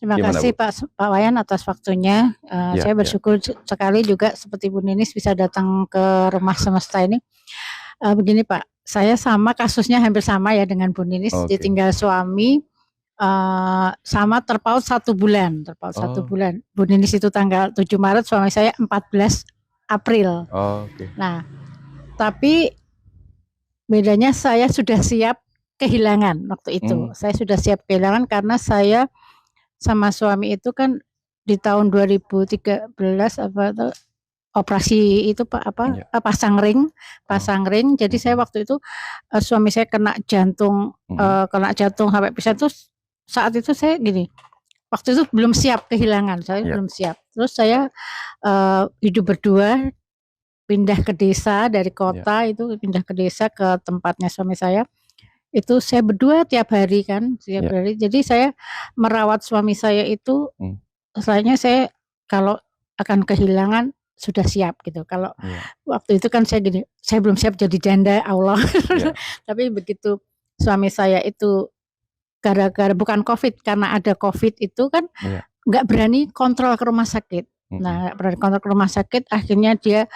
Terima Gimana, kasih Bu? Pak Wayan atas waktunya. Ya, Saya ya. bersyukur sekali juga seperti Bu Ninis bisa datang ke Rumah Semesta ini. Begini Pak, saya sama kasusnya hampir sama ya dengan Bu Ninis. Oke. Ditinggal suami sama terpaut 1 bulan. Oh. Bu Ninis itu tanggal 7 Maret, suami saya 14 April. Oke. Nah, tapi bedanya saya sudah siap kehilangan waktu itu. Saya sudah siap kehilangan karena saya sama suami itu kan di tahun 2013 operasi itu Pak pasang ring. Jadi saya waktu itu suami saya kena jantung sampai pisah. Terus saat itu saya gini, waktu itu belum siap kehilangan, saya belum siap. Terus saya hidup berdua, pindah ke desa dari kota itu pindah ke desa ke tempatnya suami saya. Itu saya berdua tiap hari kan, hari. Jadi saya merawat suami saya itu, soalnya saya kalau akan kehilangan sudah siap gitu. Kalau waktu itu kan saya gini, saya belum siap jadi janda Allah. Tapi begitu suami saya itu gara-gara bukan COVID, karena ada COVID itu kan nggak berani kontrol ke rumah sakit. Nah, berani kontrol ke rumah sakit, akhirnya dia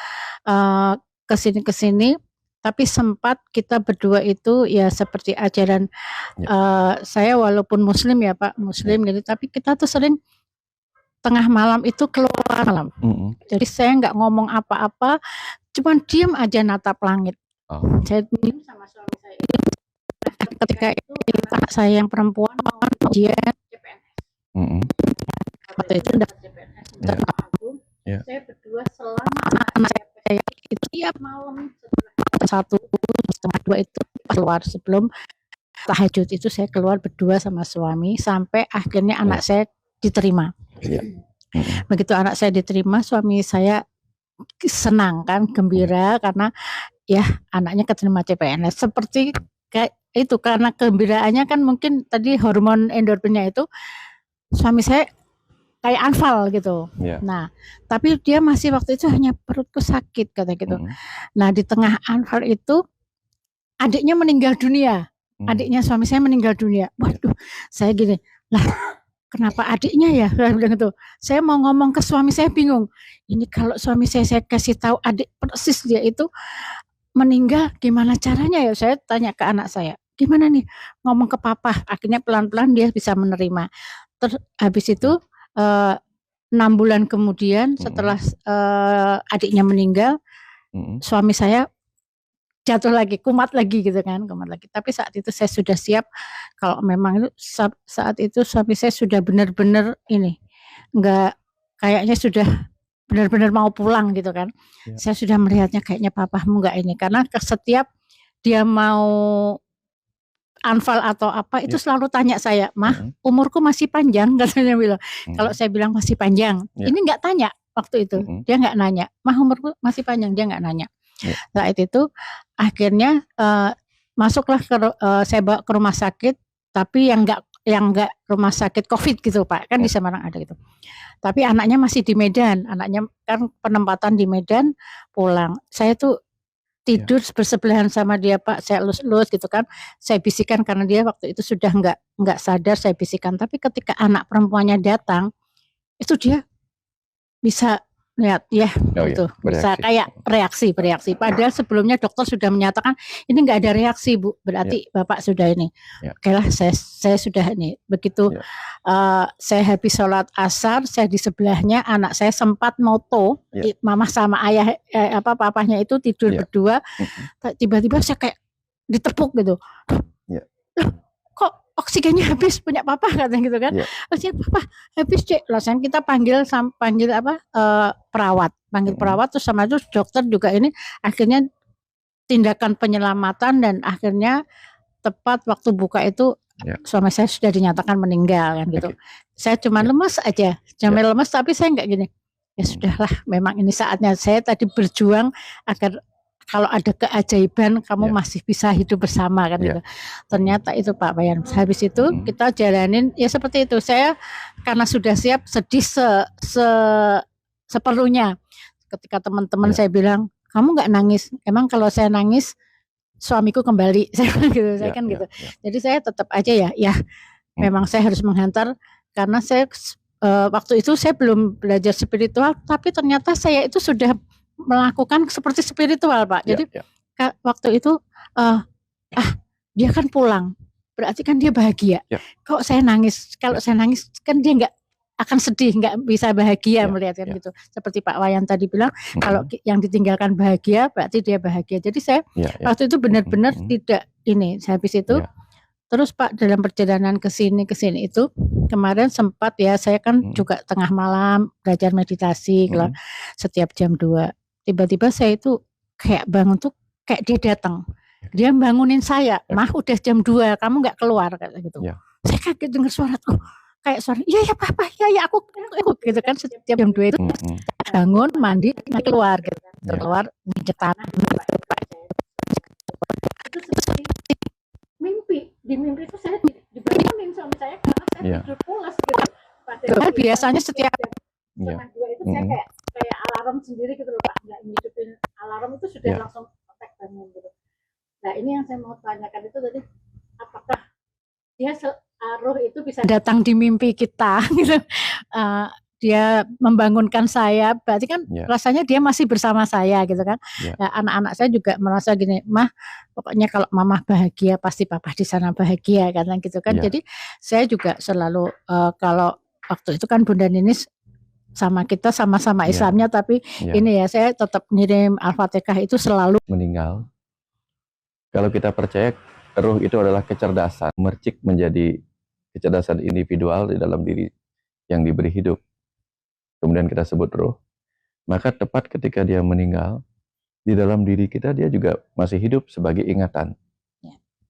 kesini. Tapi sempat kita berdua itu ya seperti ajaran saya walaupun muslim ya Pak, muslim gitu, tapi kita tuh sering tengah malam itu keluar malam. Jadi saya nggak ngomong apa-apa, cuman diam aja natap langit. Saya minum sama suami saya. Ketika itu anak saya yang perempuan dia CPNS. Waktu itu udah CPNS. Saya berdua selama anak saya itu tiap malam setelah 1:30 itu keluar sebelum tahajud itu saya keluar berdua sama suami sampai akhirnya anak saya diterima. Begitu anak saya diterima, suami saya senang kan, gembira karena ya anaknya keterima CPNS. Seperti kayak itu, karena gembiraannya kan mungkin tadi hormon endorfinnya itu suami saya kayak anfal gitu. Nah, tapi dia masih waktu itu hanya perutku sakit kata gitu. Nah, di tengah anfal itu adiknya meninggal dunia. Adiknya suami saya meninggal dunia. Waduh, saya gini, lah kenapa adiknya ya? Saya bilang gitu. Saya mau ngomong ke suami saya bingung. Ini kalau suami saya kasih tahu adik persis dia itu meninggal, gimana caranya ya? Saya tanya ke anak saya, gimana nih ngomong ke papa? Akhirnya pelan-pelan dia bisa menerima. Terus habis itu 6 bulan kemudian setelah adiknya meninggal, suami saya jatuh lagi, kumat lagi gitu kan, Tapi saat itu saya sudah siap kalau memang itu saat itu suami saya sudah benar-benar ini, enggak, kayaknya sudah benar-benar mau pulang gitu kan. Saya sudah melihatnya kayaknya papamu enggak ini, karena setiap dia mau anfal atau apa itu selalu tanya saya, "Mah, umurku masih panjang?" katanya bilang. Kalau saya bilang masih panjang, ini enggak tanya waktu itu. Dia enggak nanya, "Mah, umurku masih panjang?" Dia enggak nanya. Saat itu akhirnya masuklah saya bawa ke rumah sakit, tapi yang enggak rumah sakit COVID gitu Pak, kan di Semarang ada gitu. Tapi anaknya masih di Medan, anaknya kan penempatan di Medan, pulang. Saya tuh tidur bersebelahan sama dia Pak, saya elus-elus gitu kan, saya bisikan karena dia waktu itu sudah enggak sadar, saya bisikan. Tapi ketika anak perempuannya datang, itu dia bisa lihat gitu, bisa kayak bereaksi. Padahal sebelumnya dokter sudah menyatakan ini enggak ada reaksi Bu, berarti Bapak sudah ini. Oke lah, saya sudah ini. Begitu saya habis sholat asar, saya di sebelahnya, anak saya sempat moto, mama sama ayah papahnya itu tidur berdua, tiba-tiba saya kayak ditepuk gitu. Kok oksigennya habis punya papa katanya gitu kan. Oksigen papa habis Cek. Langsung kita panggil perawat. Terus sama itu dokter juga ini akhirnya tindakan penyelamatan dan akhirnya tepat waktu buka itu suami saya sudah dinyatakan meninggal kan gitu. Saya cuma lemas aja. Lemas tapi saya enggak gini. Ya sudahlah, memang ini saatnya. Saya tadi berjuang agar kalau ada keajaiban kamu masih bisa hidup bersama kan gitu. Ternyata itu Pak Wayan. Habis itu kita jalanin ya seperti itu. Saya karena sudah siap, sedih seperlunya. Ketika teman-teman saya bilang, "Kamu enggak nangis?" Emang kalau saya nangis suamiku kembali. Saya gitu. Saya kan gitu. Jadi saya tetap aja ya memang saya harus menghantar karena saya waktu itu saya belum belajar spiritual, tapi ternyata saya itu sudah melakukan seperti spiritual, Pak. Jadi waktu itu dia kan pulang, berarti kan dia bahagia. Kok saya nangis? Kalau saya nangis kan dia nggak akan sedih, nggak bisa bahagia melihat kan gitu. Seperti Pak Wayan tadi bilang, kalau yang ditinggalkan bahagia, berarti dia bahagia. Jadi saya waktu itu benar-benar tidak ini. Habis itu, terus Pak dalam perjalanan ke sini itu, kemarin sempat ya saya kan juga tengah malam belajar meditasi kalau setiap jam 2. Tiba-tiba saya itu kayak bangun tuh kayak dia datang. Dia bangunin saya, "Mah udah jam 2, kamu nggak keluar," kayak gitu. Saya kaget dengar suara tuh. Kayak suara, "Iya ya Papa, iya aku," gitu kan. Setiap jam 2 itu bangun, mandi, keluar gitu. Keluar mencetak. Itu seperti mimpi. Di mimpi itu saya dibangunin sama saya karena saya tidur pulas gitu. Padahal biasanya setiap jam 2 itu saya kayak alarm sendiri gitu loh Pak. Nggak ngidupin alarm itu sudah langsung otak bangun gitu. Nah ini yang saya mau tanyakan itu tadi, apakah dia roh itu bisa datang di mimpi kita gitu. Dia membangunkan saya, berarti kan rasanya dia masih bersama saya gitu kan. Nah, anak-anak saya juga merasa gini, "Mah, pokoknya kalau Mama bahagia pasti Papa di sana bahagia," kan gitu kan. Jadi saya juga selalu kalau waktu itu kan Bunda Ninis sama kita sama-sama Islamnya, tapi ini ya saya tetap ngirim Al-Fatihah itu selalu. Meninggal, kalau kita percaya roh itu adalah kecerdasan, mercik menjadi kecerdasan individual di dalam diri yang diberi hidup, kemudian kita sebut roh, maka tepat ketika dia meninggal, di dalam diri kita dia juga masih hidup sebagai ingatan,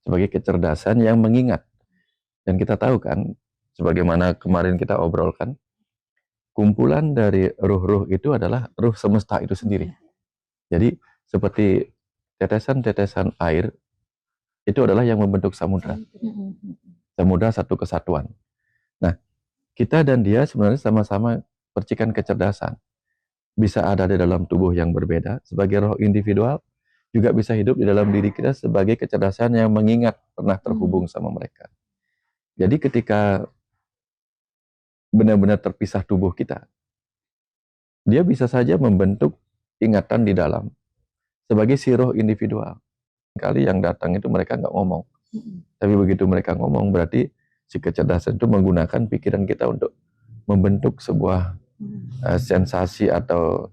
sebagai kecerdasan yang mengingat. Dan kita tahu kan, sebagaimana kemarin kita obrolkan, kumpulan dari ruh-ruh itu adalah ruh semesta itu sendiri. Jadi seperti tetesan-tetesan air itu adalah yang membentuk samudra. Samudra satu kesatuan. Nah, kita dan dia sebenarnya sama-sama percikan kecerdasan. Bisa ada di dalam tubuh yang berbeda sebagai roh individual, juga bisa hidup di dalam diri kita sebagai kecerdasan yang mengingat pernah terhubung sama mereka. Jadi ketika benar-benar terpisah tubuh kita, dia bisa saja membentuk ingatan di dalam sebagai si roh individual. Kali yang datang itu mereka nggak ngomong, tapi begitu mereka ngomong berarti si kecerdasan itu menggunakan pikiran kita untuk membentuk sebuah sensasi atau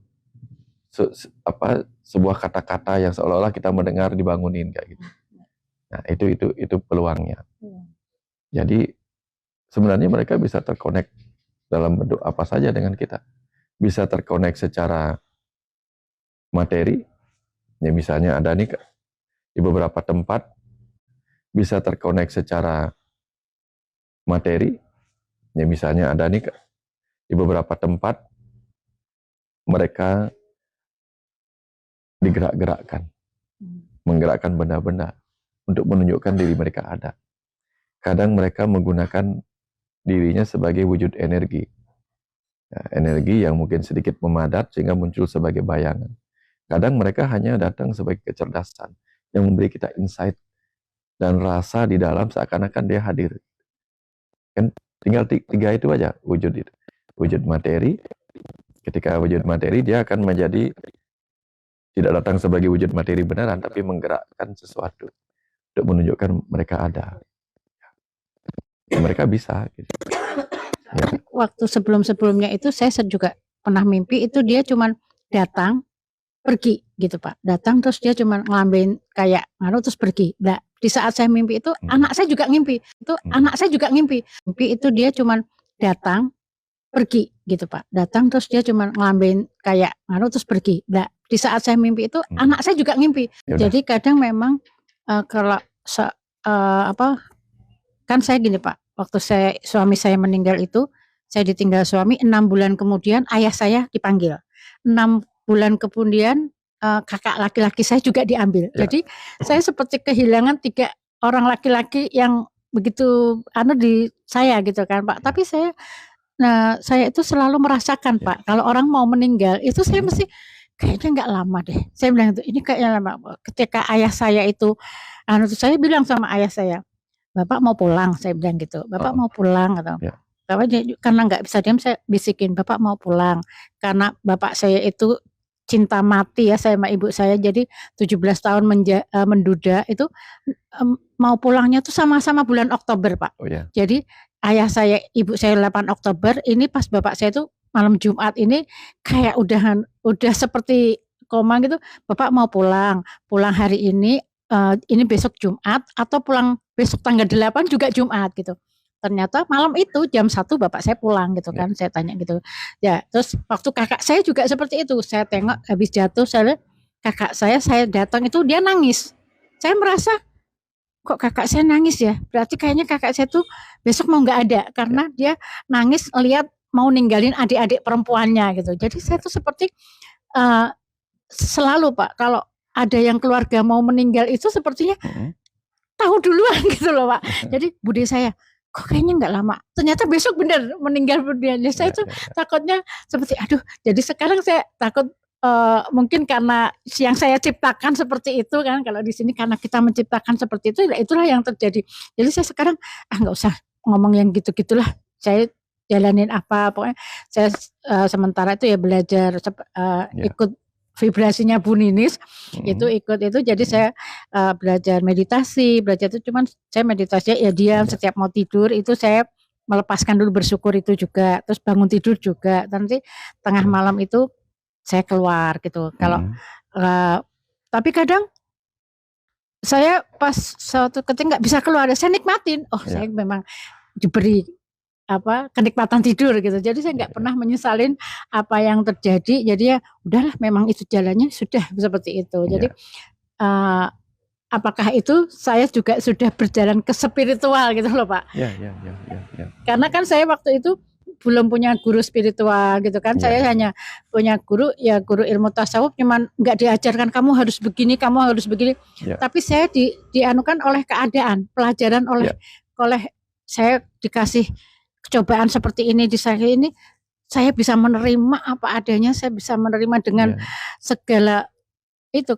sebuah kata-kata yang seolah-olah kita mendengar dibangunin kayak gitu. Nah itu peluangnya. Jadi sebenarnya mereka bisa terkonek dalam bentuk apa saja dengan kita. Bisa terkonek secara materi, ya misalnya ada nih di beberapa tempat, bisa terkonek secara materi, ya misalnya ada nih di beberapa tempat mereka digerak-gerakkan, menggerakkan benda-benda untuk menunjukkan diri mereka ada. Kadang mereka menggunakan dirinya sebagai wujud energi, energi yang mungkin sedikit memadat sehingga muncul sebagai bayangan. Kadang mereka hanya datang sebagai kecerdasan yang memberi kita insight dan rasa di dalam seakan-akan dia hadir. Kan tinggal tiga itu aja wujud itu. Wujud materi, ketika wujud materi dia akan menjadi tidak datang sebagai wujud materi beneran, tapi menggerakkan sesuatu untuk menunjukkan mereka ada. Ya, mereka bisa. Gitu. Ya. Waktu sebelum-sebelumnya itu saya juga pernah mimpi itu dia cuman datang, pergi gitu Pak. Datang terus dia cuman ngelambein kayak terus pergi. Nah, di saat saya mimpi itu anak saya juga ngimpi. Anak saya juga ngimpi. Mimpi itu dia cuman datang, pergi gitu Pak. Datang terus dia cuman ngelambein kayak terus pergi. Nah, di saat saya mimpi itu anak saya juga ngimpi. Yaudah. Jadi kadang memang kalau kan saya gini Pak, waktu suami saya meninggal itu, saya ditinggal suami 6 bulan kemudian ayah saya dipanggil. 6 bulan kemudian kakak laki-laki saya juga diambil. Ya. Jadi saya seperti kehilangan 3 orang laki-laki yang begitu di saya gitu kan Pak. Tapi saya itu selalu merasakan Pak, kalau orang mau meninggal itu saya mesti kayaknya nggak lama deh. Saya bilang itu ini kayaknya lama. Ketika ayah saya itu, saya bilang sama ayah saya, Bapak mau pulang, saya bilang gitu. Bapak mau pulang atau Karena nggak bisa diam, saya bisikin, "Bapak mau pulang." Karena bapak saya itu cinta mati ya sama ibu saya, jadi 17 tahun menduda itu, mau pulangnya tuh sama-sama bulan Oktober, Pak. Oh ya. Jadi ayah saya, ibu saya 8 Oktober, ini pas bapak saya tuh malam Jumat ini kayak udah seperti koma gitu, "Bapak mau pulang hari ini besok Jumat atau pulang besok tanggal 8 juga Jumat?" Gitu. Ternyata malam itu jam 1 bapak saya pulang gitu kan, saya tanya gitu. Ya, terus waktu kakak saya juga seperti itu, saya tengok habis jatuh, saya lihat kakak saya datang itu dia nangis. Saya merasa, kok kakak saya nangis ya? Berarti kayaknya kakak saya tuh besok mau nggak ada, karena dia nangis lihat mau ninggalin adik-adik perempuannya gitu. Jadi saya tuh seperti selalu Pak, kalau ada yang keluarga mau meninggal itu sepertinya tahu duluan gitu loh Pak. Jadi budi saya, kok kayaknya nggak lama. Ternyata besok benar meninggal dia. Saya tuh takutnya seperti aduh. Jadi sekarang saya takut mungkin karena yang saya ciptakan seperti itu kan. Kalau di sini karena kita menciptakan seperti itu, itulah yang terjadi. Jadi saya sekarang nggak usah ngomong yang gitu-gitulah. Saya jalanin apa, pokoknya saya sementara itu ya belajar ikut vibrasinya Bu Ninis, itu ikut itu, jadi saya belajar meditasi, itu cuman saya meditasi ya diam, setiap mau tidur itu saya melepaskan dulu, bersyukur itu juga, terus bangun tidur juga, nanti tengah malam itu saya keluar gitu. Kalau tapi kadang saya pas suatu ketika nggak bisa keluar, saya nikmatin, saya memang diberi kenikmatan tidur gitu. Jadi saya nggak pernah menyesalin apa yang terjadi. Jadi ya udahlah, memang itu jalannya, sudah seperti itu. Jadi apakah itu saya juga sudah berjalan ke spiritual gitu loh Pak? Ya. Karena kan saya waktu itu belum punya guru spiritual gitu kan. Saya hanya punya guru ilmu tasawuf, cuman nggak diajarkan kamu harus begini, kamu harus begini. Tapi saya dianukan oleh keadaan, pelajaran oleh saya dikasih cobaan seperti ini, di saya ini saya bisa menerima apa adanya, saya bisa menerima dengan segala itu,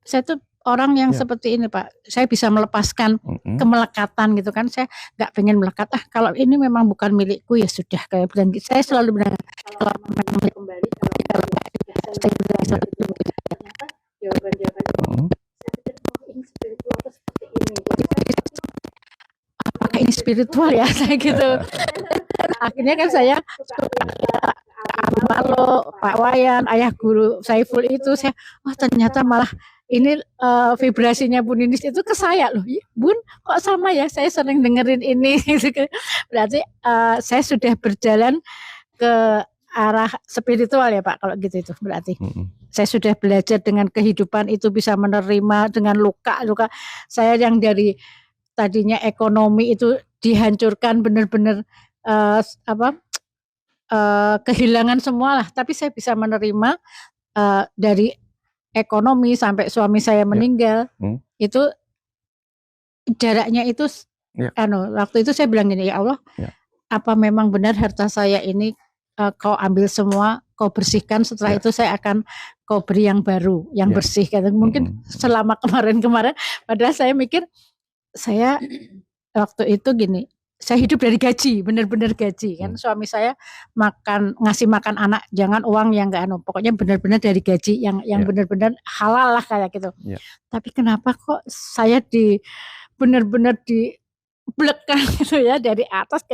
saya tuh orang yang seperti ini Pak, saya bisa melepaskan kemelekatan gitu kan, saya nggak pengen melekat, kalau ini memang bukan milikku ya sudah, kayak bilang gitu. Saya selalu bilang kalau memang milik kembali, kalau saya bilang ternyata jawaban-jawaban saya pikir ini spiritual seperti ini, jadi apakah ini spiritual ya saya gitu. Akhirnya kan saya Abu Malo, Pak Wayan, ayah guru Saiful itu, saya ternyata malah ini vibrasinya Bu Ninis itu ke saya loh. Bun, kok sama ya, saya sering dengerin ini. Berarti saya sudah berjalan ke arah spiritual ya Pak, kalau gitu itu berarti. Saya sudah belajar dengan kehidupan itu bisa menerima dengan luka. Saya yang dari tadinya ekonomi itu dihancurkan, benar-benar kehilangan semua lah, tapi saya bisa menerima dari ekonomi sampai suami saya meninggal, itu jaraknya itu waktu itu saya bilang gini, ya Allah, apa memang benar harta saya ini kau ambil semua, kau bersihkan, setelah itu saya akan kau beri yang baru, yang bersih. Mungkin selama kemarin-kemarin, padahal saya mikir, saya waktu itu gini, saya hidup dari gaji, benar-benar gaji kan. Suami saya ngasih makan anak, jangan uang yang enggak pokoknya benar-benar dari gaji yang benar-benar halal lah kayak gitu. Tapi kenapa kok saya benar-benar diblekan gitu ya, dari atas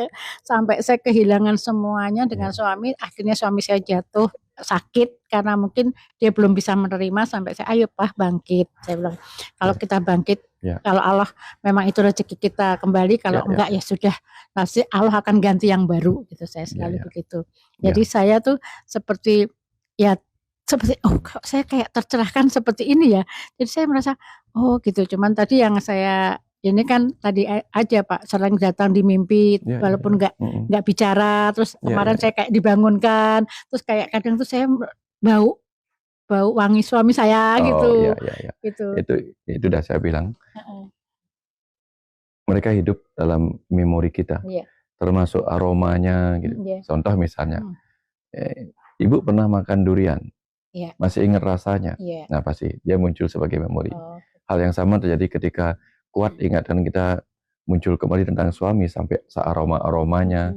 sampai saya kehilangan semuanya dengan suami. Akhirnya suami saya jatuh sakit karena mungkin dia belum bisa menerima, sampai saya, ayo Pak bangkit, saya bilang, kalau kita bangkit, kalau Allah memang itu rezeki kita kembali, kalau enggak ya sudah, pasti Allah akan ganti yang baru gitu, saya selalu begitu. Jadi saya tuh seperti saya kayak tercerahkan seperti ini ya. Jadi saya merasa gitu. Cuman tadi yang saya ini kan tadi aja Pak, sering datang di mimpi, walaupun nggak bicara, terus kemarin saya kayak dibangunkan, terus kayak kadang tuh saya bau wangi suami saya gitu. Itu udah saya bilang. Mereka hidup dalam memori kita, termasuk aromanya gitu. Contoh misalnya, Ibu pernah makan durian, masih ingat rasanya, nah pasti dia muncul sebagai memori. Hal yang sama terjadi ketika kuat ingatan kita muncul kembali tentang suami sampai aroma-aromanya,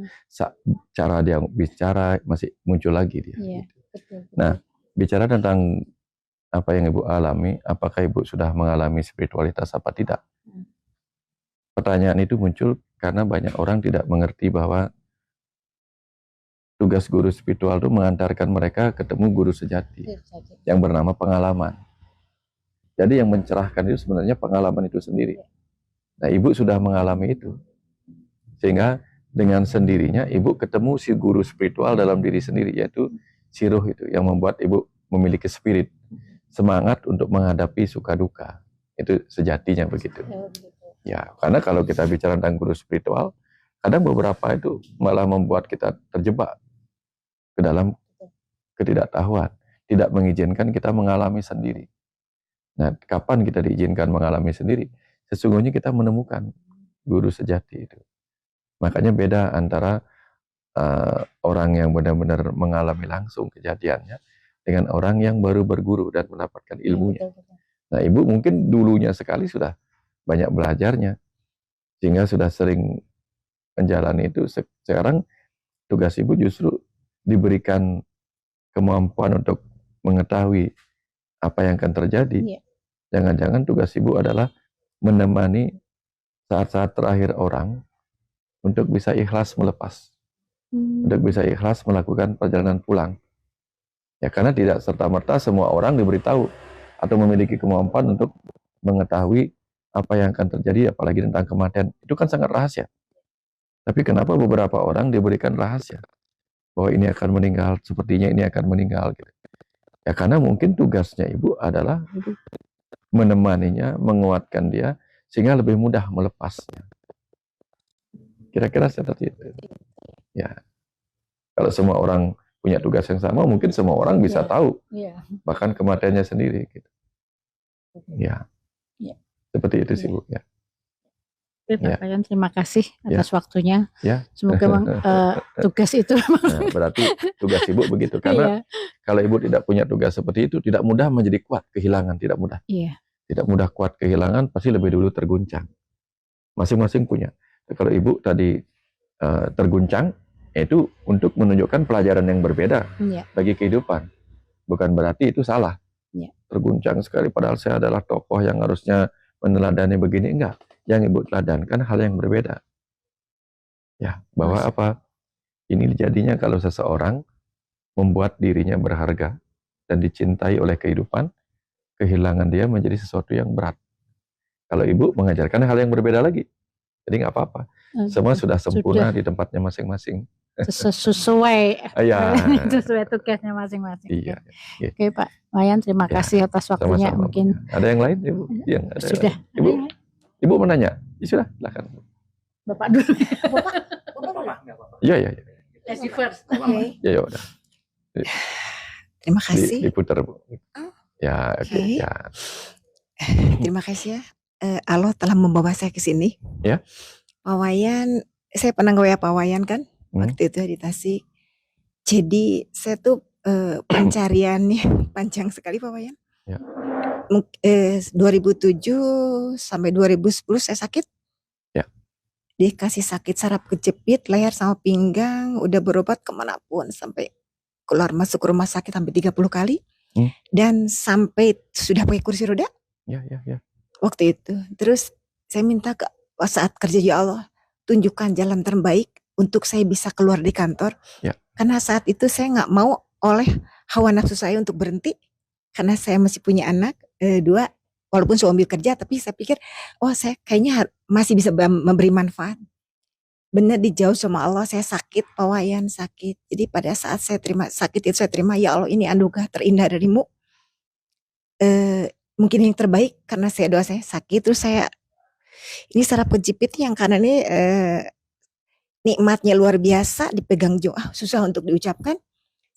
cara dia bicara masih muncul lagi dia. Iya, Gitu. betul. Nah, bicara tentang apa yang Ibu alami, apakah Ibu sudah mengalami spiritualitas apa tidak? Pertanyaan itu muncul karena banyak orang tidak mengerti bahwa tugas guru spiritual itu mengantarkan mereka ketemu guru sejati yang bernama pengalaman. Jadi yang mencerahkan itu sebenarnya pengalaman itu sendiri. Nah, Ibu sudah mengalami itu. Sehingga dengan sendirinya Ibu ketemu si guru spiritual dalam diri sendiri, yaitu si ruh itu yang membuat Ibu memiliki spirit, semangat untuk menghadapi suka duka. Itu sejatinya begitu. Ya, karena kalau kita bicara tentang guru spiritual, kadang beberapa itu malah membuat kita terjebak ke dalam ketidaktahuan, tidak mengizinkan kita mengalami sendiri. Nah, kapan kita diizinkan mengalami sendiri? Sesungguhnya kita menemukan guru sejati itu. Makanya beda antara orang yang benar-benar mengalami langsung kejadiannya dengan orang yang baru berguru dan mendapatkan ilmunya. Nah, Ibu mungkin dulunya sekali sudah banyak belajarnya, sehingga sudah sering menjalani itu. Sekarang tugas Ibu justru diberikan kemampuan untuk mengetahui apa yang akan terjadi. Jangan-jangan tugas Ibu adalah menemani saat-saat terakhir orang untuk bisa ikhlas melepas, untuk bisa ikhlas melakukan perjalanan pulang. Ya, karena tidak serta-merta semua orang diberitahu atau memiliki kemampuan untuk mengetahui apa yang akan terjadi, apalagi tentang kematian. Itu kan sangat rahasia. Tapi kenapa beberapa orang diberikan rahasia bahwa ini akan meninggal, sepertinya ini akan meninggal gitu. Ya karena mungkin tugasnya Ibu adalah menemaninya, menguatkan dia sehingga lebih mudah melepasnya. Kira-kira seperti itu. Ya. Kalau semua orang punya tugas yang sama, mungkin semua orang bisa tahu bahkan kematiannya sendiri gitu. Ya. Seperti itu sih, Bu, ya. Pak Wayan, terima kasih atas waktunya. Semoga tugas itu berarti tugas Ibu begitu. Karena kalau Ibu tidak punya tugas seperti itu, tidak mudah menjadi kuat kehilangan, tidak mudah. Tidak mudah kuat kehilangan, pasti lebih dulu terguncang. Masing-masing punya. Kalau Ibu tadi terguncang, itu untuk menunjukkan pelajaran yang berbeda bagi kehidupan. Bukan berarti itu salah. Terguncang sekali, padahal saya adalah tokoh yang harusnya meneladani begini. Enggak. Yang Ibu teladankan hal yang berbeda. Ya, bahwa apa? Ini jadinya kalau seseorang membuat dirinya berharga dan dicintai oleh kehidupan, kehilangan dia menjadi sesuatu yang berat. Kalau Ibu mengajarkan hal yang berbeda lagi, jadi nggak apa-apa. Semua sudah sempurna di tempatnya masing-masing. Sesuai tugasnya masing-masing. Iya. Oke, Pak Wayan, terima kasih atas waktunya. Sama-sama. Mungkin ada yang lain, Ibu? Yang ada sudah. Ibu menanya? Ya, sudah, silakan. Bapak dulu. Bapak. Iya. Ya udah. Terima kasih. Diputar, Bu. Ya, oke. Ya. Terima kasih ya. Allah telah membawa saya ke sini. Ya. Pak Wayan, saya pernah nge-WA Pak Wayan kan, waktu itu di Tasik. Jadi saya tuh pencariannya panjang sekali Pak Wayan. Ya. 2007 sampai 2010 saya sakit. Ya. Dikasih sakit saraf kejepit, leher sama pinggang, udah berobat kemanapun sampai keluar masuk rumah sakit sampai 30 kali. Dan sampai sudah pakai kursi roda. Ya. Waktu itu. Terus saya minta ke saat kerja, ya Allah, tunjukkan jalan terbaik untuk saya bisa keluar di kantor. Ya. Karena saat itu saya nggak mau oleh hawa nafsu saya untuk berhenti. Karena saya masih punya anak 2, walaupun suami kerja, tapi saya pikir, saya kayaknya masih bisa memberi manfaat. Benar dijauh sama Allah, saya sakit, Pak Wayan sakit. Jadi pada saat saya terima sakit itu, saya terima, ya Allah, ini anugerah terindah darimu. Mungkin yang terbaik karena doa saya sakit, terus saya ini saraf kejepit yang kanan ini nikmatnya luar biasa, dipegang susah untuk diucapkan.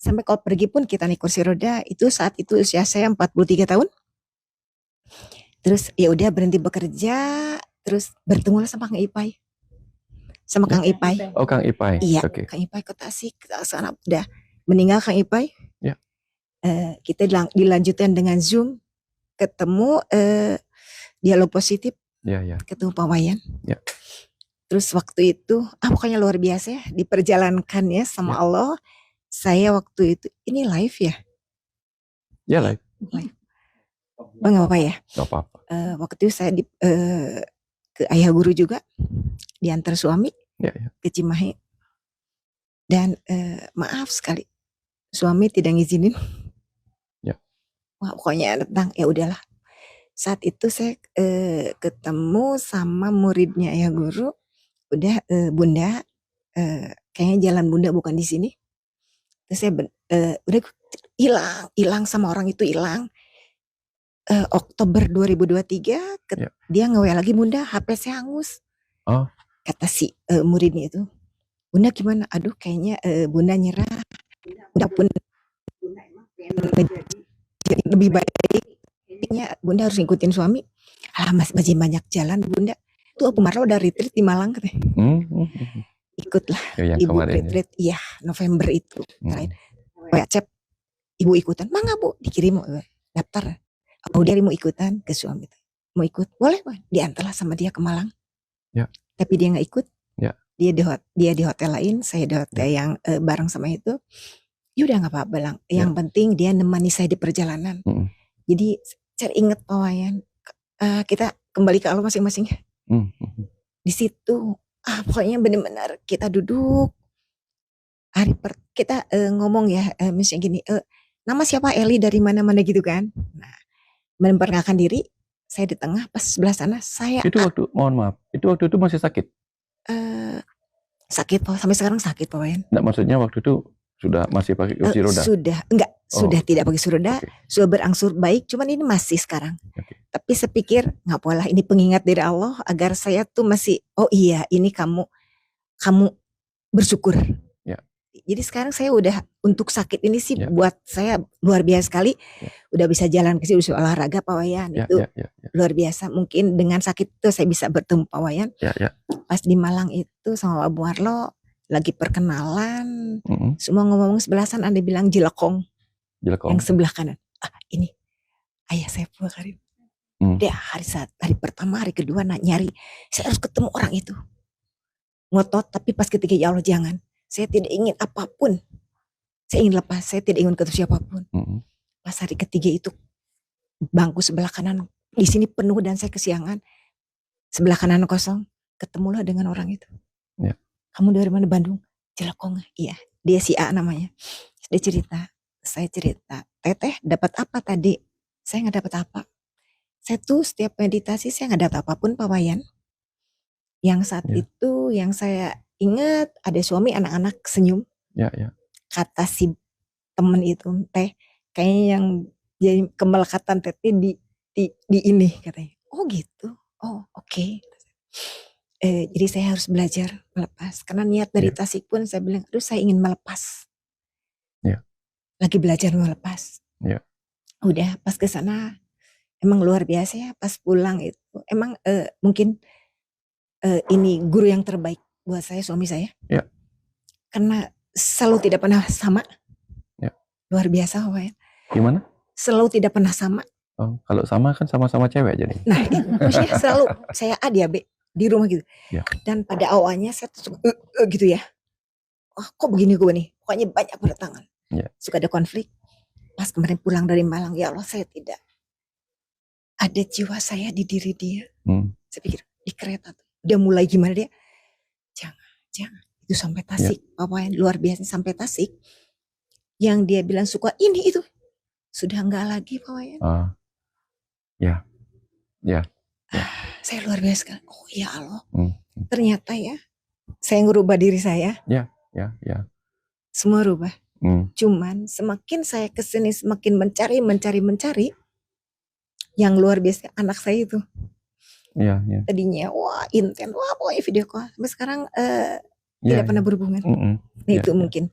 Sampai kalau pergi pun kita naik kursi roda. Itu saat itu usia saya 43 tahun. Terus ya udah berhenti bekerja, terus bertemu sama Kang Ipai. Sama Kang Ipai. Oh, Kang Ipai. Iya, Okay. Kang Ipai ke Tasik, sana udah meninggal Kang Ipai. Ya. Kita dilanjutkan dengan Zoom, ketemu dialog positif. Ya, ya. ketemu Pak Wayan. Ya. Terus waktu itu, pokoknya luar biasa ya, diperjalankan ya sama Ya. Allah. Saya waktu itu, ini live ya? Ya, live. Live. Nggak apa-apa ya? Nggak apa-apa. Waktu itu saya ke Ayah Guru juga, diantar suami Ya, ya. ke Cimahi. Dan maaf sekali, suami tidak ngizinin. Ya. Wah, pokoknya tentang ya udahlah. Saat itu saya ketemu sama muridnya Ayah Guru. Udah Bunda, kayaknya jalan Bunda bukan di sini. Terus saya udah hilang sama orang itu hilang. Oktober 2023 Ya. dia nge-WA lagi, Bunda HP saya hangus. Oh. Kata si muridnya itu, Bunda gimana? Aduh kayaknya Bunda nyerah. Udah pun lebih baik. Kayaknya Bunda harus ngikutin suami. Masih banyak jalan Bunda. Tuh Abu Marlo udah retreat di Malang katanya. Ikutlah yang ibu kemarin retreat. Iya November itu. WA cep, ibu ikutan. Mangga Bu, dikirim daftar. Dia mau ikutan ke suami. Mau ikut? Boleh Pak. Diantarlah sama dia ke Malang. Ya. Tapi dia nggak ikut. Ya. Dia di hotel lain, saya di hotel yang bareng sama itu. Ya udah nggak apa-apa bilang. Yang penting dia nemani saya di perjalanan. Jadi saya ingat Pak Wayan, kita kembali ke Allah masing-masing. Di situ, pokoknya benar-benar kita duduk. Kita ngomong ya, misalnya gini, nama siapa? Eli dari mana-mana gitu kan. Nah, memperkenalkan diri, saya di tengah, pas sebelah sana saya. Itu waktu, mohon maaf, itu waktu itu masih sakit? Sakit Pak, sampai sekarang sakit Pak Wayan. Nggak, maksudnya waktu itu sudah masih pakai kursi roda? Sudah tidak pakai kursi roda, sudah berangsur baik, cuman ini masih sekarang. Tapi saya pikir nggak apalah, ini pengingat dari Allah agar saya tuh masih, oh iya ini kamu bersyukur. Jadi sekarang saya udah untuk sakit ini sih buat saya luar biasa sekali. Udah bisa jalan ke sini, udah olahraga Pak Wayan. Itu luar biasa. Mungkin dengan sakit itu saya bisa bertemu Pak Wayan. Pas di Malang itu sama Abu Marlo lagi perkenalan. Semua ngomong sebelah sana, ada bilang Jilekong. Yang sebelah kanan. Ini ayah saya Pak Karim. Dia hari pertama, hari kedua nyari. Saya harus ketemu orang itu. Ngotot, tapi pas ketiga ya Allah jangan. Saya tidak ingin apapun. Saya ingin lepas. Saya tidak ingin ketemu siapapun. Pas hari ketiga itu bangku sebelah kanan di sini penuh dan saya kesiangan. Sebelah kanan kosong. Ketemulah dengan orang itu. Kamu dari mana? Bandung? Jelekong. Iya. Dia si A namanya. Dia cerita. Saya cerita. Teteh dapat apa tadi? Saya nggak dapat apa. Saya tuh setiap meditasi saya nggak dapat apapun Pak Wayan. Yang saat itu yang saya ingat ada suami anak-anak senyum. Kata si temen itu, teh kayaknya yang jadi kemelekatan teteh di ini katanya. Oh gitu. Oh oke. Jadi saya harus belajar melepas. Karena niat dari Tasik pun saya bilang, aduh saya ingin melepas. Lagi belajar melepas. Udah pas ke sana emang luar biasa ya. Pas pulang itu emang mungkin ini guru yang terbaik buat saya, suami saya. Karena selalu tidak pernah sama. Luar biasa Pak Wayan. Gimana? Selalu tidak pernah sama. Kalau sama kan sama-sama cewek jadi. Nah, maksudnya selalu saya A dia B di rumah gitu. Dan pada awalnya saya tuh gitu ya. Kok begini gue nih? Pokoknya banyak berdatangan. Suka ada konflik. Pas kemarin pulang dari Malang, ya Allah saya tidak ada jiwa saya di diri dia. Saya pikir di kereta tuh. Dia mulai gimana dia? Jangan. Itu sampai Tasik. Apa yang luar biasa sampai Tasik. Yang dia bilang suka ini itu. Sudah enggak lagi Pak Wayan. Saya luar biasa sekali. Oh ya Allah. Ternyata ya. Saya ngerubah diri saya. Semua rubah. Cuman semakin saya kesini semakin mencari. Yang luar biasa anak saya itu. Tadinya wah intens, wah pokoknya video call. Sampai sekarang tidak pernah berhubungan. Nah itu mungkin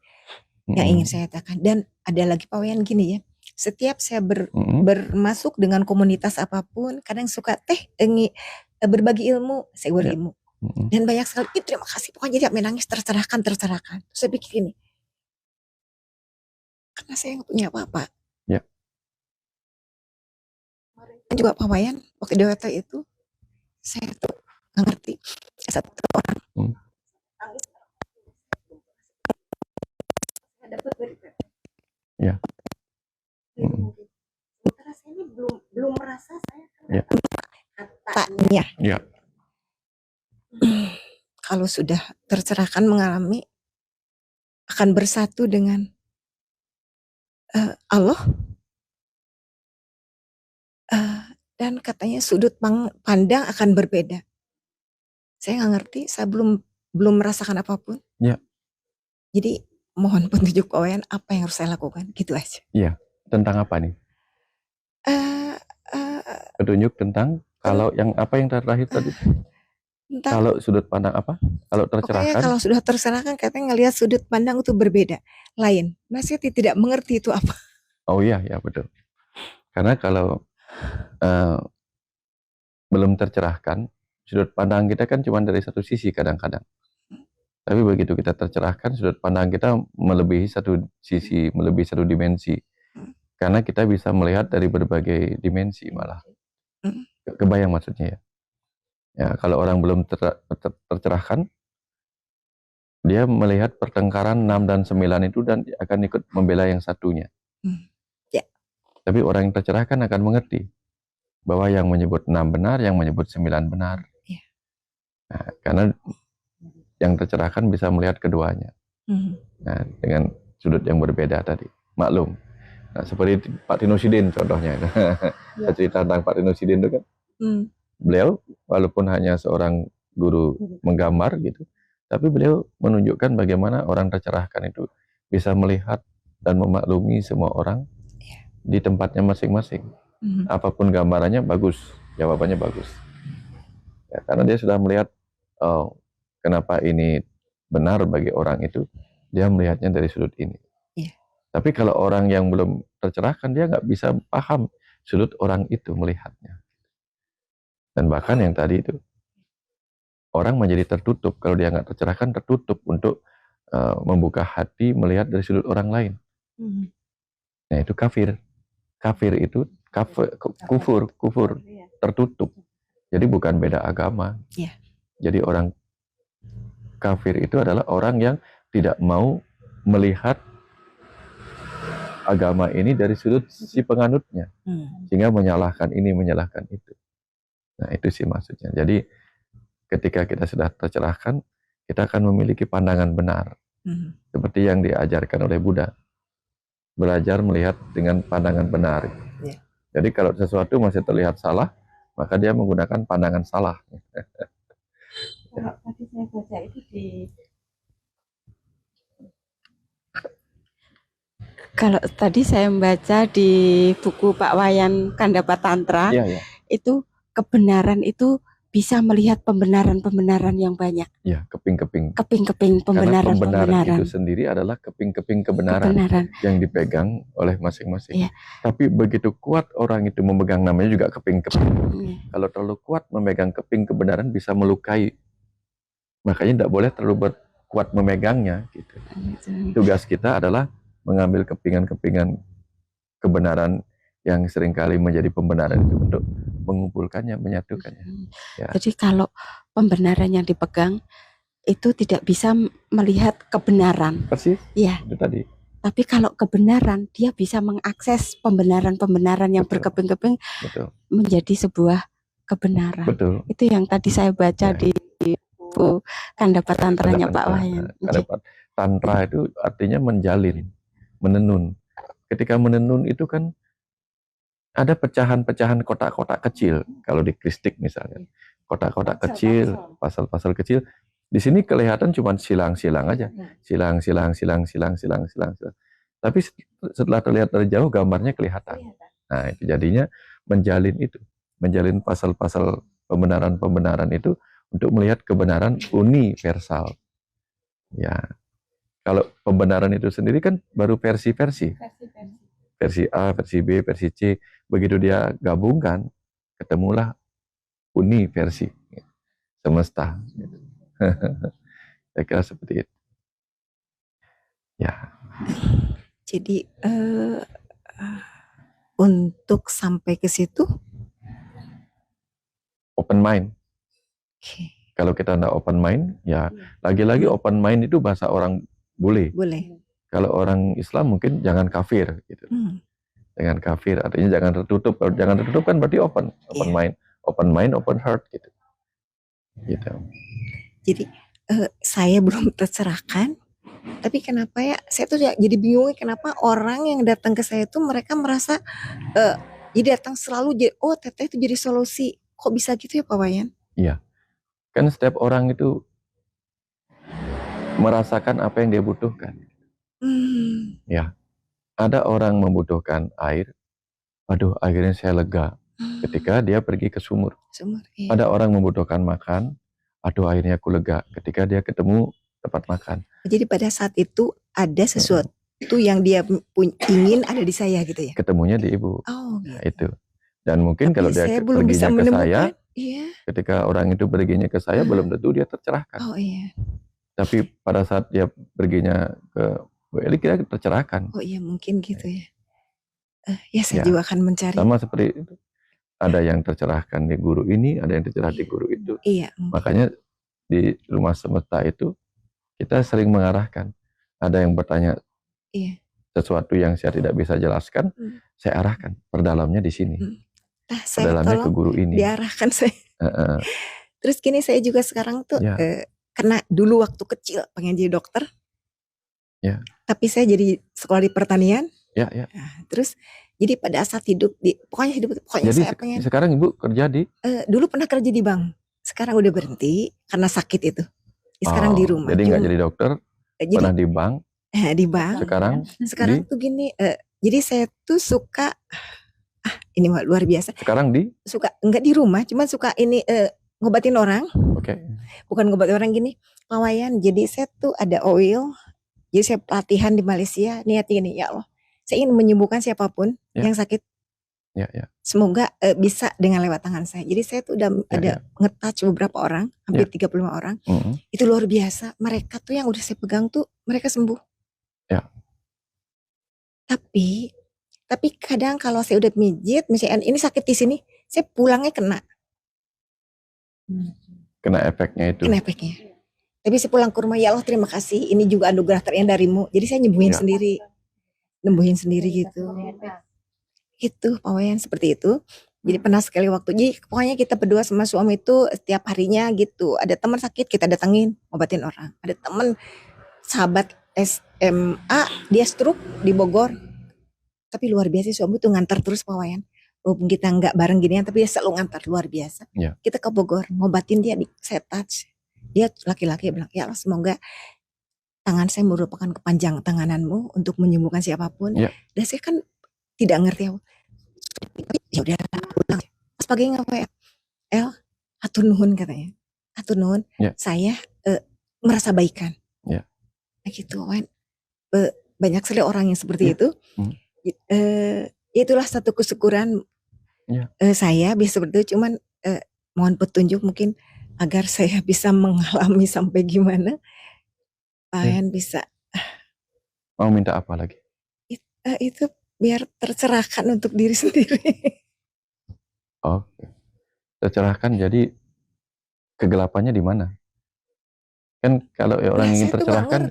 yang ingin saya katakan. Dan ada lagi Pak Wayan gini ya. Setiap saya bermasuk dengan komunitas apapun, kadang suka berbagi ilmu, saya berilmu. Dan banyak sekali, terima kasih. Pokoknya dia menangis tercerahkan. Saya pikir ini, karena saya nggak punya apa-apa. Dan juga Pak Wayan, waktu di hotel itu, saya tuh nggak ngerti satu orang tangis saya dapat dari Ya. sementara saya ini belum merasa saya Ya. katanya Ya. kalau sudah tercerahkan mengalami akan bersatu dengan Allah dan katanya sudut pandang akan berbeda. Saya nggak ngerti, saya belum merasakan apapun. Ya. Jadi mohon petunjuk Pak Wayan apa yang harus saya lakukan, gitu aja. Iya. Tentang apa nih? Petunjuk tentang kalau yang apa yang terakhir tadi? Kalau sudut pandang apa? Kalau tercerahkan? Kalau sudah tercerahkan katanya ngelihat sudut pandang itu berbeda, lain. Masih tidak mengerti itu apa. Oh iya, ya betul. Karena kalau belum tercerahkan, sudut pandang kita kan cuma dari satu sisi kadang-kadang. Tapi begitu kita tercerahkan, sudut pandang kita melebihi satu sisi, melebihi satu dimensi. Karena kita bisa melihat dari berbagai dimensi malah. Kebayang maksudnya ya? Ya, kalau orang belum tercerahkan, dia melihat pertengkaran 6 dan 9 itu dan akan ikut membela yang satunya. Ya. Tapi orang yang tercerahkan akan mengerti bahwa yang menyebut 6 benar, yang menyebut 9 benar. Ya. Nah, karena yang tercerahkan bisa melihat keduanya. Nah, dengan sudut yang berbeda tadi, maklum. Nah, seperti Pak Tinusidin contohnya. Ya. Cerita tentang Pak Tinusidin itu kan. Beliau walaupun hanya seorang guru menggambar gitu, tapi beliau menunjukkan bagaimana orang tercerahkan itu bisa melihat dan memaklumi semua orang di tempatnya masing-masing. Apapun gambarannya bagus, jawabannya bagus. Ya, karena dia sudah melihat kenapa ini benar bagi orang itu, dia melihatnya dari sudut ini. Yeah. Tapi kalau orang yang belum tercerahkan, dia nggak bisa paham sudut orang itu melihatnya. Dan bahkan yang tadi itu, orang menjadi tertutup, kalau dia nggak tercerahkan, tertutup untuk membuka hati melihat dari sudut orang lain. Nah itu kafir. Kafir itu kufur, tertutup. Jadi bukan beda agama. Yeah. Jadi orang kafir itu adalah orang yang tidak mau melihat agama ini dari sudut si penganutnya, sehingga menyalahkan ini, menyalahkan itu. Nah itu sih maksudnya. Jadi ketika kita sudah tercerahkan, kita akan memiliki pandangan benar, seperti yang diajarkan oleh Buddha. Belajar melihat dengan pandangan benar. Yeah. Jadi kalau sesuatu masih terlihat salah, maka dia menggunakan pandangan salah. Kalau tadi saya baca itu kalau tadi saya membaca di buku Pak Wayan Kandapa Tantra, itu kebenaran itu bisa melihat pembenaran-pembenaran yang banyak. Ya, keping-keping. Keping-keping pembenaran-pembenaran. Karena pembenaran itu sendiri adalah keping-keping kebenaran yang dipegang oleh masing-masing. Ya. Tapi begitu kuat orang itu memegang, namanya juga keping-keping. Ya. Kalau terlalu kuat memegang keping kebenaran bisa melukai. Makanya tidak boleh terlalu kuat memegangnya. Gitu. Tugas kita adalah mengambil kepingan-kepingan kebenaran yang seringkali menjadi pembenaran itu untuk mengumpulkannya, menyatukannya. Ya. Jadi kalau pembenaran yang dipegang itu tidak bisa melihat kebenaran. Persis. Ya. Itu tadi. Tapi kalau kebenaran, dia bisa mengakses pembenaran-pembenaran yang berkeping-keping menjadi sebuah kebenaran. Betul. Itu yang tadi saya baca di buku Kandapa Tantranya Pak Wayan. Kandapa Tantra itu artinya menjalin, menenun. Ketika menenun itu kan ada pecahan-pecahan kotak-kotak kecil. Kalau di kristik misalnya, kotak-kotak kecil, pasal-pasal kecil. Di sini kelihatan cuma silang-silang aja, silang. Tapi setelah terlihat dari jauh, gambarnya kelihatan. Nah, itu jadinya menjalin pasal-pasal pembenaran-pembenaran itu untuk melihat kebenaran universal. Ya, kalau pembenaran itu sendiri kan baru versi-versi. Versi A, versi B, versi C. Begitu dia gabungkan, ketemulah versi semesta. Saya kira seperti itu. Ya. Jadi untuk sampai ke situ open mind. Oke. Kalau kita nggak open mind, ya lagi-lagi open mind itu bahasa orang boleh. Boleh. Kalau orang Islam mungkin jangan kafir gitu. Jangan kafir artinya jangan tertutup. Kalau jangan tertutup kan berarti open mind, open heart gitu. Gitu. Jadi saya belum tercerahkan, tapi kenapa ya? Saya tuh jadi bingung kenapa orang yang datang ke saya tuh mereka merasa jadi datang selalu jadi teteh itu jadi solusi. Kok bisa gitu ya Pak Wayan? Iya. Kan setiap orang itu merasakan apa yang dia butuhkan. Ya, ada orang membutuhkan air. Aduh, akhirnya saya lega ketika dia pergi ke sumur. Iya. Ada orang membutuhkan makan. Aduh, akhirnya aku lega ketika dia ketemu tempat makan. Jadi pada saat itu ada sesuatu yang dia ingin ada di saya gitu ya. Ketemunya di ibu. Oh, gitu. Nah, itu. Dan mungkin kalau dia perginya ke saya, ketika orang itu perginya ke saya, belum tentu dia tercerahkan. Oh iya. Tapi pada saat dia perginya ke Bu Eli, kita tercerahkan. Oh iya, mungkin gitu ya. Ya saya juga akan mencari. Sama seperti itu. Ada yang tercerahkan di guru ini, ada yang tercerahkan di guru itu. Iya. Makanya di rumah semesta itu kita sering mengarahkan. Ada yang bertanya sesuatu yang saya tidak bisa jelaskan, saya arahkan. Perdalamnya di sini. Nah, saya perdalamnya ke guru ini. Diarahkan saya. Terus gini saya juga sekarang tuh karena dulu waktu kecil pengen jadi dokter. Ya. Tapi saya jadi sekolah di pertanian. Ya. Nah, terus jadi pada saat pokoknya jadi saya pengen. Sekarang Ibu kerja di? Dulu pernah kerja di bank. Sekarang udah berhenti karena sakit itu. Sekarang di rumah. Jadi nggak jadi dokter, pernah di bank. Di bank. Sekarang tuh gini. Jadi saya tuh suka. Ini luar biasa. Sekarang suka nggak di rumah, cuma suka ini ngobatin orang. Oke. Bukan ngobatin orang gini, Pak Wayan. Jadi saya tuh ada oil. Jadi saya pelatihan di Malaysia. Niatnya gini, ya Allah. Saya ingin menyembuhkan siapapun yang sakit. Ya. Semoga bisa dengan lewat tangan saya. Jadi saya tuh udah ada nge-touch beberapa orang, hampir 35 orang. Itu luar biasa. Mereka tuh yang udah saya pegang tuh mereka sembuh. Ya. Tapi kadang kalau saya udah mijit, misalnya ini sakit di sini, saya pulangnya kena. Kena efeknya itu. Kena efeknya. Tapi saya pulang ke rumah, ya Allah terima kasih, ini juga anugerah ternyata darimu. Jadi saya nyembuhin sendiri. Nembuhin sendiri gitu. Itu Pak Wayan seperti itu. Jadi pernah sekali waktu, jadi pokoknya kita berdua sama suami itu setiap harinya gitu. Ada teman sakit kita datengin, obatin orang. Ada teman sahabat SMA, dia stroke di Bogor. Tapi luar biasa suami tuh ngantar terus Pak Wayan. Walaupun kita nggak bareng ginian, tapi dia selalu ngantar luar biasa. Kita ke Bogor, ngobatin dia, saya touch. Dia laki-laki bilang, ya Allah semoga tangan saya merupakan kepanjang tangananmu untuk menyembuhkan siapapun. Dan saya kan tidak ngerti ya udah pulang. Pas pagi ngapa ya? Atur nuhun katanya. Atur nuhun. Saya merasa baikan. Nah gitu Wayan. Banyak sekali orang yang seperti itu. Itulah satu kesyukuran saya bisa seperti itu. Cuman mohon petunjuk mungkin agar saya bisa mengalami sampai gimana. Wayan bisa. Mau minta apa lagi? Itu biar tercerahkan untuk diri sendiri. Tercerahkan, jadi kegelapannya di mana? Kan kalau orang ingin tercerahkan,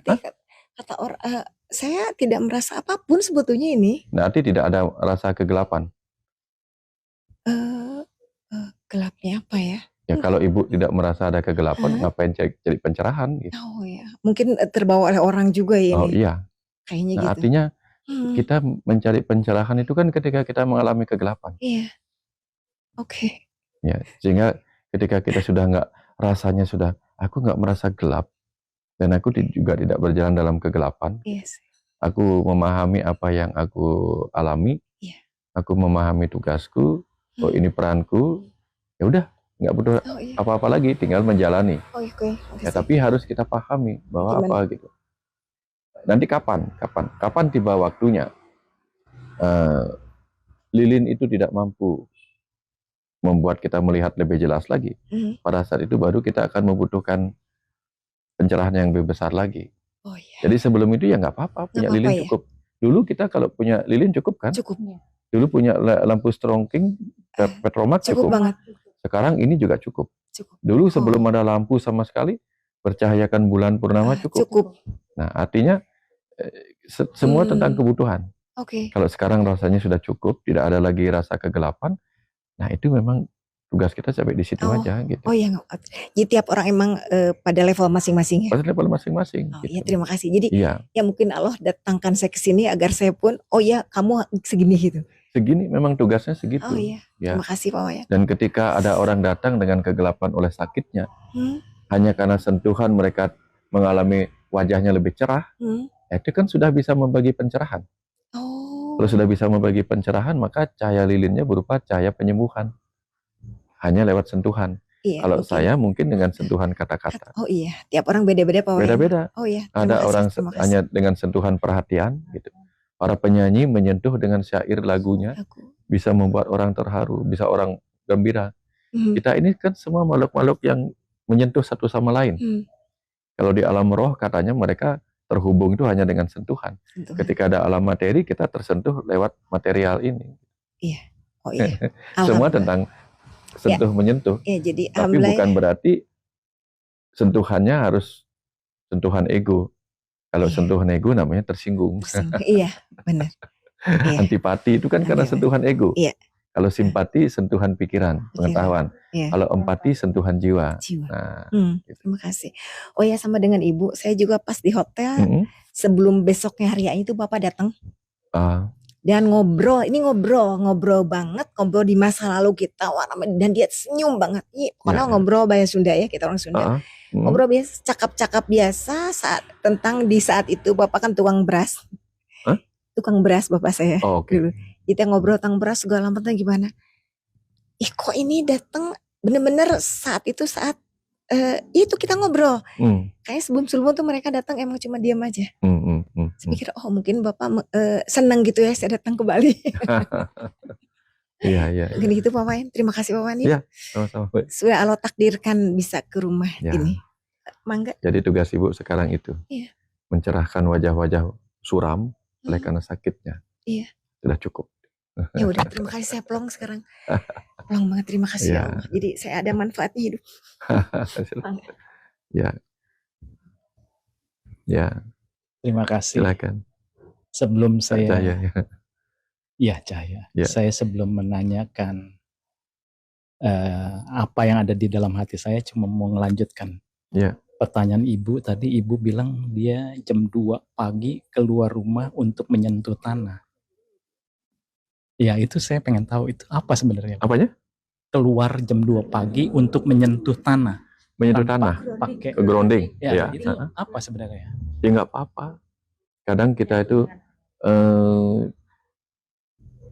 kata orang, saya tidak merasa apapun sebetulnya ini. Berarti tidak ada rasa kegelapan. Gelapnya apa ya? Ya kalau Ibu tidak merasa ada kegelapan, ngapain cari pencerahan? Gitu. Oh ya, mungkin terbawa oleh orang juga ya. Oh iya. Kayaknya gitu. Artinya kita mencari pencerahan itu kan ketika kita mengalami kegelapan. Iya. Oke. Ya, sehingga ketika kita sudah rasanya sudah, aku nggak merasa gelap dan aku juga tidak berjalan dalam kegelapan. Yes. Aku memahami apa yang aku alami. Aku memahami tugasku. Oh ini peranku. Ya udah. Nggak butuh apa-apa lagi, tinggal menjalani. Ya, tapi harus kita pahami bahwa apa gitu. Nanti kapan tiba waktunya lilin itu tidak mampu membuat kita melihat lebih jelas lagi. Pada saat itu baru kita akan membutuhkan pencerahan yang lebih besar lagi. Jadi sebelum itu ya nggak apa-apa, punya lilin cukup. Dulu kita kalau punya lilin cukup kan? Cukup. Dulu punya lampu strongking, petromak cukup. Banget. Sekarang ini juga cukup. Cukup. Dulu sebelum ada lampu sama sekali, bercahayakan bulan purnama cukup. Cukup. Nah, artinya semua tentang kebutuhan. Oke. Kalau sekarang rasanya sudah cukup, tidak ada lagi rasa kegelapan, nah itu memang tugas kita sampai di situ aja gitu. Oh iya, jadi tiap orang emang pada level masing-masing ya. Pada level masing-masing. Oh gitu. iya, terima kasih. Jadi ya mungkin Allah datangkan saya ke sini agar saya pun, oh ya kamu segini gitu. Segini memang tugasnya segitu. Oh iya, terima kasih Pak Wayan. Dan ketika ada orang datang dengan kegelapan oleh sakitnya, hanya karena sentuhan mereka mengalami wajahnya lebih cerah, itu kan sudah bisa membagi pencerahan. Kalau sudah bisa membagi pencerahan, maka cahaya lilinnya berupa cahaya penyembuhan. Hanya lewat sentuhan. Iya, kalau saya mungkin dengan sentuhan kata-kata. Oh iya, tiap orang beda-beda Pak Wayan. Beda-beda. Oh iya. Ada orang hanya dengan sentuhan perhatian gitu. Para penyanyi menyentuh dengan syair lagunya, bisa membuat orang terharu, bisa orang gembira. Kita ini kan semua makhluk-makhluk yang menyentuh satu sama lain. Kalau di alam roh katanya mereka terhubung itu hanya dengan sentuhan. Ketika ada alam materi, kita tersentuh lewat material ini. Iya. Oh iya. Semua tentang sentuh menyentuh. Ya, jadi tapi bukan berarti sentuhannya harus sentuhan ego. Kalau sentuhan ego namanya tersinggung. Iya, benar. Antipati itu kan karena sentuhan ego. Iya. Kalau simpati sentuhan pikiran, pengetahuan. Iya. Kalau empati sentuhan jiwa. Nah, gitu. Terima kasih. Oh ya, sama dengan Ibu, saya juga pas di hotel sebelum besoknya hari itu Bapak datang. Dan ngobrol, ini ngobrol banget, ngobrol di masa lalu kita, dan dia senyum banget. Karena ngobrol bahasa Sunda ya, kita orang Sunda. Ngobrol biasa, cakap-cakap biasa di saat itu Bapak kan tukang beras. Tukang beras Bapak saya dulu. Kita ngobrol tentang beras segala macam gimana. Kok ini datang bener-bener saat itu itu kita ngobrol. Kayak sebelum tuh mereka datang emang cuma diam aja. Saya pikir mungkin Bapak senang gitu ya saya datang ke Bali. Iya. Gini gitu Pak Wayan. Terima kasih Pak Wayan. Iya, sama-sama. Sudah Allah takdirkan bisa ke rumah ini. Mangga. Jadi tugas Ibu sekarang itu mencerahkan wajah-wajah suram oleh karena sakitnya. Iya. Sudah cukup. Ya udah, terima kasih, saya plong sekarang. Plong banget, terima kasih ya Allah. Jadi saya ada manfaatnya hidup. Ya. Terima kasih. Silakan. Sebelum saya Cahaya. Saya sebelum menanyakan apa yang ada di dalam hati saya cuma mau melanjutkan. Pertanyaan Ibu tadi, Ibu bilang dia jam 2 pagi keluar rumah untuk menyentuh tanah. Ya itu saya pengen tahu itu apa sebenarnya. Apanya? Keluar jam 2 pagi untuk menyentuh tanah. Menyentuh tanah? Pakai grounding? Ya. Itu apa sebenarnya? Ya nggak apa-apa. Kadang kita itu,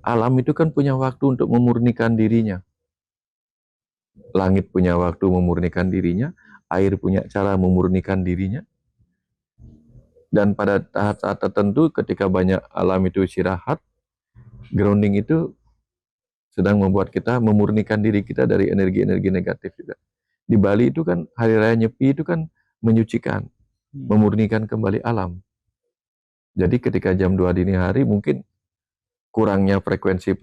alam itu kan punya waktu untuk memurnikan dirinya. Langit punya waktu memurnikan dirinya, air punya cara memurnikan dirinya. Dan pada saat tertentu ketika banyak alam itu istirahat, grounding itu sedang membuat kita memurnikan diri kita dari energi-energi negatif juga. Di Bali itu kan hari raya Nyepi itu kan menyucikan, memurnikan kembali alam. Jadi ketika jam 2 dini hari mungkin kurangnya frekuensi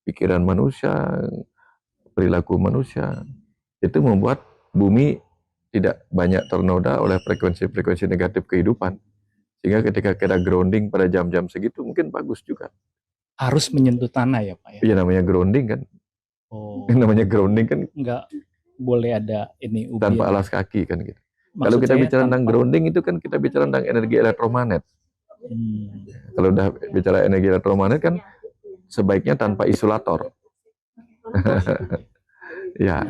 pikiran manusia, perilaku manusia, itu membuat bumi tidak banyak ternoda oleh frekuensi-frekuensi negatif kehidupan. Sehingga ketika kita grounding pada jam-jam segitu mungkin bagus juga. Harus menyentuh tanah ya Pak ya? Iya namanya grounding kan. Namanya grounding kan. Enggak boleh ada ini tanpa alas kaki kan gitu. Kalau kita bicara tentang grounding itu kan kita bicara tentang energi elektromagnet. Kalau udah bicara energi elektromagnet kan sebaiknya tanpa isolator. Ya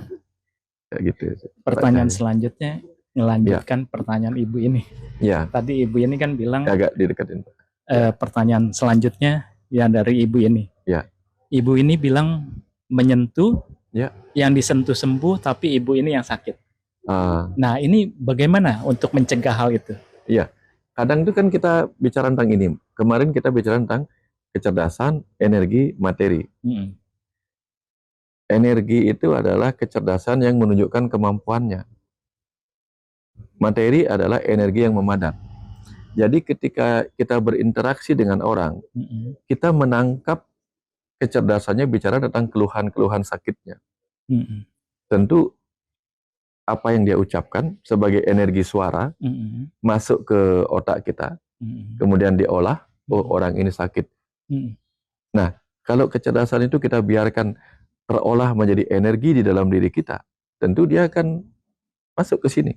gitu. Pertanyaan selanjutnya melanjutkan pertanyaan Ibu ini. Ya. Tadi Ibu ini kan bilang agak didekatin. Pertanyaan selanjutnya ya dari Ibu ini. Ya. Ibu ini bilang menyentuh, yang disentuh sembuh, tapi Ibu ini yang sakit. Nah ini bagaimana untuk mencegah hal itu? Iya. Kadang itu kan kita bicara tentang ini. Kemarin kita bicara tentang kecerdasan, energi, materi. Energi itu adalah kecerdasan yang menunjukkan kemampuannya. Materi adalah energi yang memadat. Jadi ketika kita berinteraksi dengan orang, kita menangkap kecerdasannya bicara tentang keluhan-keluhan sakitnya. tentu apa yang dia ucapkan sebagai energi suara masuk ke otak kita, kemudian diolah, oh orang ini sakit. Nah, kalau kecerdasan itu kita biarkan terolah menjadi energi di dalam diri kita, tentu dia akan masuk ke sini.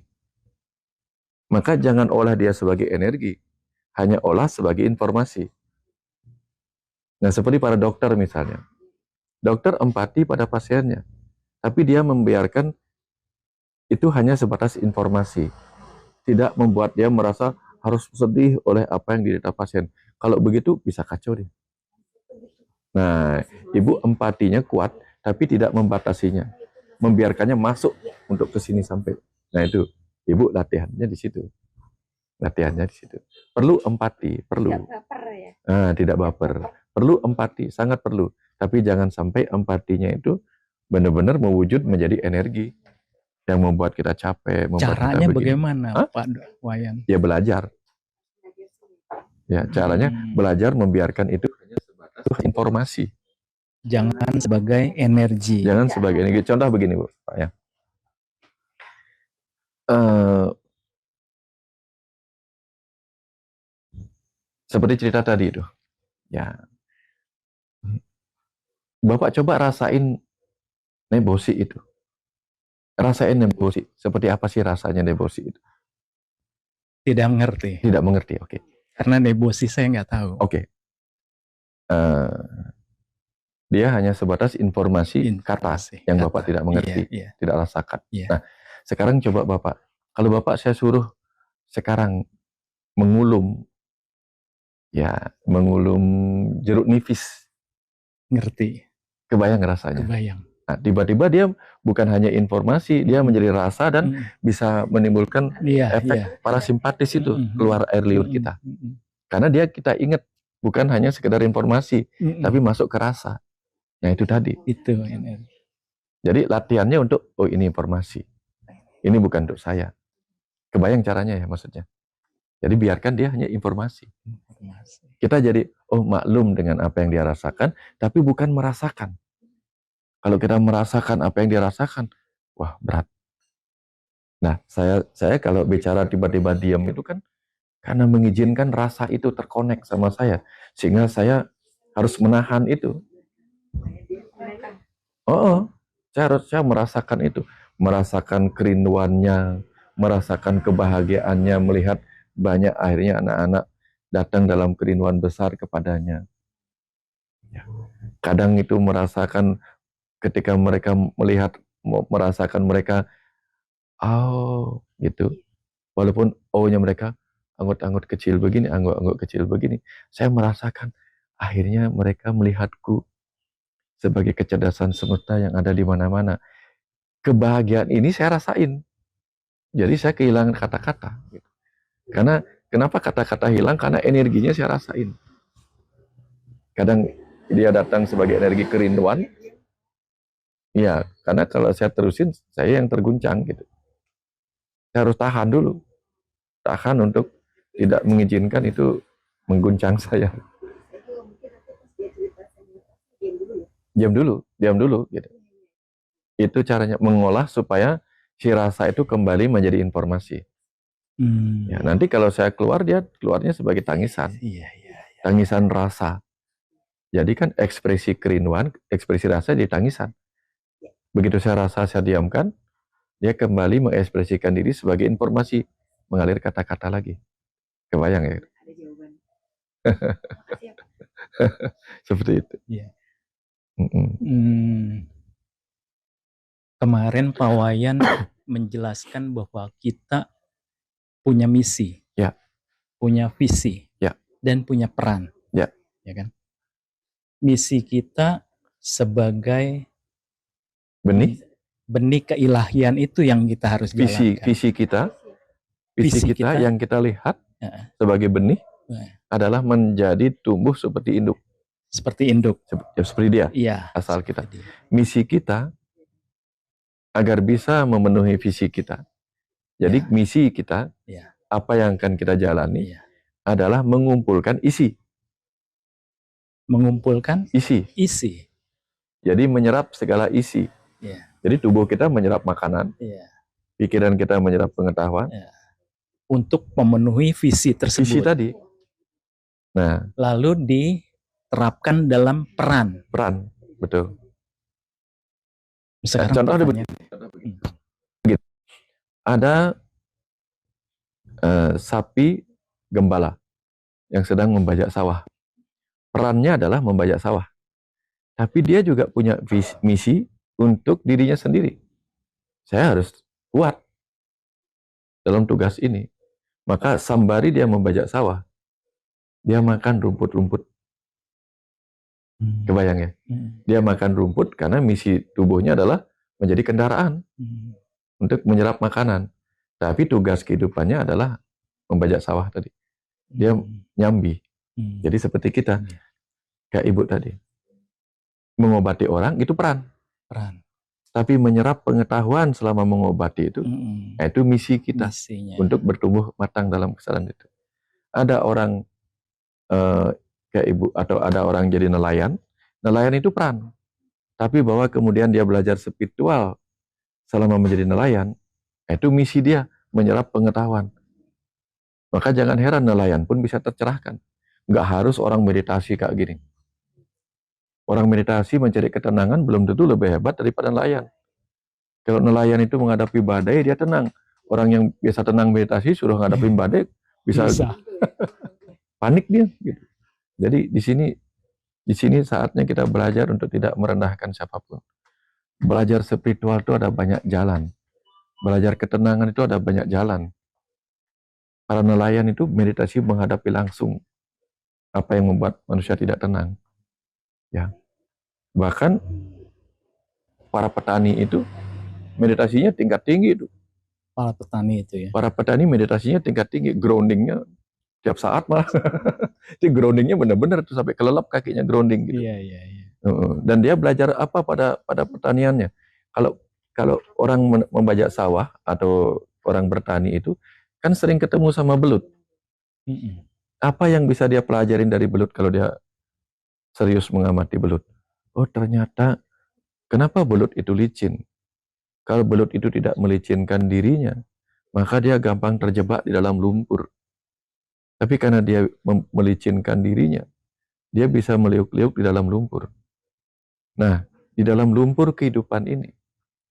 Maka jangan olah dia sebagai energi, hanya olah sebagai informasi. Nah, seperti para dokter misalnya. Dokter empati pada pasiennya, tapi dia membiarkan itu hanya sebatas informasi. Tidak membuat dia merasa harus sedih oleh apa yang diderita pasien. Kalau begitu bisa kacau dia. Nah, ibu empatinya kuat, tapi tidak membatasinya. Membiarkannya masuk untuk ke sini sampai. Nah itu, ibu latihannya di situ. Latihannya di situ. Perlu empati, perlu. Tidak baper ya? Nah, tidak baper. Perlu empati, sangat perlu. Tapi jangan sampai empatinya itu benar-benar mewujud menjadi energi yang membuat kita capek. Membuat Caranya kita bagaimana, Pak Wayan? Ya belajar. Ya, caranya belajar membiarkan itu hanya sebatas informasi. Jangan sebagai energi. Jangan sebagai energi. Contoh begini, Bu, Pak ya. Seperti cerita tadi itu. Ya. Bapak coba rasain nebosi itu. Rasain nebosi. Seperti apa sih rasanya nebosi itu? Tidak mengerti. Tidak mengerti, oke. Karena nebosi saya nggak tahu. Oke. Dia hanya sebatas informasi kata yang Bapak tidak mengerti, tidak rasakan. Nah, sekarang coba Bapak, kalau Bapak saya suruh sekarang mengulum jeruk nipis. Ngerti. Kebayang rasanya? Kebayang. Nah, tiba-tiba dia bukan hanya informasi, dia menjadi rasa dan bisa menimbulkan efek parasimpatis itu, keluar air liur kita. Karena kita ingat, bukan hanya sekedar informasi, tapi masuk ke rasa. Nah itu tadi. Itu. Jadi latihannya untuk, oh ini informasi. Ini bukan untuk saya. Kebayang caranya ya maksudnya. Jadi biarkan dia hanya informasi. Kita jadi, oh maklum dengan apa yang dia rasakan, tapi bukan merasakan. Kalau kita merasakan apa yang dia rasakan, wah berat. Nah, saya kalau bicara tiba-tiba diam itu kan karena mengizinkan rasa itu terkonek sama saya, sehingga saya harus menahan itu. Saya merasakan itu, merasakan kerinduannya, merasakan kebahagiaannya, melihat banyak akhirnya anak-anak datang dalam kerinduan besar kepadanya. Kadang itu merasakan ketika mereka merasakan mereka, gitu. Walaupun nya mereka anggot-anggot kecil begini, anggot-anggot kecil begini, saya merasakan akhirnya mereka melihatku sebagai kecerdasan semesta yang ada di mana-mana. Kebahagiaan ini saya rasain. Jadi saya kehilangan kata-kata. Gitu. Karena kenapa kata-kata hilang? Karena energinya saya rasain. Kadang dia datang sebagai energi kerinduan. Ya, karena kalau saya terusin, saya yang terguncang gitu. Saya harus tahan dulu. Tahan untuk tidak mengizinkan itu mengguncang saya. Diam dulu gitu. Itu caranya mengolah supaya si rasa itu kembali menjadi informasi. Ya, nanti kalau saya keluar, dia keluarnya sebagai tangisan. Tangisan rasa. Jadi kan ekspresi kerinduan, ekspresi rasa jadi tangisan. Begitu saya rasa, saya diamkan, dia kembali mengekspresikan diri sebagai informasi, mengalir kata-kata lagi. Kebayang ya? Ada jawaban. Seperti itu. Kemarin Pak Wayan menjelaskan bahwa kita punya misi, punya visi, dan punya peran, ya kan? Misi kita sebagai benih keilahian itu yang kita harus jalankan. Visi kita yang kita lihat sebagai benih adalah menjadi tumbuh seperti induk. Seperti induk. Seperti dia. Iya. Asal kita. Misi kita agar bisa memenuhi visi kita. Jadi misi kita, apa yang akan kita jalani adalah mengumpulkan isi. Mengumpulkan isi. Isi. Jadi menyerap segala isi. Jadi tubuh kita menyerap makanan, Iya. pikiran kita menyerap pengetahuan, Iya. Untuk memenuhi visi tersebut. visi tadi. Nah, lalu diterapkan dalam peran. peran, betul. Sekarang Contoh ada pertanyaannya, gitu. Ada sapi gembala yang sedang membajak sawah. Perannya adalah membajak sawah. Tapi dia juga punya misi untuk dirinya sendiri. Saya harus kuat dalam tugas ini. Maka sembari dia membajak sawah, dia makan rumput-rumput. Kebayang ya? Dia makan rumput karena misi tubuhnya adalah menjadi kendaraan untuk menyerap makanan. Tapi tugas kehidupannya adalah membajak sawah tadi. Dia nyambi. Jadi seperti kita, kayak ibu tadi. Mengobati orang itu peran. Tapi menyerap pengetahuan selama mengobati itu, itu misi kita. Misinya. Untuk bertumbuh matang dalam kesadaran itu. Ada orang kayak ibu, atau ada orang jadi nelayan. Nelayan itu peran. Tapi bahwa kemudian dia belajar spiritual selama menjadi nelayan, itu misi dia, menyerap pengetahuan. Maka jangan heran nelayan pun bisa tercerahkan. Nggak harus orang meditasi kayak gini. Orang meditasi mencari ketenangan belum tentu lebih hebat daripada nelayan. Kalau nelayan itu menghadapi badai, dia tenang. Orang yang biasa tenang meditasi, suruh menghadapi badai, bisa. Panik dia. Gitu. Jadi di sini saatnya kita belajar untuk tidak merendahkan siapapun. Belajar spiritual itu ada banyak jalan. Belajar ketenangan itu ada banyak jalan. Para nelayan itu meditasi menghadapi langsung apa yang membuat manusia tidak tenang. Ya. Bahkan para petani itu meditasinya tingkat tinggi itu. Para petani itu ya. Para petani meditasinya tingkat tinggi, groundingnya tiap saat malah. Jadi groundingnya benar-benar tuh sampai kelelap kakinya grounding gitu. Iya. Dan dia belajar apa pada pertaniannya. Kalau orang membajak sawah atau orang bertani itu kan sering ketemu sama belut. Apa yang bisa dia pelajarin dari belut kalau dia serius mengamati belut? Oh ternyata kenapa belut itu licin? Kalau belut itu tidak melicinkan dirinya, maka dia gampang terjebak di dalam lumpur. Tapi karena dia melicinkan dirinya, dia bisa meliuk-liuk di dalam lumpur. Nah, di dalam lumpur kehidupan ini,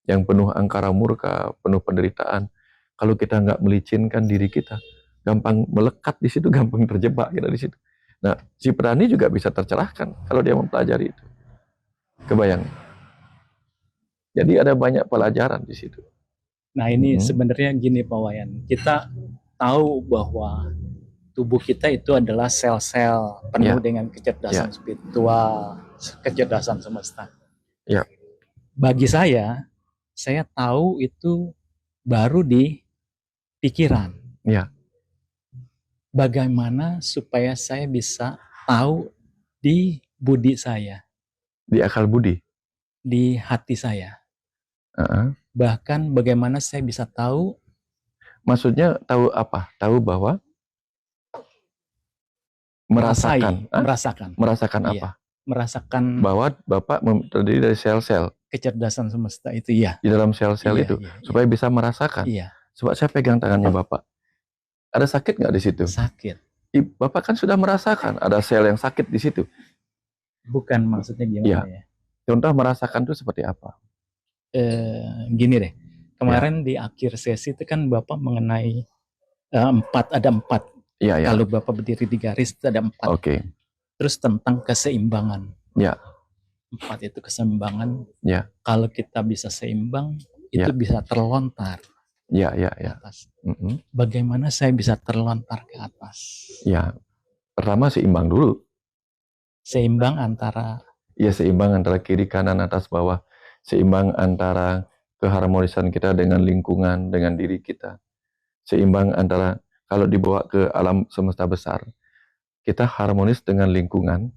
yang penuh angkara murka, penuh penderitaan, kalau kita nggak melicinkan diri kita, gampang melekat di situ, gampang terjebak kita di situ. Nah, si petani juga bisa tercerahkan kalau dia mempelajari itu. Kebayang. Jadi ada banyak pelajaran di situ. Nah ini sebenarnya gini Pak Wayan, kita tahu bahwa tubuh kita itu adalah sel-sel penuh dengan kecerdasan spiritual, kecerdasan semesta. Ya. Bagi saya tahu itu baru di pikiran. Ya. Bagaimana supaya saya bisa tahu di budi saya? Di akal budi? Di hati saya. Bahkan bagaimana saya bisa tahu? Maksudnya tahu apa? Tahu bahwa merasakan iya. apa? Merasakan bahwa Bapak terdiri dari sel-sel kecerdasan semesta itu ya. Di dalam sel-sel itu supaya bisa merasakan. Iya. Coba saya pegang tangannya Bapak. Ada sakit nggak di situ? Sakit. Bapak kan sudah merasakan ada sel yang sakit di situ. Bukan maksudnya gimana ya? Contoh merasakan itu seperti apa? Gini deh. Kemarin di akhir sesi itu kan Bapak mengenai ada empat. Iya. Kalau Bapak berdiri di garis itu ada 4. Oke. Terus tentang keseimbangan. Ya. 4 itu keseimbangan. Ya. Kalau kita bisa seimbang, itu bisa terlontar. Ya. Atas. Bagaimana saya bisa terlontar ke atas? Ya. Pertama seimbang dulu. Seimbang antara? Ya, seimbang antara kiri, kanan, atas, bawah. Seimbang antara keharmonisan kita dengan lingkungan, dengan diri kita. Seimbang antara, kalau dibawa ke alam semesta besar, kita harmonis dengan lingkungan,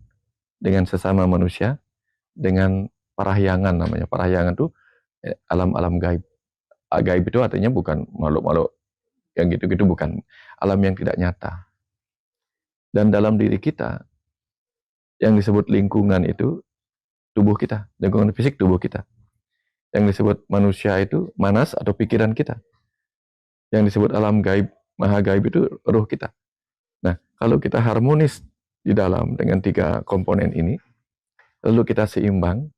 dengan sesama manusia, dengan parahyangan namanya. Parahyangan itu alam-alam gaib. Gaib itu artinya bukan makhluk-makhluk yang gitu-gitu, bukan. Alam yang tidak nyata. Dan dalam diri kita, yang disebut lingkungan itu tubuh kita, lingkungan fisik tubuh kita. Yang disebut manusia itu manas atau pikiran kita. Yang disebut alam gaib, maha gaib itu ruh kita. Nah, kalau kita harmonis di dalam dengan 3 komponen ini, lalu kita seimbang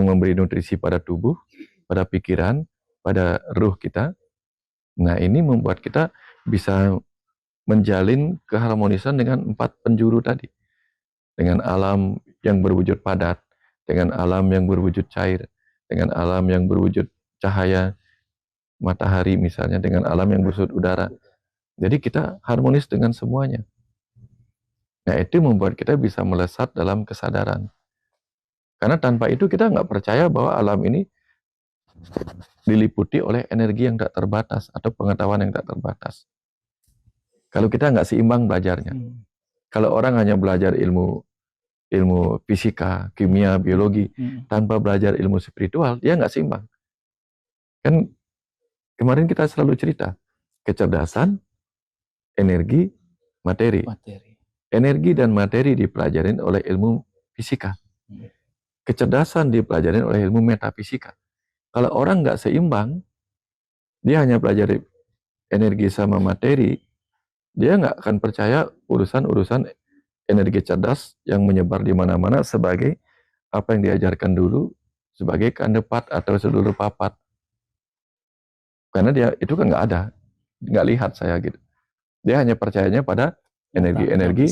memberi nutrisi pada tubuh, pada pikiran, pada ruh kita. Nah, ini membuat kita bisa menjalin keharmonisan dengan 4 penjuru tadi. Dengan alam yang berwujud padat, dengan alam yang berwujud cair, dengan alam yang berwujud cahaya, matahari misalnya, dengan alam yang berwujud udara. Jadi kita harmonis dengan semuanya. Nah, itu membuat kita bisa melesat dalam kesadaran. Karena tanpa itu kita nggak percaya bahwa alam ini diliputi oleh energi yang tak terbatas atau pengetahuan yang tak terbatas. Kalau kita nggak seimbang belajarnya. Kalau orang hanya belajar ilmu fisika, kimia, biologi, tanpa belajar ilmu spiritual, dia nggak seimbang. Kan kemarin kita selalu cerita, kecerdasan, energi, materi. Energi dan materi dipelajarin oleh ilmu fisika. Kecerdasan dipelajarin oleh ilmu metafisika. Kalau orang nggak seimbang, dia hanya pelajari energi sama materi, dia nggak akan percaya urusan-urusan energi cerdas yang menyebar di mana-mana sebagai apa yang diajarkan dulu sebagai kandepat atau sedulur papat. Karena dia itu kan nggak lihat saya gitu. Dia hanya percayanya pada energi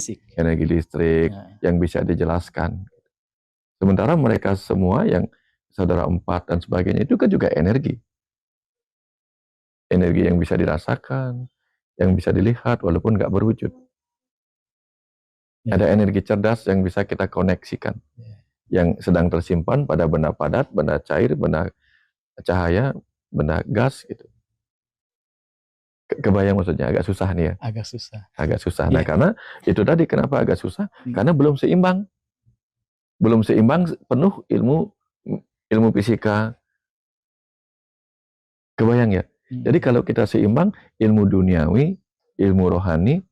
listrik yang bisa dijelaskan. Sementara mereka semua yang saudara 4 dan sebagainya itu kan juga energi. Energi yang bisa dirasakan, yang bisa dilihat walaupun nggak berwujud. Ada energi cerdas yang bisa kita koneksikan, yang sedang tersimpan pada benda padat, benda cair, benda cahaya, benda gas gitu. Kebayang maksudnya, agak susah nih ya. Agak susah. Nah, karena itu tadi kenapa agak susah? Karena belum seimbang. Belum seimbang penuh ilmu fisika. Kebayang ya? Jadi kalau kita seimbang, ilmu duniawi, ilmu rohani,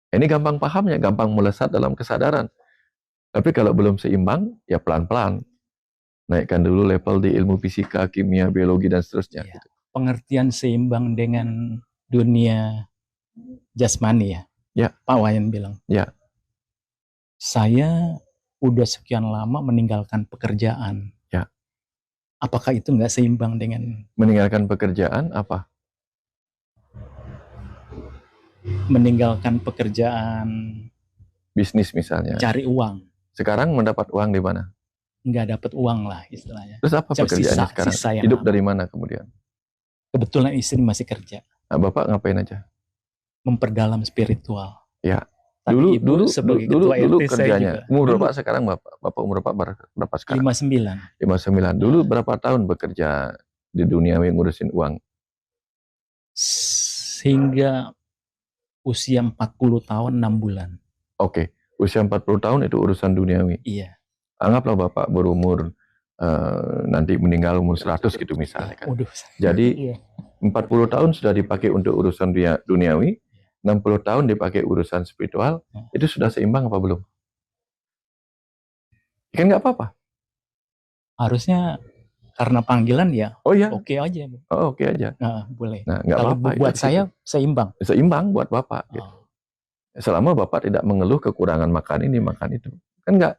ini gampang pahamnya, gampang melesat dalam kesadaran. Tapi kalau belum seimbang, ya pelan-pelan. Naikkan dulu level di ilmu fisika, kimia, biologi, dan seterusnya. Ya. Pengertian seimbang dengan dunia jasmani ya. Ya. Pak Wayan bilang. Ya. Saya udah sekian lama meninggalkan pekerjaan. Ya. Apakah itu nggak seimbang dengan meninggalkan pekerjaan apa? Meninggalkan pekerjaan bisnis misalnya. Cari uang. Sekarang mendapat uang di mana? Nggak dapat uang lah istilahnya. Terus apa pekerjaannya sekarang? Hidup dari mana kemudian? Kebetulan istri masih kerja. Nah, Bapak ngapain aja? Memperdalam spiritual. Ya. Dulu dulu kerjanya. Umur berapa sekarang Bapak? Bapak umur berapa sekarang? 59. Dulu berapa tahun bekerja di dunia yang ngurusin uang? Hingga usia 40 tahun 6 bulan. Oke. Usia 40 tahun itu urusan duniawi. Iya. Anggaplah Bapak berumur nanti meninggal umur 100 gitu misalnya kan. Jadi 40 tahun sudah dipakai untuk urusan duniawi, 60 tahun dipakai urusan spiritual, itu sudah seimbang apa belum? Kan nggak apa-apa. Harusnya karena panggilan ya. Oh ya. Oke aja. Oh oke aja. Nah, boleh. Nah, nggak apa-apa. Buat saya seimbang. Seimbang buat Bapak. Gitu. Selama Bapak tidak mengeluh kekurangan makan ini, makan itu, kan nggak.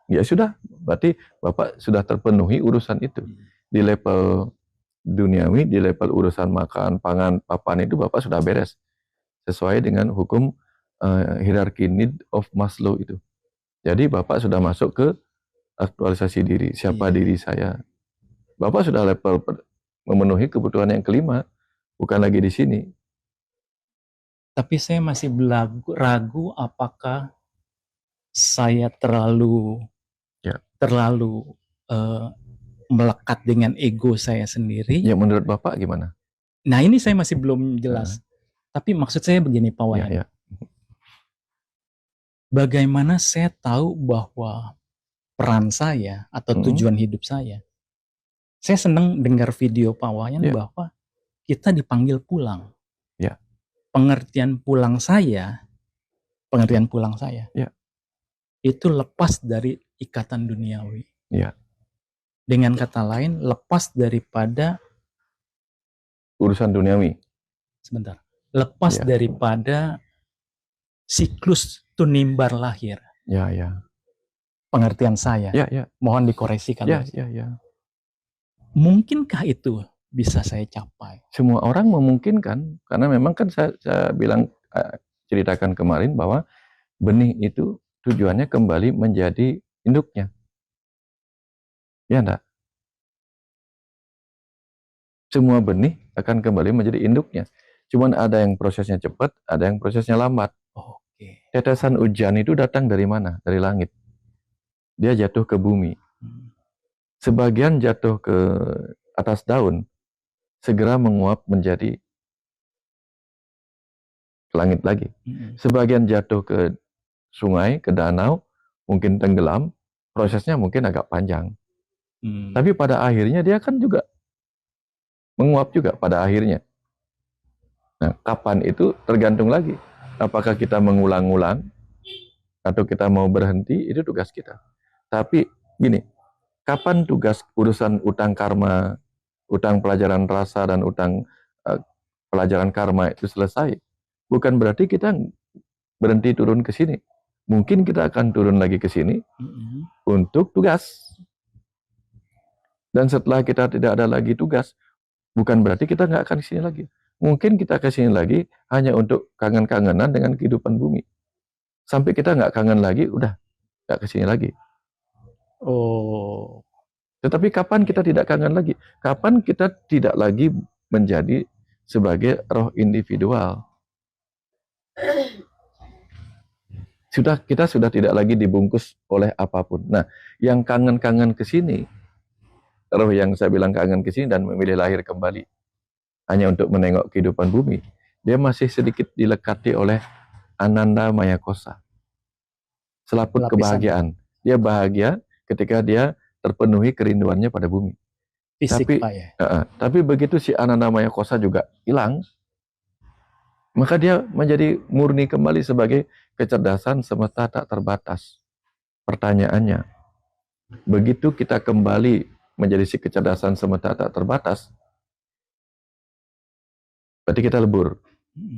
Ya sudah, berarti Bapak sudah terpenuhi urusan itu. Di level duniawi, di level urusan makan, pangan, papan itu Bapak sudah beres. Sesuai dengan hukum hierarki need of Maslow itu. Jadi Bapak sudah masuk ke aktualisasi diri. Siapa diri saya? Bapak sudah level memenuhi kebutuhan yang kelima, bukan lagi di sini. Tapi saya masih ragu apakah saya terlalu melekat dengan ego saya sendiri. Ya menurut Bapak gimana? Nah ini saya masih belum jelas. Tapi maksud saya begini Pak Wayan. Bagaimana saya tahu bahwa peran saya atau tujuan hidup saya senang dengar video Pak Wayan bahwa kita dipanggil pulang. Ya. Pengertian pulang saya itu lepas dari ikatan duniawi. Ya. Dengan kata lain, lepas daripada Urusan duniawi. sebentar, lepas Ya. daripada siklus tunimbar lahir. Ya, ya. Pengertian saya. Ya, ya. Mohon dikoreksikan. Ya, ya, ya. Mungkinkah itu bisa saya capai? Semua orang memungkinkan, karena memang kan saya bilang, ceritakan kemarin bahwa benih itu tujuannya kembali menjadi induknya. Ya enggak? Semua benih akan kembali menjadi induknya. Cuman ada yang prosesnya cepat, ada yang prosesnya lambat. Oke. Tetesan hujan itu datang dari mana? Dari langit. Dia jatuh ke bumi. Sebagian jatuh ke atas daun, segera menguap menjadi langit lagi. Sebagian jatuh ke sungai, ke danau, mungkin tenggelam, prosesnya mungkin agak panjang. Tapi pada akhirnya dia kan juga menguap juga pada akhirnya. Nah, kapan itu tergantung lagi. Apakah kita mengulang-ulang atau kita mau berhenti, itu tugas kita. Tapi gini, kapan tugas urusan utang karma, utang pelajaran rasa dan utang pelajaran karma itu selesai? Bukan berarti kita berhenti turun ke sini. Mungkin kita akan turun lagi ke sini untuk tugas. Dan setelah kita tidak ada lagi tugas, bukan berarti kita nggak akan ke sini lagi. Mungkin kita ke sini lagi hanya untuk kangen-kangenan dengan kehidupan bumi. Sampai kita nggak kangen lagi, udah nggak ke sini lagi. Oh. Tetapi kapan kita tidak kangen lagi? Kapan kita tidak lagi menjadi sebagai roh individual? Kita sudah tidak lagi dibungkus oleh apapun. Nah, yang kangen-kangen ke sini, roh yang saya bilang kangen ke sini dan memilih lahir kembali hanya untuk menengok kehidupan bumi, dia masih sedikit dilekati oleh Ananda Maya Kosa. Selaput kebahagiaan. Dia bahagia ketika dia terpenuhi kerinduannya pada bumi. Fisik, tapi, Pak, ya? Tapi begitu si Ananda Maya Kosa juga hilang, maka dia menjadi murni kembali sebagai kecerdasan semesta tak terbatas. Pertanyaannya, begitu kita kembali menjadi si kecerdasan semesta tak terbatas, berarti kita lebur.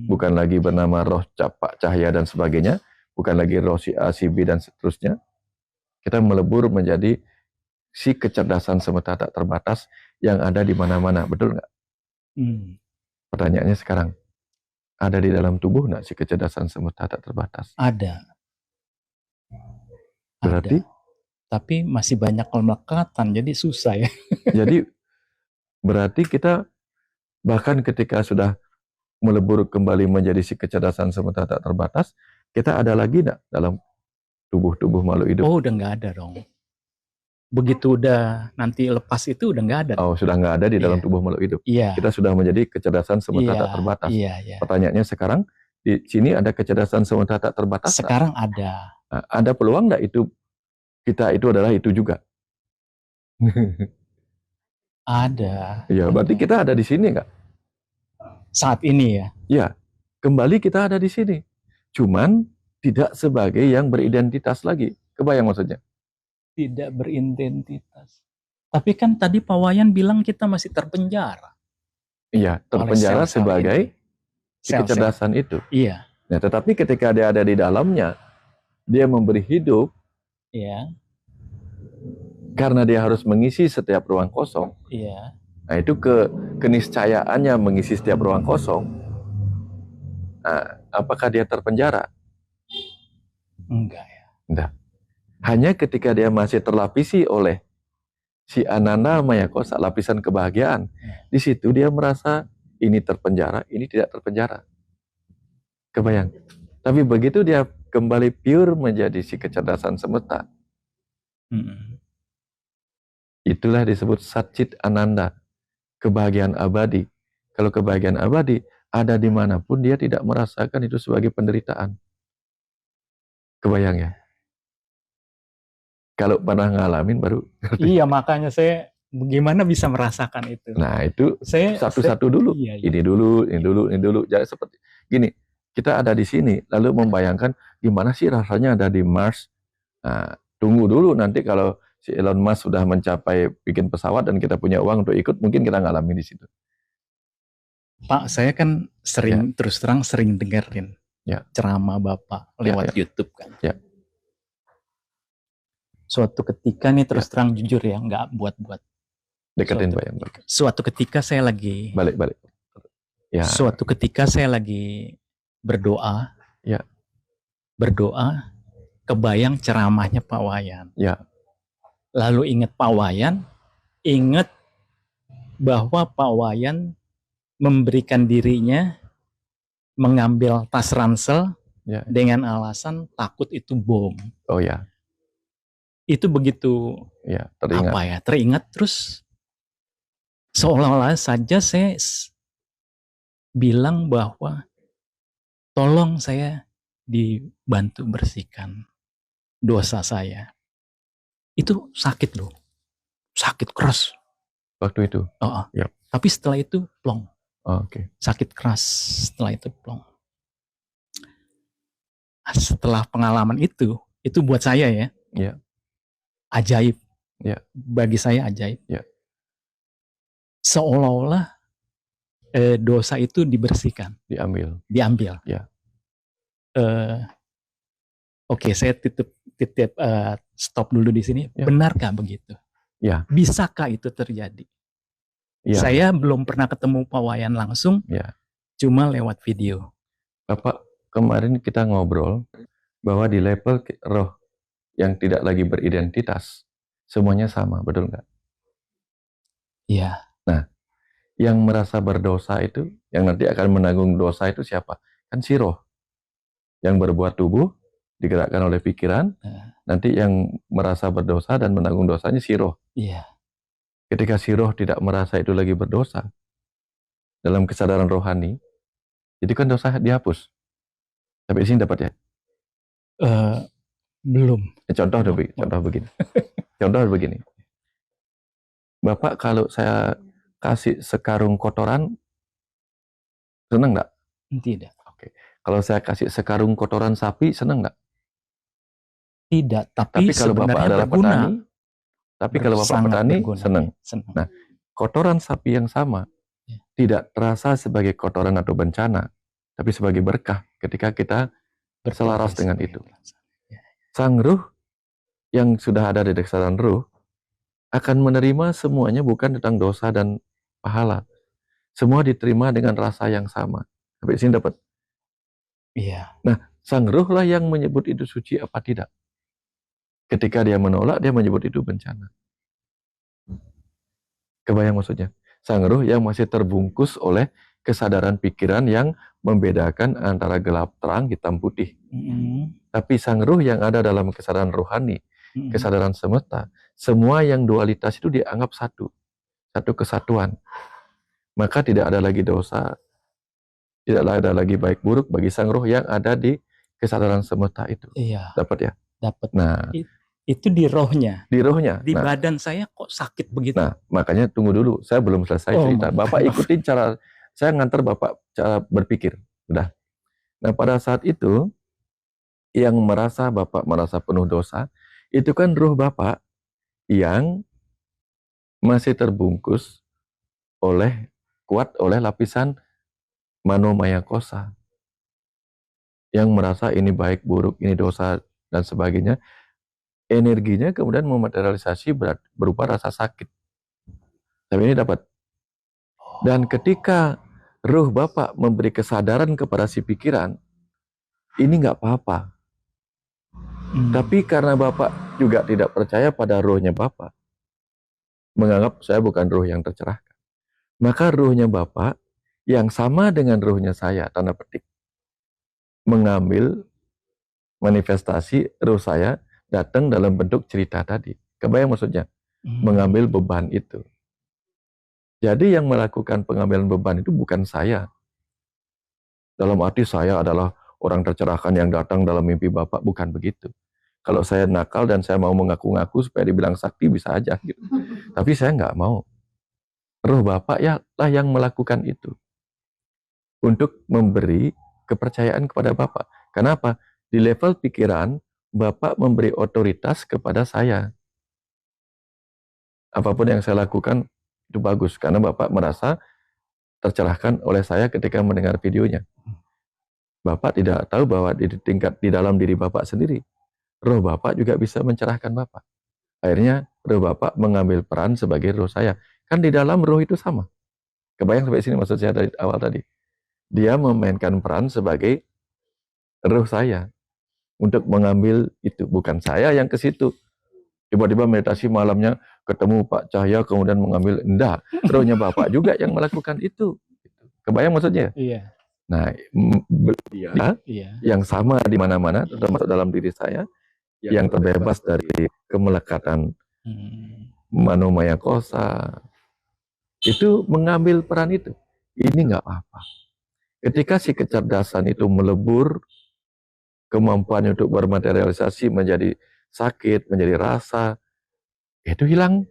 Bukan lagi bernama roh capak cahaya dan sebagainya, bukan lagi roh si A, si B dan seterusnya. Kita melebur menjadi si kecerdasan semesta tak terbatas yang ada di mana-mana. Betul nggak? Pertanyaannya sekarang, ada di dalam tubuh nggak si kecerdasan semesta tak terbatas? Ada. Berarti? Ada. Tapi masih banyak kelekatan, jadi susah ya. Jadi berarti kita bahkan ketika sudah melebur kembali menjadi si kecerdasan semesta tak terbatas, kita ada lagi nggak dalam tubuh-tubuh makhluk hidup? Oh, udah nggak ada dong. Begitu udah nanti lepas itu udah nggak ada. Oh, sudah nggak ada di dalam tubuh makhluk hidup. Kita sudah menjadi kecerdasan semesta tak terbatas. Pertanyaannya sekarang, di sini ada kecerdasan semesta tak terbatas? Sekarang ada. Nah, ada peluang nggak itu kita itu adalah itu juga? Ada. Ya, berarti kita ada di sini nggak? Saat ini ya? Ya, kembali kita ada di sini. Cuman tidak sebagai yang beridentitas lagi. Kebayang maksudnya? Tidak beridentitas. Tapi kan tadi Pak Wayan bilang kita masih terpenjara. Iya, terpenjara sebagai kecerdasan itu. Iya. Nah, tetapi ketika dia ada di dalamnya, dia memberi hidup. Iya. Karena dia harus mengisi setiap ruang kosong. Iya. Nah, itu keniscayaannya mengisi setiap ruang kosong. Nah, apakah dia terpenjara? Enggak ya. Enggak. Hanya ketika dia masih terlapisi oleh si Ananda Maya Kosa, lapisan kebahagiaan, di situ dia merasa ini terpenjara, ini tidak terpenjara. Kebayang? Tapi begitu dia kembali pure menjadi si kecerdasan semesta, itulah disebut Satchit Ananda, kebahagiaan abadi. Kalau kebahagiaan abadi ada dimanapun, dia tidak merasakan itu sebagai penderitaan. Kebayang ya? Kalau pernah ngalamin baru. Iya, makanya saya bagaimana bisa merasakan itu. Nah, itu satu-satu dulu. Iya. Ini dulu. Jadi seperti gini, kita ada di sini, lalu membayangkan gimana sih rasanya ada di Mars. Nah, tunggu dulu nanti kalau si Elon Musk sudah mencapai bikin pesawat dan kita punya uang untuk ikut, mungkin kita ngalami di situ. Pak, saya kan sering terus terang sering dengerin ceramah Bapak lewat YouTube kan. Suatu ketika nih terus terang jujur ya, nggak buat-buat. Deketin Pak yang bagus. Suatu ketika saya lagi balik. Suatu ketika saya lagi berdoa. Berdoa, kebayang ceramahnya Pak Wayan. Lalu ingat Pak Wayan, ingat bahwa Pak Wayan memberikan dirinya mengambil tas ransel dengan alasan takut itu bom. Oh ya. Itu begitu teringat terus seolah-olah saja saya bilang bahwa tolong saya dibantu bersihkan dosa saya. Itu sakit loh. Sakit keras. Waktu itu? Tapi setelah itu plong. Sakit keras setelah itu plong. Setelah pengalaman itu buat saya ya. Ajaib. Bagi saya ajaib. Seolah-olah dosa itu dibersihkan. Diambil. Oke, saya titip stop dulu di sini. Benarkah begitu? Bisakah itu terjadi? Saya belum pernah ketemu Pak Wayan langsung, cuma lewat video. Bapak, kemarin kita ngobrol bahwa di level roh yang tidak lagi beridentitas, semuanya sama, betul nggak? Iya. Nah, yang merasa berdosa itu, yang nanti akan menanggung dosa itu siapa? Kan si roh. Yang berbuat tubuh, digerakkan oleh pikiran, nanti yang merasa berdosa dan menanggung dosanya si roh. Iya. Ketika si roh tidak merasa itu lagi berdosa, dalam kesadaran rohani, itu kan dosa dihapus. Sampai di sini dapat ya? Belum. Contoh begini. Contoh begini. Bapak kalau saya kasih sekarung kotoran, senang nggak? Tidak. Oke. Kalau saya kasih sekarung kotoran sapi, senang nggak? Tidak. Tapi kalau Bapak adalah petani, senang. Nah, kotoran sapi yang sama tidak terasa sebagai kotoran atau bencana, tapi sebagai berkah ketika kita berselaras dengan itu. Sang ruh yang sudah ada di kesadaran ruh akan menerima semuanya bukan tentang dosa dan pahala. Semua diterima dengan rasa yang sama. Sampai sini dapat. Nah, sang ruh lah yang menyebut itu suci apa tidak. Ketika dia menolak, dia menyebut itu bencana. Kebayang maksudnya? Sang ruh yang masih terbungkus oleh kesadaran pikiran yang membedakan antara gelap terang, hitam putih. Tapi sang ruh yang ada dalam kesadaran rohani, kesadaran semesta, semua yang dualitas itu dianggap satu kesatuan. Maka tidak ada lagi dosa, tidak ada lagi baik buruk bagi sang ruh yang ada di kesadaran semesta itu. Dapat ya? Dapat. Nah, itu di rohnya. Di rohnya. Di badan saya kok sakit begitu. Nah, makanya tunggu dulu. Saya belum selesai cerita. Bapak ikutin cara, saya nganter Bapak cara berpikir. Udah. Nah, pada saat itu, yang merasa Bapak merasa penuh dosa, itu kan ruh Bapak yang masih terbungkus kuat oleh lapisan manomaya kosa. Yang merasa ini baik, buruk, ini dosa, dan sebagainya. Energinya kemudian mematerialisasi berupa rasa sakit. Tapi ini dapat. Dan ketika ruh Bapak memberi kesadaran kepada si pikiran, ini nggak apa-apa. Tapi karena Bapak juga tidak percaya pada ruhnya Bapak, menganggap saya bukan ruh yang tercerahkan, maka ruhnya Bapak yang sama dengan ruhnya saya, tanda petik, mengambil manifestasi ruh saya datang dalam bentuk cerita tadi. Kebayang maksudnya? Mengambil beban itu. Jadi yang melakukan pengambilan beban itu bukan saya. Dalam arti saya adalah orang tercerahkan yang datang dalam mimpi Bapak, bukan begitu. Kalau saya nakal dan saya mau mengaku-ngaku supaya dibilang sakti, bisa aja gitu. Tapi saya nggak mau. Ruh Bapak ya lah yang melakukan itu. Untuk memberi kepercayaan kepada Bapak. Kenapa? Di level pikiran, Bapak memberi otoritas kepada saya. apapun yang saya lakukan itu bagus, karena Bapak merasa tercerahkan oleh saya ketika mendengar videonya. Bapak tidak tahu bahwa di dalam diri Bapak sendiri, roh Bapak juga bisa mencerahkan Bapak. Akhirnya roh Bapak mengambil peran sebagai roh saya. Kan di dalam roh itu sama. Kebayang sampai sini maksud saya dari awal tadi. Dia memainkan peran sebagai roh saya untuk mengambil itu. Bukan saya yang ke situ. Tiba-tiba meditasi malamnya ketemu Pak Cahya kemudian mengambil. Enggak, rohnya Bapak juga yang melakukan itu. Kebayang maksudnya? Iya. Nah, dia yang sama di mana-mana, termasuk dalam diri saya, yang terbebas dari kemelekatan manomaya kosa, itu mengambil peran itu. Ini nggak apa-apa. Ketika si kecerdasan itu melebur, kemampuan untuk bermaterialisasi menjadi sakit, menjadi rasa, itu hilang.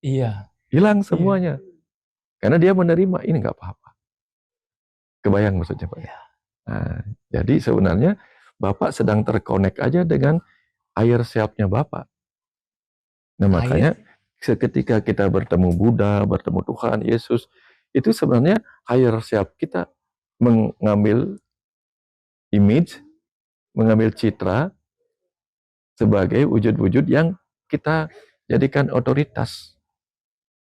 Iya. Hilang semuanya. Karena dia menerima, ini nggak apa-apa. Kebayang maksudnya Pak? Nah, jadi sebenarnya Bapak sedang terkonek aja dengan air siapnya Bapak. Nah makanya ketika kita bertemu Buddha, bertemu Tuhan, Yesus, itu sebenarnya higher self kita mengambil image, mengambil citra sebagai wujud-wujud yang kita jadikan otoritas.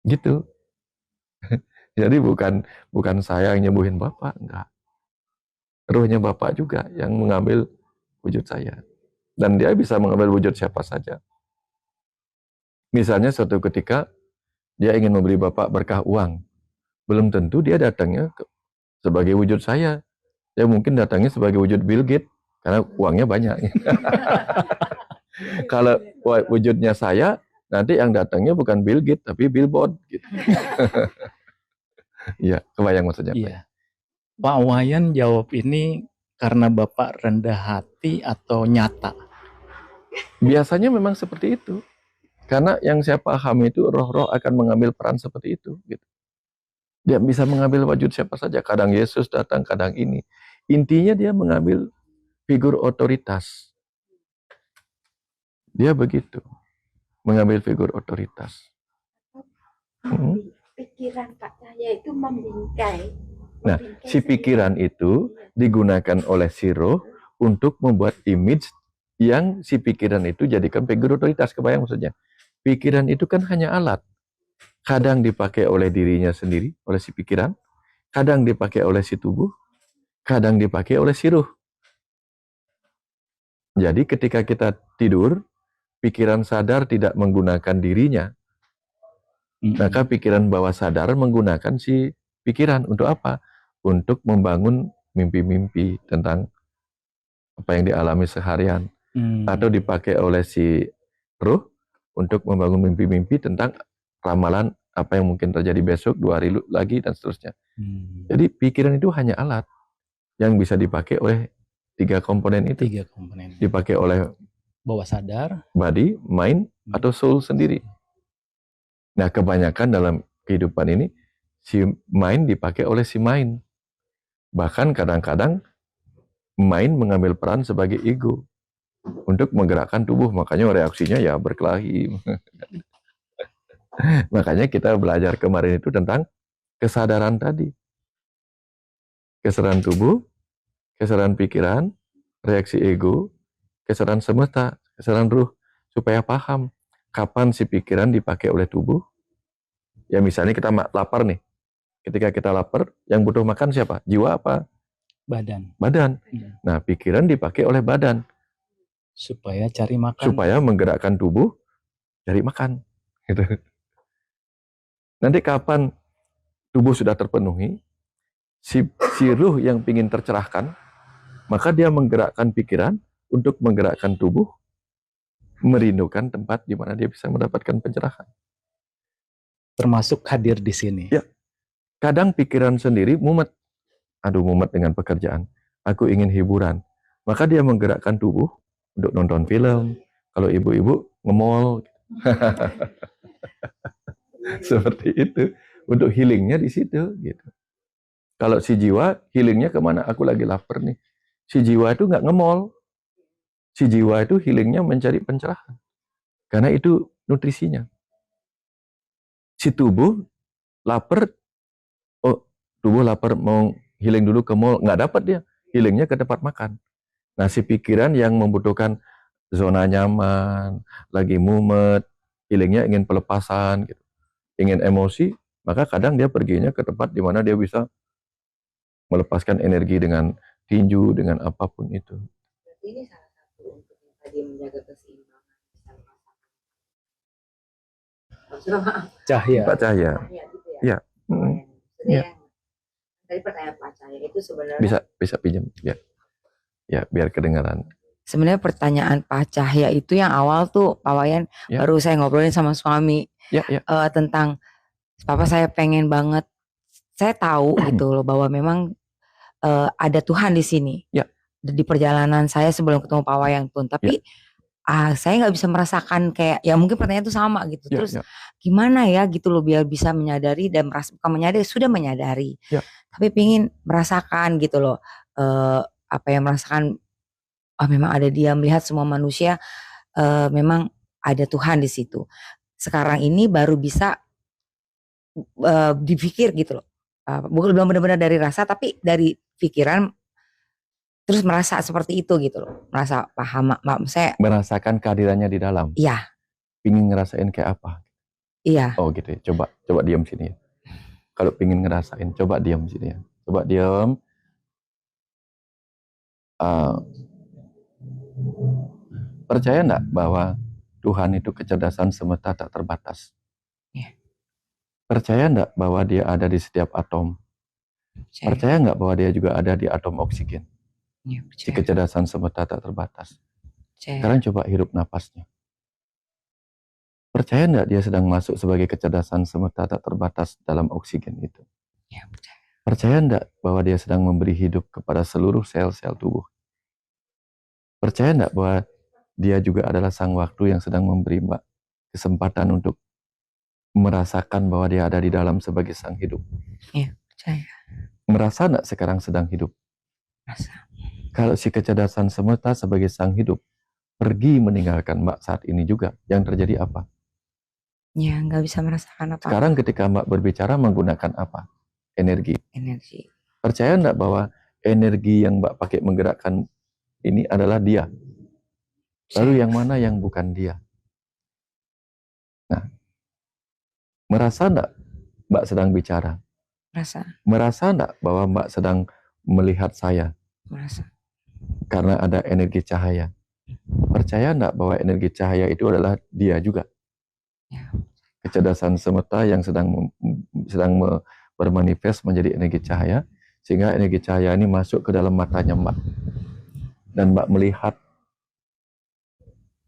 Gitu. Jadi bukan saya yang nyembuhin Bapak, enggak. Rohnya Bapak juga yang mengambil wujud saya. Dan dia bisa mengambil wujud siapa saja. Misalnya suatu ketika dia ingin memberi Bapak berkah uang. Belum tentu dia datangnya sebagai wujud saya. Dia mungkin datangnya sebagai wujud Bill Gates, karena uangnya banyak. Kalau wujudnya saya, nanti yang datangnya bukan Bill Gates, tapi billboard. Gitu. Iya, kebayang maksudnya. Iya. Pak Wayan jawab ini karena Bapak rendah hati atau nyata? Biasanya memang seperti itu. Karena yang saya pahami itu, roh-roh akan mengambil peran seperti itu. Gitu. Dia bisa mengambil wujud siapa saja. Kadang Yesus datang, kadang ini. Intinya dia mengambil figur otoritas. Dia begitu. Mengambil figur otoritas. Pikiran Pak Cahya itu membingkai. Nah, si pikiran itu digunakan oleh si roh untuk membuat image yang si pikiran itu jadikan figur otoritas. Kebayang maksudnya? Pikiran itu kan hanya alat. Kadang dipakai oleh dirinya sendiri, oleh si pikiran. Kadang dipakai oleh si tubuh. Kadang dipakai oleh si roh. Jadi ketika kita tidur, pikiran sadar tidak menggunakan dirinya. Maka pikiran bawah sadar menggunakan si pikiran untuk apa? Untuk membangun mimpi-mimpi tentang apa yang dialami seharian. Atau dipakai oleh si roh untuk membangun mimpi-mimpi tentang ramalan apa yang mungkin terjadi besok, 2 hari lagi, dan seterusnya. Jadi pikiran itu hanya alat yang bisa dipakai oleh 3 komponen itu. 3 komponen. Dipakai oleh bawah sadar, body, mind, atau soul sendiri. Nah, kebanyakan dalam kehidupan ini, si mind dipakai oleh si mind. Bahkan kadang-kadang, mind mengambil peran sebagai ego untuk menggerakkan tubuh. Makanya reaksinya ya berkelahi. Makanya kita belajar kemarin itu tentang kesadaran tadi. Kesadaran tubuh, kesadaran pikiran, reaksi ego, kesadaran semesta, kesadaran ruh. Supaya paham kapan si pikiran dipakai oleh tubuh. Ya misalnya kita lapar nih. Ketika kita lapar, yang butuh makan siapa? Jiwa apa? Badan. Badan. Nah, pikiran dipakai oleh badan. Supaya cari makan. Supaya menggerakkan tubuh cari makan. Gitu. Nanti kapan tubuh sudah terpenuhi, si ruh yang ingin tercerahkan, maka dia menggerakkan pikiran untuk menggerakkan tubuh, merindukan tempat di mana dia bisa mendapatkan pencerahan. Termasuk hadir di sini. Ya. Kadang pikiran sendiri mumet. Aduh, mumet dengan pekerjaan. Aku ingin hiburan. Maka dia menggerakkan tubuh untuk nonton film. Kalau ibu-ibu nge-mall. Seperti itu. Untuk healingnya di situ. Gitu. Kalau si jiwa, healingnya kemana? Aku lagi lapar nih. Si jiwa itu nggak nge-mall. Si jiwa itu healingnya mencari pencerahan. Karena itu nutrisinya. si tubuh lapar, oh tubuh lapar mau healing dulu ke mall, nggak dapat dia, healingnya ke tempat makan. Nah si pikiran yang membutuhkan zona nyaman, lagi mumet, healingnya ingin pelepasan, gitu, ingin emosi, maka kadang dia perginya ke tempat di mana dia bisa melepaskan energi dengan tinju, dengan apapun itu. Berarti ini salah satu untuk yang tadi menjaga keseimbangan. Cahya. Pak Cahya. Iya, gitu ya. Iya. Maksudnya tadi pertanyaan Pak Cahya itu sebenarnya Bisa pinjam ya biar kedengaran. Sebenarnya pertanyaan Pak Cahya itu yang awal tuh Pak Wayan baru saya ngobrolin sama suami tentang Papa saya pengen banget, saya tahu gitu loh bahwa memang ada Tuhan di sini. Di perjalanan saya sebelum ketemu Pak Wayan pun, tapi saya nggak bisa merasakan kayak ya mungkin pertanyaan itu sama gitu. Terus gimana ya gitu loh biar bisa menyadari dan bukan menyadari, sudah menyadari. Tapi pingin merasakan gitu loh, apa yang merasakan memang ada Dia, melihat semua manusia memang ada Tuhan di situ. Sekarang ini baru bisa dipikir gitu loh. Bukan belum benar-benar dari rasa tapi dari pikiran, terus merasa seperti itu gitu loh. Merasa paham, saya merasakan kehadirannya di dalam. Iya. Pingin ngerasain kayak apa? Iya. Oh gitu ya. Coba diam sini ya. Kalau pingin ngerasain, coba diam sini ya. Coba diam. Percaya enggak bahwa Tuhan itu kecerdasan semesta tak terbatas? Percaya enggak bahwa Dia ada di setiap atom? Percaya enggak bahwa Dia juga ada di atom oksigen? Si kecerdasan semesta tak terbatas. Sekarang coba hirup napasnya. Percaya enggak Dia sedang masuk sebagai kecerdasan semesta tak terbatas dalam oksigen itu? Percaya enggak bahwa Dia sedang memberi hidup kepada seluruh sel-sel tubuh? Percaya enggak bahwa Dia juga adalah sang waktu yang sedang memberi Mbak kesempatan untuk merasakan bahwa Dia ada di dalam sebagai sang hidup? Iya, percaya. Merasa enggak sekarang sedang hidup? Merasa. Kalau si kecerdasan semesta sebagai sang hidup pergi meninggalkan Mbak saat ini juga, yang terjadi apa? Ya, nggak bisa merasakan apa-apa. Sekarang ketika Mbak berbicara menggunakan apa? Energi. Percaya enggak bahwa energi yang Mbak pakai menggerakkan ini adalah Dia? Lalu yang mana yang bukan Dia? Nah, merasa enggak Mbak sedang bicara? Merasa enggak bahwa Mbak sedang melihat saya? Merasa. Karena ada energi cahaya. Percaya enggak bahwa energi cahaya itu adalah Dia juga? Kecerdasan semesta yang sedang bermanifest menjadi energi cahaya, sehingga energi cahaya ini masuk ke dalam matanya Mbak. Dan Mbak melihat,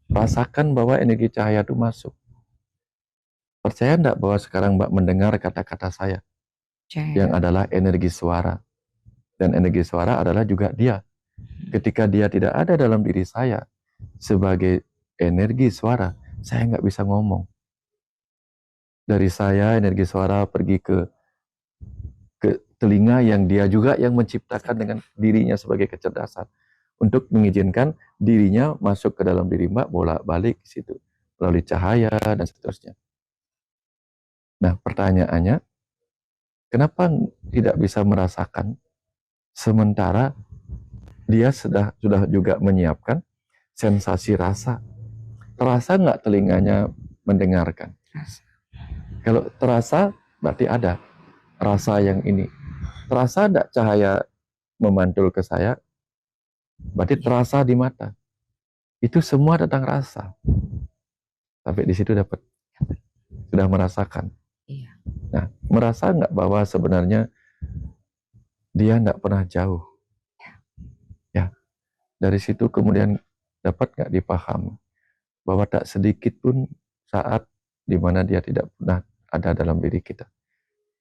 rasakan bahwa energi cahaya itu masuk. Percaya enggak bahwa sekarang Mbak mendengar kata-kata saya? Yang adalah energi suara. Dan energi suara adalah juga Dia. Ketika Dia tidak ada dalam diri saya, sebagai energi suara, saya nggak bisa ngomong. Dari saya, energi suara pergi ke telinga yang Dia juga yang menciptakan dengan dirinya sebagai kecerdasan. Untuk mengizinkan dirinya masuk ke dalam diri Mbak, bolak-balik ke situ. Melalui cahaya dan seterusnya. Nah, pertanyaannya, kenapa tidak bisa merasakan sementara Dia sudah juga menyiapkan sensasi rasa? Terasa nggak telinganya mendengarkan? Kalau terasa, berarti ada rasa yang ini. Terasa nggak cahaya memantul ke saya? Berarti terasa di mata. Itu semua tentang rasa. Sampai di situ dapat. Sudah merasakan. Nah, merasa nggak bahwa sebenarnya Dia nggak pernah jauh? Ya. Dari situ kemudian dapat nggak dipahami bahwa tak sedikit pun saat di mana Dia tidak pernah ada dalam diri kita,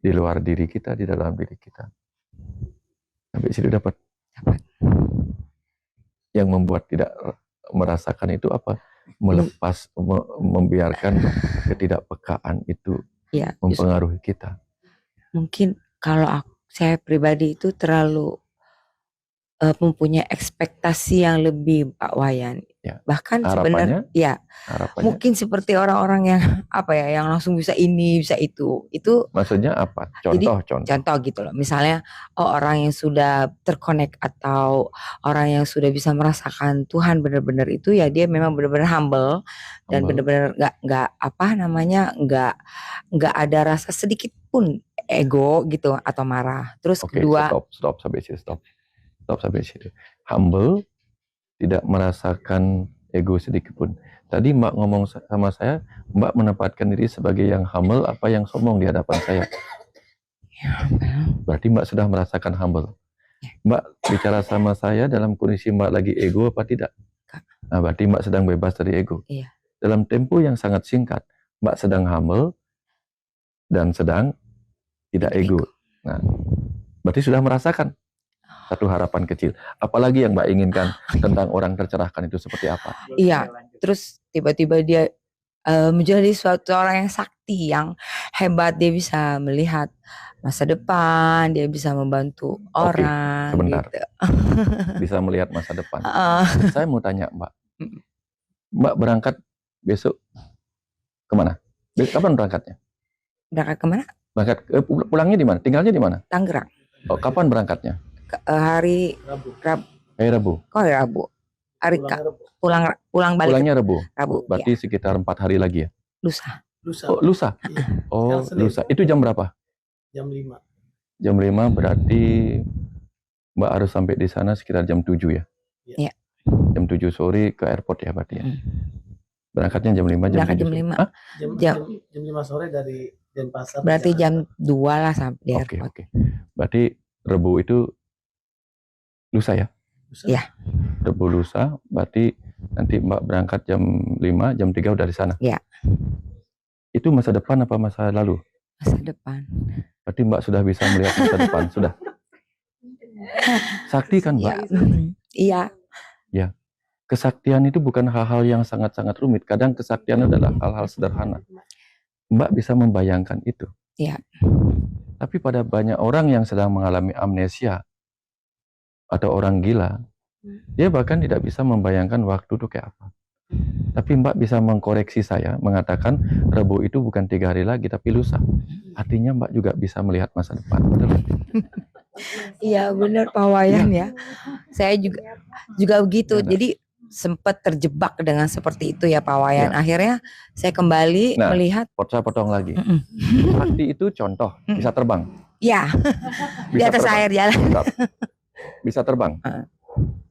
di luar diri kita, di dalam diri kita. Sampai situ dapat. Yang membuat tidak merasakan itu apa? Melepas, membiarkan ketidakpekaan itu mempengaruhi kita. Mungkin kalau saya pribadi itu terlalu mempunyai ekspektasi yang lebih, Pak Wayan. Ya. Bahkan Harapannya, sebenarnya ya mungkin seperti orang-orang yang apa ya, yang langsung bisa ini bisa itu maksudnya apa? Contoh gitu loh. Misalnya orang yang sudah terkonek atau orang yang sudah bisa merasakan Tuhan benar-benar itu, ya dia memang benar-benar humble dan benar-benar nggak apa namanya nggak ada rasa sedikit pun ego gitu atau marah. Terus kedua, stop sampai situ. Humble, tidak merasakan ego sedikit pun. Tadi Mbak ngomong sama saya, Mbak menempatkan diri sebagai yang humble apa yang sombong di hadapan saya. Berarti Mbak sudah merasakan humble. Mbak bicara sama saya dalam kondisi Mbak lagi ego apa tidak? Nah, berarti Mbak sedang bebas dari ego. Iya. Dalam tempo yang sangat singkat, Mbak sedang humble dan sedang tidak ego. Nah, berarti sudah merasakan satu harapan kecil. Apalagi yang Mbak inginkan tentang orang tercerahkan itu seperti apa? Iya, terus tiba-tiba dia menjadi suatu orang yang sakti, yang hebat. Dia bisa melihat masa depan, dia bisa membantu orang. Sebentar. Gitu. Bisa melihat masa depan. Saya mau tanya Mbak, Mbak berangkat besok kemana? Kapan berangkatnya? Berangkat kemana? Berangkat pulangnya di mana? Tinggalnya di mana? Tangerang. Oh, kapan berangkatnya? Hari Rabu. Kok hari Rabu? Hari pulang balik. Pulangnya Rabu. Ya. Berarti sekitar 4 hari lagi ya? Lusa. Oh, lusa. Oh, lusa. Itu jam berapa? Jam 5. Jam 5 berarti Mbak harus sampai di sana sekitar jam 7 ya? Iya. Jam 7 sore ke airport ya berarti ya? Berangkatnya jam 5 Berangkat jam 5. Jam 5 sore dari Denpasar. Berarti jam 2 lah sampai di airport. Oke. Berarti Rebu itu lusa ya? Lusa. Iya. Rebu lusa, berarti nanti Mbak berangkat jam 5, jam 3 udah di sana? Iya. Itu masa depan apa masa lalu? Masa depan. Berarti Mbak sudah bisa melihat masa depan, sudah? Sakti kan Mbak? Iya. Ya. Kesaktian itu bukan hal-hal yang sangat-sangat rumit. Kadang kesaktian adalah hal-hal sederhana. Mbak bisa membayangkan itu. Iya. Tapi pada banyak orang yang sedang mengalami amnesia atau orang gila, dia bahkan tidak bisa membayangkan waktu itu kayak apa. Tapi Mbak bisa mengkoreksi saya, mengatakan Rebu itu bukan 3 hari lagi, tapi lusa. Artinya Mbak juga bisa melihat masa depan, betul? Iya benar Pak Wayan ya. Saya juga begitu. Jadi sempat terjebak dengan seperti itu ya Pak Wayan. Akhirnya saya kembali melihat. Saya potong lagi. Sakti itu contoh bisa terbang. Iya. Di atas air jalan. Bisa terbang.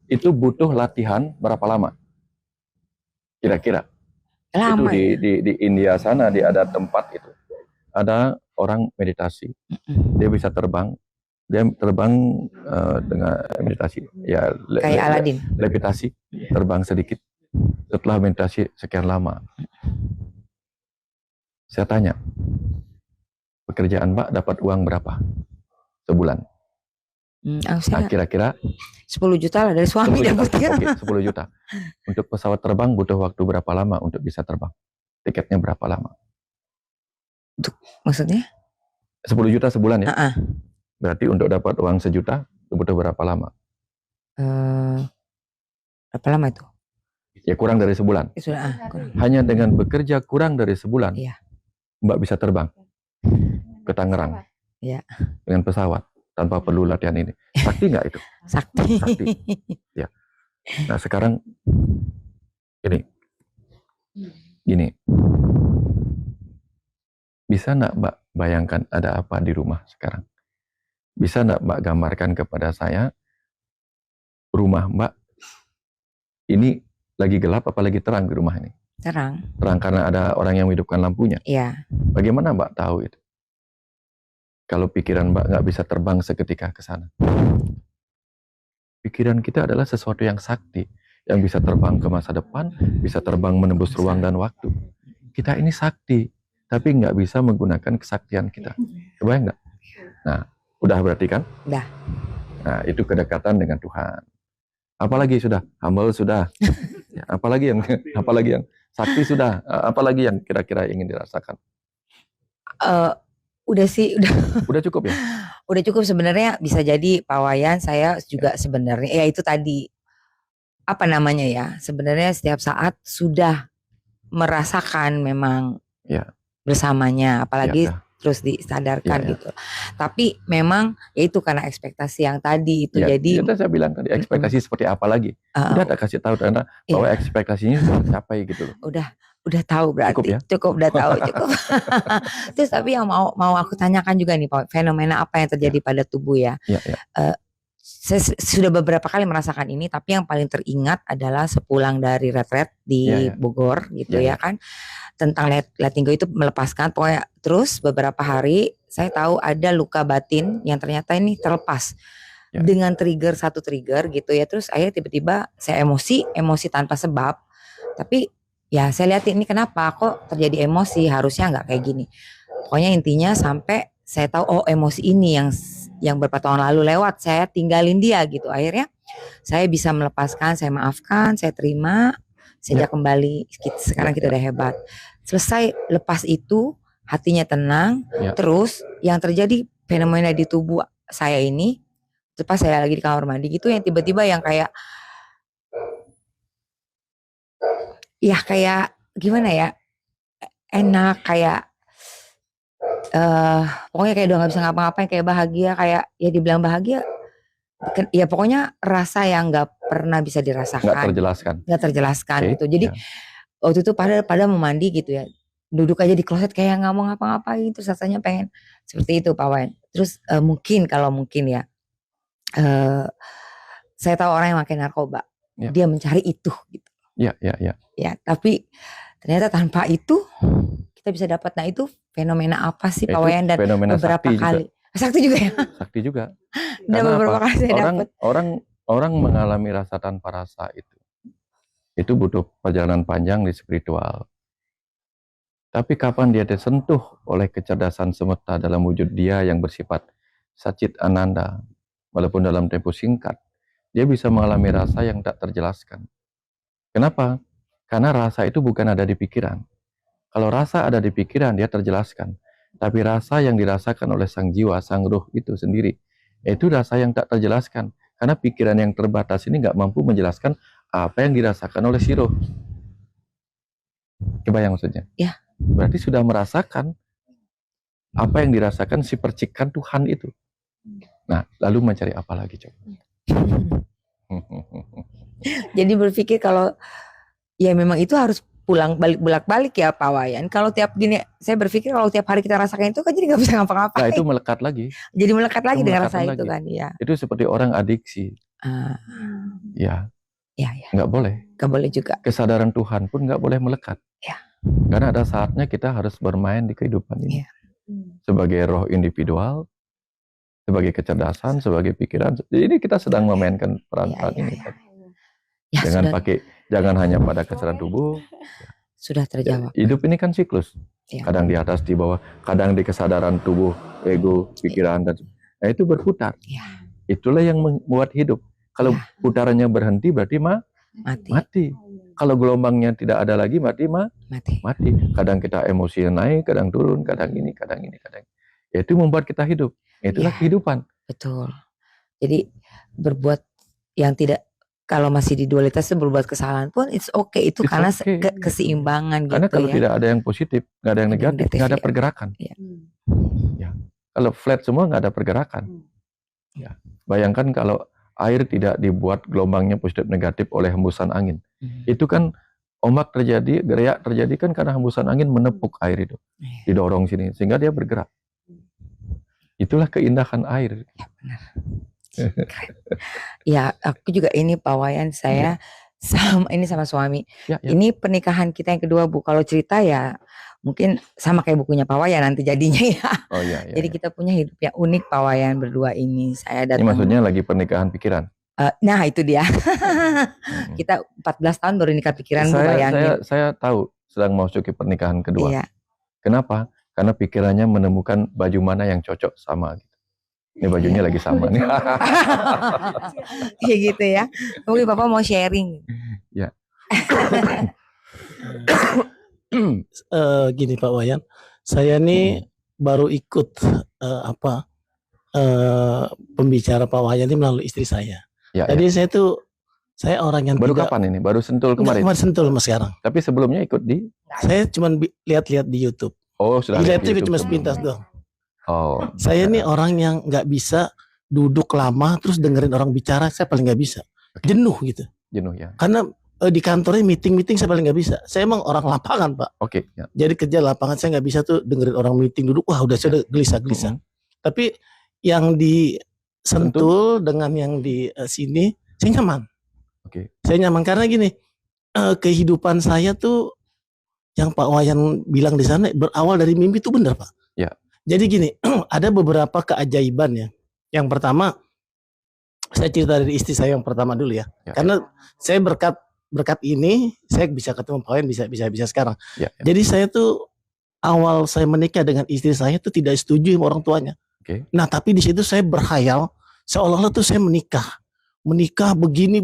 Itu butuh latihan berapa lama? Kira-kira. Lama. Itu di India sana ada tempat itu. Ada orang meditasi. Dia bisa terbang. Dia terbang dengan meditasi. Ya, kayak Aladin. Levitasi, terbang sedikit. Setelah meditasi sekian lama. Saya tanya, pekerjaan Mbak dapat uang berapa sebulan? Kira-kira 10 juta lah dari suami dapatnya. Oke, 10 juta. Untuk pesawat terbang butuh waktu berapa lama untuk bisa terbang? Tiketnya berapa lama? Maksudnya? 10 juta sebulan ya? Berarti untuk dapat uang 1 juta butuh berapa lama? Berapa lama itu? Ya kurang dari sebulan. Kurang. Hanya dengan bekerja kurang dari sebulan, Mbak bisa terbang ke Tangerang dengan pesawat tanpa perlu latihan ini. Sakti nggak itu? Sakti. Ya. Nah sekarang gini, bisa nggak Mbak bayangkan ada apa di rumah sekarang? Bisa nggak Mbak gambarkan kepada saya rumah Mbak ini lagi gelap apa lagi terang di rumah ini? Terang. Terang karena ada orang yang menghidupkan lampunya. Iya. Bagaimana Mbak tahu itu? Kalau pikiran Mbak nggak bisa terbang seketika ke sana. Pikiran kita adalah sesuatu yang sakti, yang bisa terbang ke masa depan, bisa terbang menembus ruang dan waktu. Kita ini sakti, tapi nggak bisa menggunakan kesaktian kita. Kebayang nggak? Nah, udah berarti kan? Udah. Nah, itu kedekatan dengan Tuhan. Apalagi sudah, humble sudah. Ya, apalagi yang sakti sudah. Apalagi yang kira-kira ingin dirasakan? Udah sih, udah cukup ya? Udah cukup sebenarnya. Bisa jadi Pak Wayan, saya juga sebenarnya ya itu tadi apa namanya ya, sebenarnya setiap saat sudah merasakan memang bersamanya, apalagi terus disadarkan gitu. Tapi memang ya itu karena ekspektasi yang tadi itu jadi. Saya bilang tadi ekspektasi seperti apa lagi? Udah tak kasih tahu Tana bahwa ekspektasinya sudah tercapai gitu loh. Udah tahu berarti. Cukup udah tahu cukup. Terus tapi yang mau aku tanyakan juga nih Pak, fenomena apa yang terjadi pada tubuh ya? Saya sudah beberapa kali merasakan ini, tapi yang paling teringat adalah sepulang dari retret di Bogor gitu ya kan, tentang letting go itu melepaskan. Pokoknya terus beberapa hari saya tahu ada luka batin yang ternyata ini terlepas dengan satu trigger gitu ya. Terus akhirnya tiba-tiba saya emosi tanpa sebab, tapi ya saya lihat ini kenapa kok terjadi emosi, harusnya nggak kayak gini. Pokoknya intinya sampai saya tahu emosi ini yang beberapa tahun lalu lewat, saya tinggalin dia gitu. Akhirnya saya bisa melepaskan, saya maafkan, saya terima, sejak kembali sekarang kita udah hebat. Selesai lepas itu, hatinya tenang. Terus yang terjadi fenomena di tubuh saya ini, pas saya lagi di kamar mandi gitu, yang tiba-tiba yang kayak gimana ya, enak, kayak pokoknya kayak udah gak bisa ngapa-ngapain, kayak bahagia, kayak ya dibilang bahagia ya pokoknya rasa yang gak pernah bisa dirasakan, gak terjelaskan gitu. Jadi waktu itu pada mau mandi gitu ya, duduk aja di kloset kayak gak mau ngapa-ngapain, terus rasanya pengen seperti itu Pak Wayan. Terus mungkin ya saya tahu orang yang pakai narkoba, dia mencari itu gitu. Ya, tapi ternyata tanpa itu kita bisa dapat. Nah itu fenomena apa sih Pak Wayan, dan beberapa kali sakti juga ya? Sakti juga. Dan beberapa kali saya dapat. Orang mengalami rasa tanpa rasa itu butuh perjalanan panjang di spiritual. Tapi kapan dia tersentuh oleh kecerdasan semesta dalam wujud dia yang bersifat Satchit Ananda, walaupun dalam tempo singkat, dia bisa mengalami rasa yang tak terjelaskan. Kenapa? Karena rasa itu bukan ada di pikiran. Kalau rasa ada di pikiran, dia terjelaskan. Tapi rasa yang dirasakan oleh sang jiwa, sang ruh itu sendiri, itu rasa yang tak terjelaskan. Karena pikiran yang terbatas ini nggak mampu menjelaskan apa yang dirasakan oleh si ruh. Kebayang maksudnya? Ya. Berarti sudah merasakan apa yang dirasakan si percikan Tuhan itu. Nah, lalu mencari apa lagi coba? Jadi berpikir kalau ya memang itu harus pulang bolak-balik ya Pak Wayan. Kalau tiap gini, saya berpikir kalau tiap hari kita rasakan itu kan jadi nggak bisa ngapa-ngapain. Nah itu melekat lagi. Jadi melekat lagi dengan rasa itu kan ya. Itu seperti orang adiksi. Ya. Nggak boleh. Nggak boleh juga. Kesadaran Tuhan pun nggak boleh melekat. Ya. Karena ada saatnya kita harus bermain di kehidupan ini. Sebagai roh individual, sebagai kecerdasan, sebagai pikiran. Jadi ini kita sedang memainkan peran-peran ini. Ya, jangan hanya pada kesadaran tubuh. Sudah terjawab. Hidup ini kan siklus. Kadang di atas, di bawah, kadang di kesadaran tubuh, ego, pikiran, dan itu berputar. Itulah yang membuat hidup. Kalau putarannya berhenti berarti mati. Kalau gelombangnya tidak ada lagi mati. Kadang kita emosi naik, kadang turun, kadang ini. Itu membuat kita hidup. Itulah kehidupan. Betul. Jadi berbuat yang tidak, kalau masih di dualitas itu berbuat kesalahan pun it's okay. Itu karena keseimbangan karena gitu ya. Kalau tidak ada yang positif, nggak ada yang negatif, nggak ada pergerakan. Kalau flat semua nggak ada pergerakan. Bayangkan kalau air tidak dibuat gelombangnya positif negatif oleh hembusan angin. Itu kan ombak terjadi, geriak terjadi kan karena hembusan angin menepuk air itu. Didorong sini sehingga dia bergerak. Itulah keindahan air. Ya, benar. Ya, aku juga ini Pak Wayan, saya sama suami. Ini pernikahan kita yang kedua Bu. Kalau cerita ya mungkin sama kayak bukunya Pak Wayan nanti jadinya ya. Jadi kita punya hidup yang unik Pak Wayan berdua ini. Saya datang. Ini maksudnya lagi pernikahan pikiran. Nah itu dia. Kita 14 tahun baru nikah pikiran Bu, bayangin. Saya tahu sedang memasuki pernikahan kedua. Kenapa? Karena pikirannya menemukan baju mana yang cocok sama. Ini bajunya lagi sama nih. Kayak gitu ya. Mungkin Bapak mau sharing. Ya. Gini Pak Wayan, saya nih baru ikut pembicara Pak Wayan ini melalui istri saya. Jadi saya tuh Saya orang yang baru tidak, kapan ini? Baru Sentul kemarin? Enggak, Sentul mas sekarang. Tapi sebelumnya ikut di? Saya cuma lihat-lihat di YouTube. Oh, sudah lihat di itu YouTube cuma sebelumnya. sepintas doang. Oh. Saya ini orang yang nggak bisa duduk lama terus dengerin orang bicara. Saya paling nggak bisa. Jenuh gitu. Jenuh ya. Karena di kantornya meeting saya paling nggak bisa. Saya emang orang lapangan Pak. Oke. Ya. Jadi kerja lapangan saya nggak bisa tuh dengerin orang meeting duduk. Wah udah saya udah gelisah. Tapi yang di Sentul dengan yang di sini saya nyaman. Oke. Saya nyaman karena gini, kehidupan saya tuh yang Pak Wayan bilang di sana berawal dari mimpi itu benar Pak. Ya. Jadi gini, ada beberapa keajaiban ya. Yang pertama, saya cerita dari istri saya yang pertama dulu ya. Karena saya berkat ini saya bisa ketemu Pak Wayan bisa sekarang. Ya. Jadi saya tuh awal saya menikah dengan istri saya tuh tidak setuju sama orang tuanya. Okay. Nah tapi di situ saya berkhayal seolah-olah tuh saya menikah begini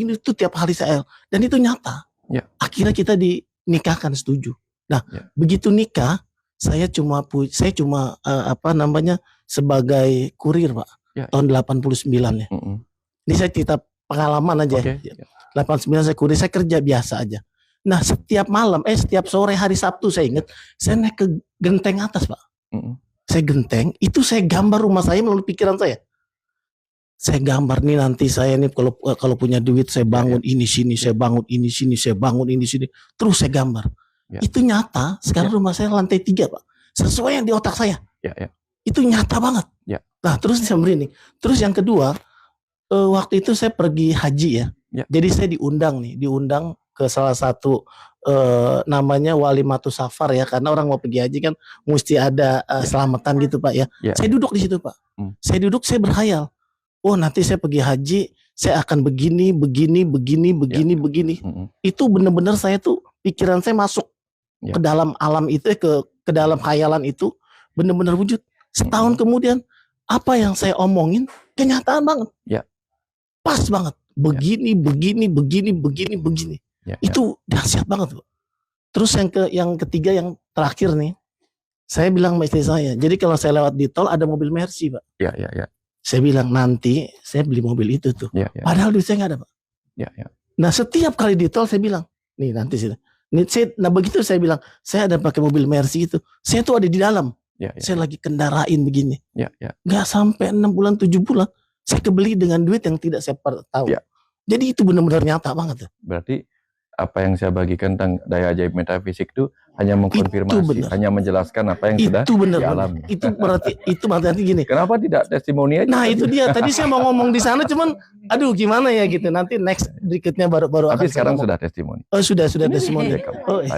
itu tiap hari saya dan itu nyata. Yeah. Akhirnya kita dinikahkan setuju. Nah begitu nikah saya cuma sebagai kurir Pak tahun 89 ya. Ini saya cerita pengalaman aja. Okay. 89 saya kurir, saya kerja biasa aja. Nah setiap malam setiap sore hari Sabtu saya ingat saya naik ke genteng atas Pak. Saya genteng, itu saya gambar rumah saya melalui pikiran saya. Saya gambar nih nanti saya nih kalau punya duit saya bangun ini sini, saya bangun ini sini, saya bangun ini sini. Terus saya gambar. Itu nyata, sekarang rumah saya lantai 3 Pak. Sesuai yang di otak saya. Itu nyata banget. Nah terus saya merinding. Terus yang kedua, waktu itu saya pergi haji ya. Jadi saya diundang ke salah satu namanya Walimatus Safar ya, karena orang mau pergi haji kan mesti ada selamatan gitu Pak ya. Saya duduk di situ Pak. Saya berkhayal. Oh nanti saya pergi haji, saya akan begini. Itu benar-benar saya tuh pikiran saya masuk ke dalam alam itu, ke dalam khayalan itu benar-benar wujud. Setahun kemudian apa yang saya omongin kenyataan banget. Pas banget. Begini. Itu dahsyat banget Pak. Terus yang ketiga yang terakhir nih, saya bilang sama istri saya, jadi kalau saya lewat di tol ada mobil Mercy Pak. Saya bilang nanti saya beli mobil itu tuh. Padahal duit saya nggak ada Pak. Nah setiap kali di tol saya bilang, nih nanti sih. Nah begitu saya bilang, saya ada pakai mobil Mercy itu, saya tuh ada di dalam. Saya lagi kendarain begini. Nggak sampai 6 bulan 7 bulan, saya kebeli dengan duit yang tidak saya tahu. Jadi itu benar-benar nyata banget. Berarti apa yang saya bagikan tentang daya ajaib metafisik itu hanya mengkonfirmasi, hanya menjelaskan apa yang sudah dialami. Itu berarti gini. Kenapa tidak testimoni aja? Nah itu dia. Tadi saya mau ngomong di sana, cuman aduh gimana ya gitu. Nanti next berikutnya baru. Tapi sekarang sudah testimoni. Oh sudah testimoni.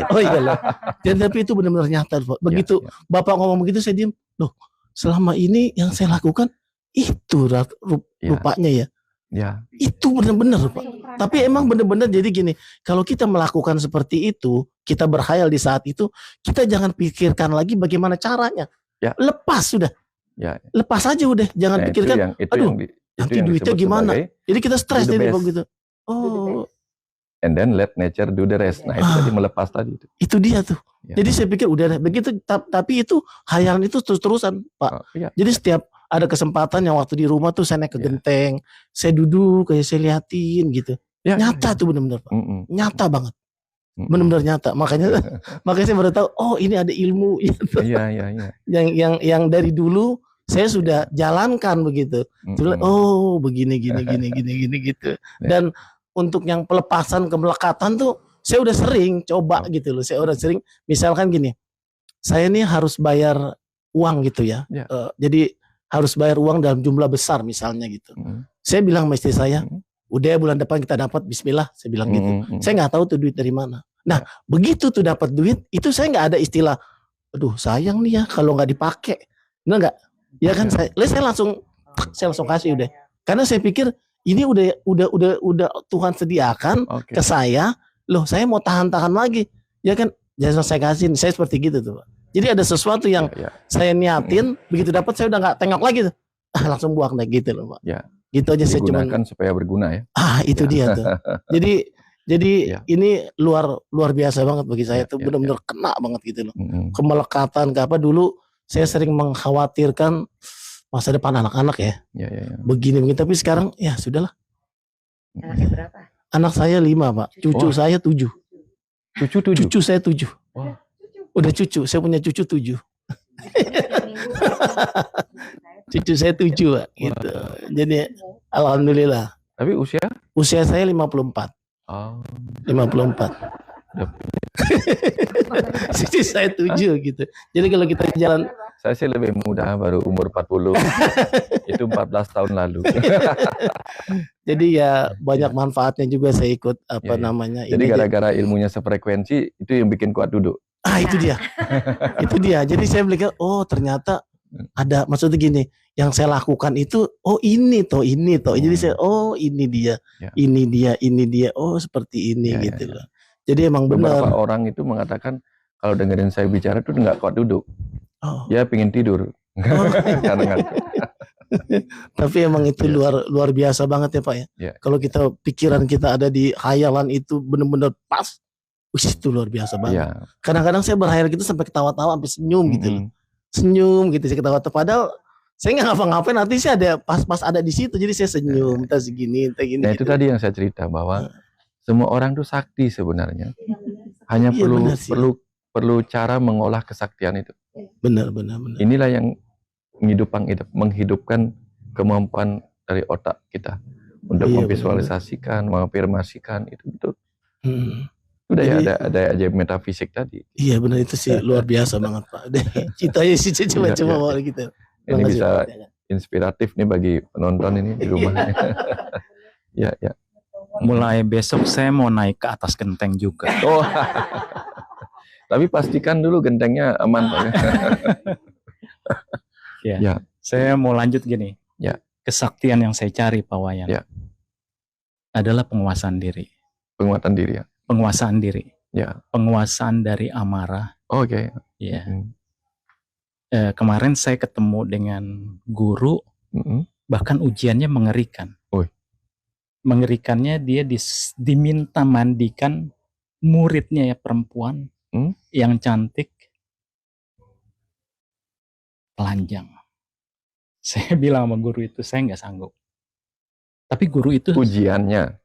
Oh iya lah. Dan tapi itu benar-benar nyata. Begitu Bapak ngomong begitu saya diam. Loh selama ini yang saya lakukan itu rupanya ya. Itu benar-benar Pak. Tapi emang benar-benar jadi gini, kalau kita melakukan seperti itu, kita berkhayal di saat itu, kita jangan pikirkan lagi bagaimana caranya. Lepas sudah. Lepas aja udah, jangan pikirkan. Nanti duitnya gimana? Jadi kita stres jadi begitu. Oh. And then let nature do the rest. Nah itu tadi melepas tadi. Itu dia tuh. Jadi saya pikir udah begitu, tapi itu hayalan itu terus-terusan Pak. Jadi setiap ada kesempatan yang waktu di rumah tuh saya naik ke genteng, saya duduk kayak saya liatin gitu. Nyata tuh benar-benar Pak. Nyata banget. Benar-benar nyata. Makanya saya baru tahu oh ini ada ilmu gitu. Yang dari dulu saya sudah jalankan begitu. Oh begini gini gitu. Dan untuk yang pelepasan kemelekatan tuh saya udah sering coba gitu loh. Saya udah sering misalkan gini. Saya nih harus bayar uang gitu ya. Jadi harus bayar uang dalam jumlah besar misalnya gitu. Saya bilang sama istri saya, udah bulan depan kita dapat bismillah, saya bilang gitu. Saya nggak tahu tuh duit dari mana. Nah, begitu tuh dapat duit, itu saya nggak ada istilah, aduh sayang nih ya kalau nggak dipakai. Enggak. Ya kan saya langsung kasih udah. Karena saya pikir ini udah Tuhan sediakan ke saya, loh saya mau tahan lagi. Ya kan, jangan saya kasih, saya seperti gitu tuh Pak. Jadi ada sesuatu yang saya niatin, begitu dapat saya udah nggak tengok lagi tuh, langsung buang deh gitu loh Pak. Gitu aja saya cuman supaya berguna ya. Itu dia tuh. Jadi ini luar biasa banget bagi saya tuh benar-benar kena banget gitu loh. Kemelekatan ke apa dulu saya sering mengkhawatirkan masa depan anak-anak ya. Begini tapi sekarang ya sudahlah. Anaknya berapa? Anak saya 5, Pak. Cucu saya 7. Cucu saya 7. Wah. Udah cucu, saya punya cucu 7. Cucu saya 7, Pak. Gitu. Jadi alhamdulillah. Tapi usia? Usia saya 54. Oh. 54. Cucu saya 7 gitu. Jadi kalau kita jalan, saya sih lebih muda, baru umur 40. Itu 14 tahun lalu. Jadi ya banyak manfaatnya juga saya ikut namanya. Jadi gara-gara ilmunya sefrekuensi, itu yang bikin kuat duduk. Itu dia. Itu dia. Jadi saya melihat, oh ternyata ada, maksudnya gini, yang saya lakukan itu, ini toh. Jadi saya, ini dia, ini dia, oh seperti ini gitu loh. Jadi emang benar. Beberapa orang itu mengatakan kalau dengerin saya bicara tuh nggak kuat duduk. Dia pingin tidur. Karena Tapi emang itu luar biasa banget ya Pak ya. Kalau kita pikiran kita ada di khayalan itu benar-benar pas, itu luar biasa banget. Kadang-kadang saya berhayal gitu sampai ketawa-tawa, sampai senyum gitu loh. Senyum gitu, saya ketawa. Padahal saya nggak ngapa-ngapain, nanti saya ada pas ada di situ, jadi saya senyum, entah segini, entah gini. Nah itu tadi yang saya cerita bahwa semua orang tuh sakti sebenarnya. Hanya perlu cara mengolah kesaktian itu. Benar. Inilah yang menghidupkan kemampuan dari otak kita untuk memvisualisasikan, mengafirmasikan itu betul. Udah ada aja metafisik tadi. Iya benar, itu sih luar biasa banget Pak. Citanya sih coba-coba mau gitu. Ini bisa inspiratif nih bagi penonton ini di rumah. Ya. Mulai besok saya mau naik ke atas genteng juga. Oh. Tapi pastikan dulu gentengnya aman Pak. Ya. Saya mau lanjut gini. Ya. Kesaktian yang saya cari Pak Wayan adalah penguasaan diri. Penguatan diri ya. Penguasaan diri. Ya. Penguasaan dari amarah. Oke. Ya. Kemarin saya ketemu dengan guru, bahkan ujiannya mengerikan. Mengerikannya dia diminta mandikan muridnya ya perempuan yang cantik, telanjang. Saya bilang sama guru itu, saya nggak sanggup. Tapi guru itu ujiannya.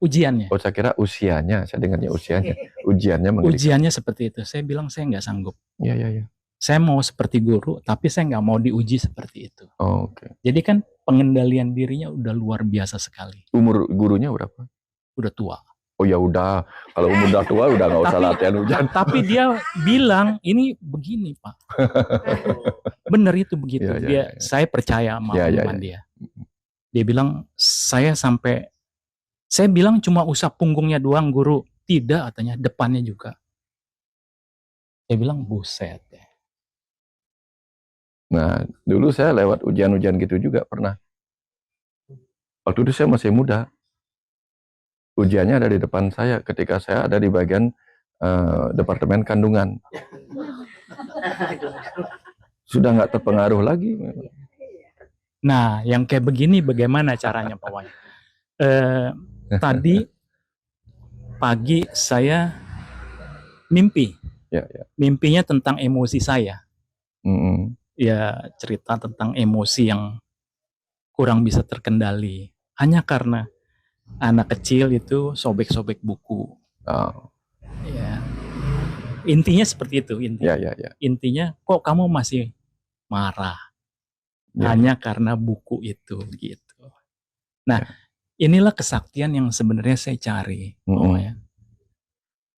Oh, saya kira usianya, saya dengarnya usianya. Ujiannya mengerikan. Ujiannya seperti itu. Saya bilang saya nggak sanggup. Iya. Saya mau seperti guru, tapi saya nggak mau diuji seperti itu. Oke. Jadi kan pengendalian dirinya udah luar biasa sekali. Umur gurunya berapa? Udah tua. Oh ya udah, kalau umur udah tua udah nggak usah latihan ujian. Tapi dia bilang ini begini Pak. Bener itu begitu. Saya percaya sama omongan dia. Dia bilang saya bilang cuma usap punggungnya doang guru. Tidak, katanya depannya juga. Saya bilang buset ya. Nah, dulu saya lewat ujian-ujian gitu juga pernah. Waktu itu saya masih muda. Ujiannya ada di depan saya ketika saya ada di bagian departemen kandungan. Sudah nggak terpengaruh lagi. Nah, yang kayak begini bagaimana caranya Pak Wayan? Tadi pagi saya mimpi. Mimpinya tentang emosi saya. Ya cerita tentang emosi yang kurang bisa terkendali. Hanya karena anak kecil itu sobek-sobek buku. Ya. Intinya seperti itu. Intinya kok kamu masih marah? Hanya karena buku itu gitu. Nah, inilah kesaktian yang sebenarnya saya cari.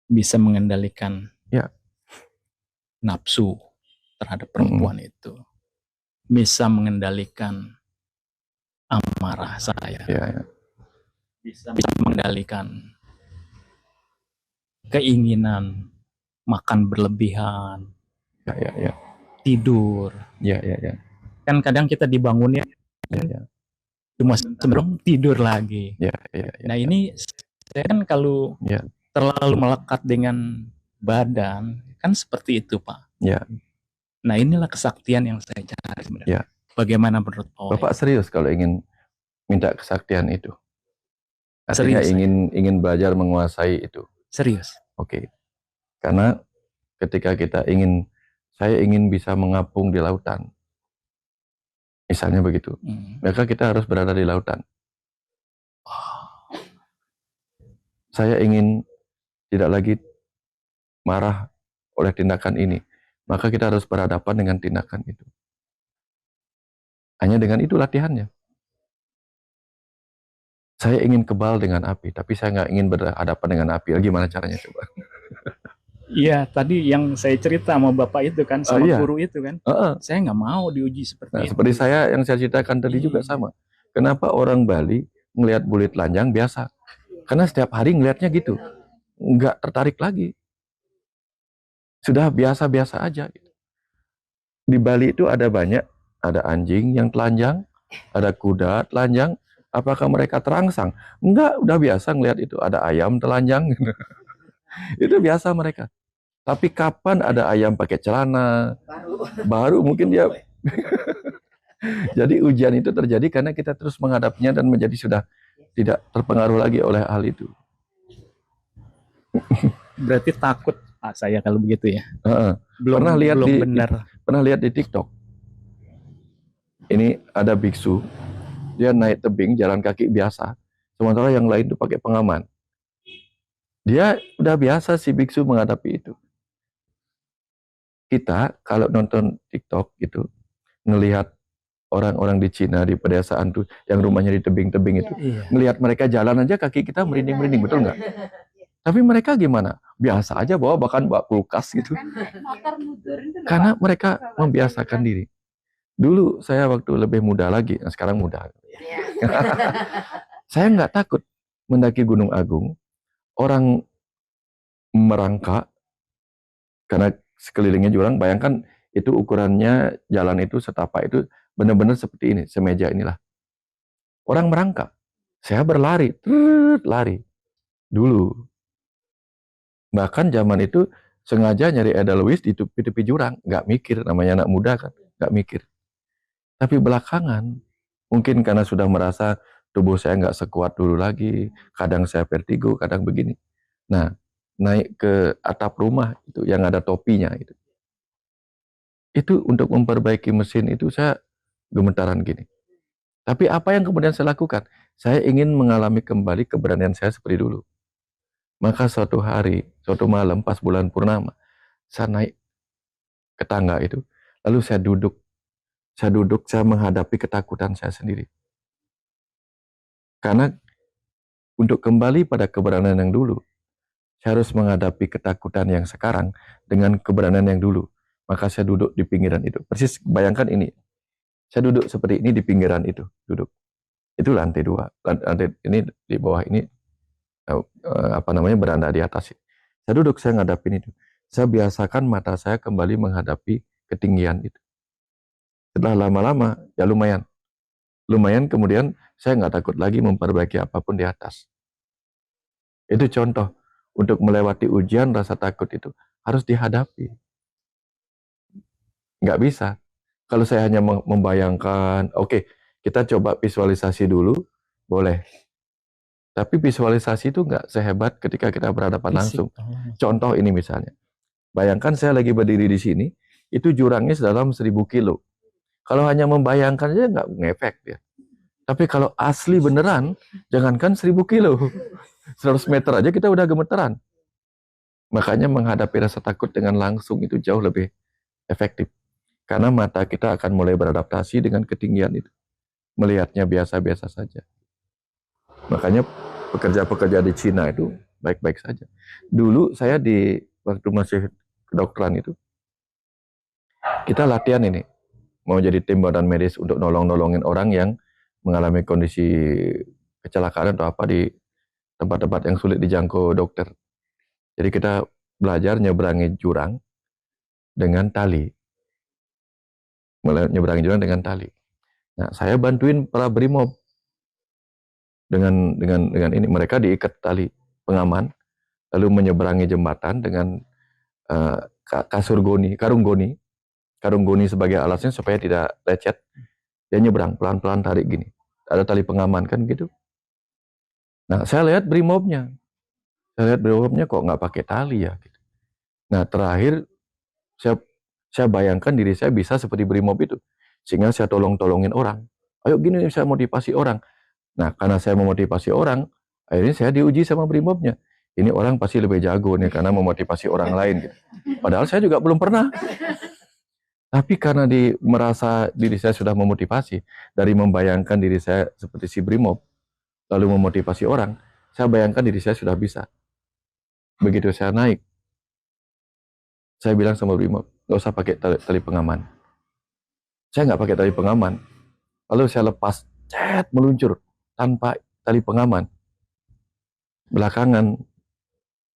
Bisa mengendalikan nafsu terhadap perempuan itu. Bisa mengendalikan amarah saya. Bisa mengendalikan keinginan makan berlebihan. Tidur. Kan kadang kita dibangunnya cuma sebelum tidur lagi. Nah ini saya kan kalau terlalu melekat dengan badan kan seperti itu Pak. Nah inilah kesaktian yang saya cari sebenarnya. Bagaimana menurut Pak? Bapak serius kalau ingin minta kesaktian itu? Artinya ingin belajar menguasai itu? Serius. Oke. Karena ketika saya ingin bisa mengapung di lautan. Misalnya begitu. Maka kita harus berada di lautan. saya ingin tidak lagi marah oleh tindakan ini, maka kita harus berhadapan dengan tindakan itu. Hanya dengan itu latihannya. Saya ingin kebal dengan api, tapi saya nggak ingin berhadapan dengan api. Gimana caranya coba? Iya, tadi yang saya cerita sama Bapak itu kan, sama guru itu kan. Saya nggak mau diuji seperti itu. Seperti saya yang saya ceritakan tadi juga sama. Kenapa orang Bali melihat bule telanjang biasa? Karena setiap hari ngelihatnya gitu. Nggak tertarik lagi. Sudah biasa-biasa aja. Di Bali itu ada banyak, ada anjing yang telanjang, ada kuda telanjang. Apakah mereka terangsang? Enggak, udah biasa ngelihat itu. Ada ayam telanjang. Itu biasa mereka. Tapi kapan ada ayam pakai celana? Baru mungkin dia. Jadi ujian itu terjadi karena kita terus menghadapinya dan menjadi sudah tidak terpengaruh lagi oleh hal itu. Berarti takut saya kalau begitu ya. Belum pernah lihat di TikTok. Ini ada biksu, dia naik tebing jalan kaki biasa, sementara yang lain itu pakai pengaman. Dia udah biasa si biksu menghadapi itu. Kita kalau nonton TikTok gitu, ngelihat orang-orang di Cina di pedesaan tuh yang rumahnya di tebing-tebing itu, ngelihat mereka jalan aja kaki kita merinding-merinding, betul nggak? Tapi mereka gimana? Biasa aja bahkan bawa kulkas gitu. Karena mereka membiasakan diri. Dulu saya waktu lebih muda lagi, sekarang muda. Saya nggak takut mendaki Gunung Agung. Orang merangkak karena sekelilingnya jurang. Bayangkan itu ukurannya jalan itu setapak itu benar-benar seperti ini, semeja inilah. Orang merangkak. Saya berlari, lari dulu. Bahkan zaman itu sengaja nyari Edelweiss di tepi-tepi jurang, nggak mikir, namanya anak muda kan, nggak mikir. Tapi belakangan, mungkin karena sudah merasa tubuh saya nggak sekuat dulu lagi, kadang saya vertigo, kadang begini. Nah, naik ke atap rumah itu yang ada topinya itu. Itu untuk memperbaiki mesin itu saya gemetaran gini. Tapi apa yang kemudian saya lakukan? Saya ingin mengalami kembali keberanian saya seperti dulu. Maka suatu hari, suatu malam pas bulan purnama, saya naik ke tangga itu, lalu saya duduk, saya menghadapi ketakutan saya sendiri. Karena untuk kembali pada keberanian yang dulu, saya harus menghadapi ketakutan yang sekarang dengan keberanian yang dulu. Maka saya duduk di pinggiran itu. Persis bayangkan ini, saya duduk seperti ini di pinggiran itu, duduk. Itu lantai 2, lantai ini di bawah ini, beranda di atas. Saya duduk, saya ngadapin itu. Saya biasakan mata saya kembali menghadapi ketinggian itu. Setelah lama-lama, ya lumayan. Lumayan kemudian saya nggak takut lagi memperbaiki apapun di atas. Itu contoh. Untuk melewati ujian, rasa takut itu harus dihadapi. Nggak bisa. Kalau saya hanya membayangkan, oke, kita coba visualisasi dulu, boleh. Tapi visualisasi itu nggak sehebat ketika kita berhadapan langsung. Contoh ini misalnya. Bayangkan saya lagi berdiri di sini, itu jurangnya sedalam 1000 kilo. Kalau hanya membayangkan aja nggak ngefek ya. Tapi kalau asli beneran, jangankan 1000 kilo. 100 meter aja kita udah gemeteran. Makanya menghadapi rasa takut dengan langsung itu jauh lebih efektif. Karena mata kita akan mulai beradaptasi dengan ketinggian itu. Melihatnya biasa-biasa saja. Makanya pekerja-pekerja di Cina itu baik-baik saja. Dulu saya waktu masih kedokteran itu, kita latihan ini. Mau jadi tim badan medis untuk nolongin orang yang mengalami kondisi kecelakaan atau apa di tempat-tempat yang sulit dijangkau dokter. Jadi kita belajar nyeberangi jurang dengan tali. Nyeberangi jurang dengan tali. Nah, saya bantuin para brimob dengan ini. Mereka diikat tali pengaman, lalu menyeberangi jembatan dengan karung goni sebagai alasnya supaya tidak lecet. Dia nyebrang pelan-pelan tarik gini. Ada tali pengaman kan gitu. Nah, saya lihat brimobnya. Kok nggak pakai tali ya. Gitu. Nah, terakhir saya bayangkan diri saya bisa seperti brimob itu. Sehingga saya tolongin orang. Ayo gini saya motivasi orang. Nah, karena saya memotivasi orang, akhirnya saya diuji sama brimobnya. ini orang pasti lebih jago nih karena memotivasi orang lain gitu. Padahal saya juga belum pernah. Tapi karena merasa diri saya sudah memotivasi, dari membayangkan diri saya seperti si Brimob, lalu memotivasi orang, saya bayangkan diri saya sudah bisa. Begitu saya naik, saya bilang sama Brimob, nggak usah pakai tali pengaman. Saya nggak pakai tali pengaman. Lalu saya lepas, meluncur tanpa tali pengaman. Belakangan,